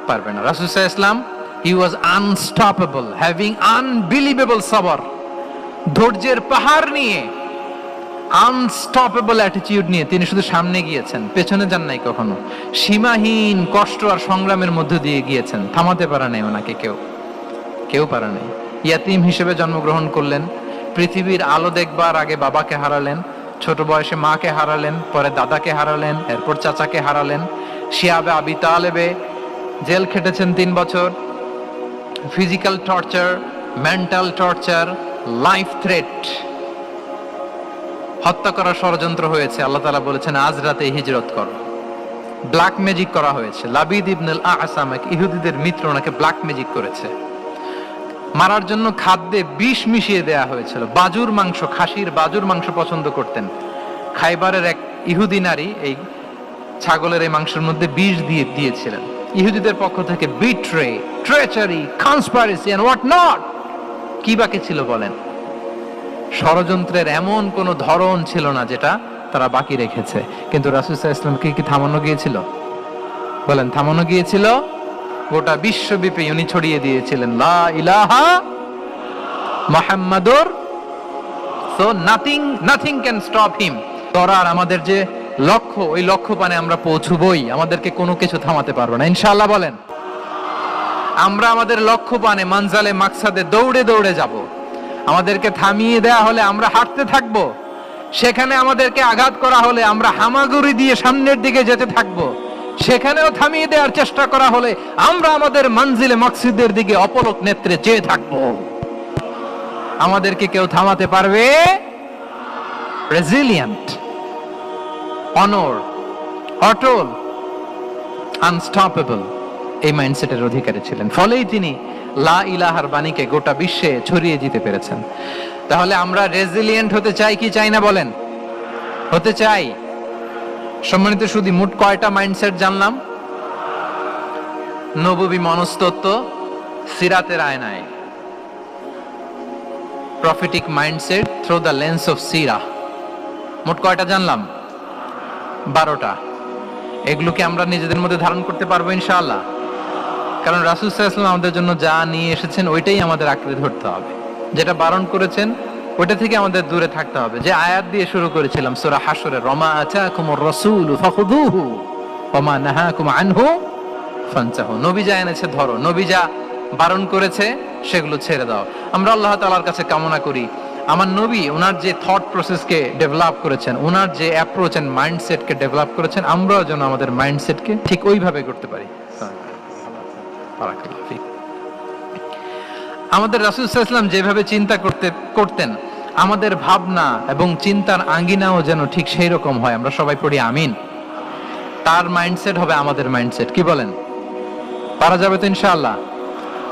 পারবে না। রাসূল সাল্লাল্লাহু আলাইহি ওয়াসাল্লাম, he was unstoppable, having unbelievable sabr, ধৈর্যের পাহাড় নিয়ে, আনস্টপেবল অ্যাটিটিউড নিয়ে তিনি শুধু সামনে গিয়েছেন, পেছনে যান নাই কখনো। সীমাহীন কষ্ট আর সংগ্রামের মধ্য দিয়ে গিয়েছেন, থামাতে পারে নাই ওনাকে কেউ পারে নাই। ইয়াতিম হিসেবে জন্মগ্রহণ করলেন, পৃথিবীর আলো দেখবার আগে বাবাকে হারালেন, ছোট বয়সে মাকে হারালেন, পরে দাদাকে হারালেন, এরপর চাচাকে হারালেন। শিয়াবে আবি তালেবে জেল খেটেছেন 3 বছর। Physical torture, mental torture, life threat, হত্যা করার ষড়যন্ত্র হয়েছে। আল্লাহ তাআলা বলেছেন আজ রাতে হিজরত করো। ব্ল্যাক ম্যাজিক করা হয়েছে। লাবিদ ইবনুল আসাম, এক ইহুদিদের মিত্র, ওনাকে ব্ল্যাক ম্যাজিক করেছে। মারার জন্য খাদ্যে বিষ মিশিয়ে দেয়া হয়েছিল। বাজুর মাংস, খাসির বাজুর মাংস পছন্দ করতেন। খাইবারের এক ইহুদি নারী এই ছাগলের এই মাংসের মধ্যে বিষ দিয়ে দিয়েছিলেন। ইহুদিদের পক্ষ থেকে betray, treachery, conspiracy and what not, কি বাকি ছিল বলেন? ষড়যন্ত্রের এমন কোন ধরন ছিল না যেটা তারা বাকি রেখেছে। কিন্তু রাসূল সাল্লাল্লাহু আলাইহি ওয়াসাল্লামকে কি থামানো গিয়েছিল? বলেন, থামানো গিয়েছিল? গোটা বিশ্বব্যাপী উনি ছড়িয়ে দিয়েছিলেন লা ইলাহা মুহাম্মাদুর, so nothing can stop him. তরার আমাদের যে লক্ষ্য, ওই লক্ষ্য পানে আমরা পৌঁছবই, আমাদেরকে কোনো কিছু থামাতে পারবে না ইনশাআল্লাহ। বলেন, আমরা আমাদের লক্ষ্য পানে মানজালে মাকসাদে দৌড়ে দৌড়ে যাব। আমাদেরকে থামিয়ে দেয়া হলে আমরা হাঁটতে থাকব, সেখানে আমাদেরকে আঘাত করা হলে আমরা হামাগুড়ি দিয়ে সামনের দিকে যেতে থাকব, সেখানেও থামিয়ে দেওয়ার চেষ্টা করা হলে আমরা আমাদের মঞ্জিলে মাকসুদের দিকে অপলক নেত্রে চেয়ে থাকব। আমাদেরকে কেউ থামাতে পারবে? রেজিলিয়েন্ট, অনর, অটল, আনস্টপেবল, এই মাইন্ডসেটের অধিকারী ছিলেন। ফলেই তিনি লা ইলাহার বাণীকে গোটা বিশ্বে ছড়িয়ে দিতে পেরেছেন। তাহলে আমরা রেজিলিয়েন্ট হতে চাই কি চাই না? বলেন, হতে চাই। সম্মানিত সুধী, মোট কয়টা মাইন্ডসেট জানলাম? নববী মনস্তত্ত্ব, সিরাতের আয়নায়, prophetic mindset through the lens of সিরা। মোট কয়টা জানলাম? 12টা। এগুলোকে আমরা নিজেদের মধ্যে ধারণ করতে পারবো ইনশাআল্লাহ। কারণ রাসূল সাল্লাল্লাহু আলাইহি ওয়াসাল্লাম আমাদের জন্য যা নিয়ে এসেছেন ওইটাই আমাদের আঁকড়ে ধরতে হবে। যেটা বারণ করেছেন ওইটা থেকে আমাদের দূরে থাকতে হবে। যে আয়াত দিয়ে শুরু করেছিলাম সূরা হাশরে, রমা আতাকুমুর রাসূলু ফাখুযুহু ওয়া মা নাহাকুম আনহু ফানতাহু। নবী যা এনেছে ধরো, নবী যা বারণ করেছে সেগুলো ছেড়ে দাও। আমরা আল্লাহ তাআলার কাছে কামনা করি আমার নবী ওনার যে থট প্রসেসকে ডেভেলপ করেছেন, ওনার যে অ্যাপ্রোচ এন্ড মাইন্ডসেটকে ডেভেলপ করেছেন, আমরাও যেন আমাদের মাইন্ডসেটকে ঠিক ওইভাবে করতে পারি। আমাদের রাসূল সাল্লাল্লাহু আলাইহি ওয়াসাল্লাম যেভাবে চিন্তা করতেন, আমাদের ভাবনা এবং চিন্তার আঙ্গিনাও যেন ঠিক সেই রকম হয়। আমরা সবাই পড়ি আমিন। তার মাইন্ডসেট হবে আমাদের মাইন্ডসেট। কি বলেন, পারা যাবে তো ইনশাআল্লাহ?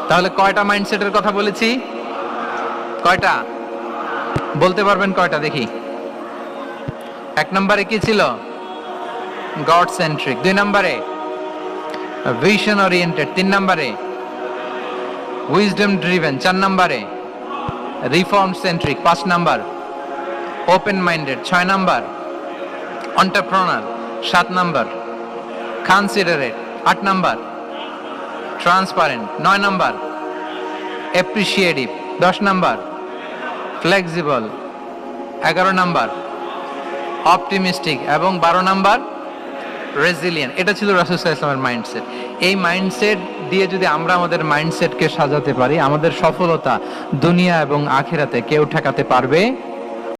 তাহলে কয়টা মাইন্ডসেটের কথা বলেছি? কয়টা বলতে পারবেন? কয়টা দেখি। 1 নম্বরে কি ছিল? God centric. 2 নম্বরে ভিশন ওরিয়েন্টেড। 3 নম্বরে উইজডম ড্রিভেন। 4 নম্বরে reform centric. 5 number open minded. 6 number entrepreneur. 7 number considerate. 8 number transparent. 9 number appreciative. 10 number flexible. 11 number optimistic এবং 12 নাম্বার রেজিলিয়েন্ট। এটা ছিল রাসূল সাল্লাল্লাহু আলাইহি ওয়াসাল্লামের মাইন্ডসেট। এই মাইন্ডসেট দিয়ে যদি আমরা আমাদের মাইন্ডসেটকে সাজাতে পারি, আমাদের সফলতা দুনিয়া এবং আখিরাতে কেউ ঠেকাতে পারবে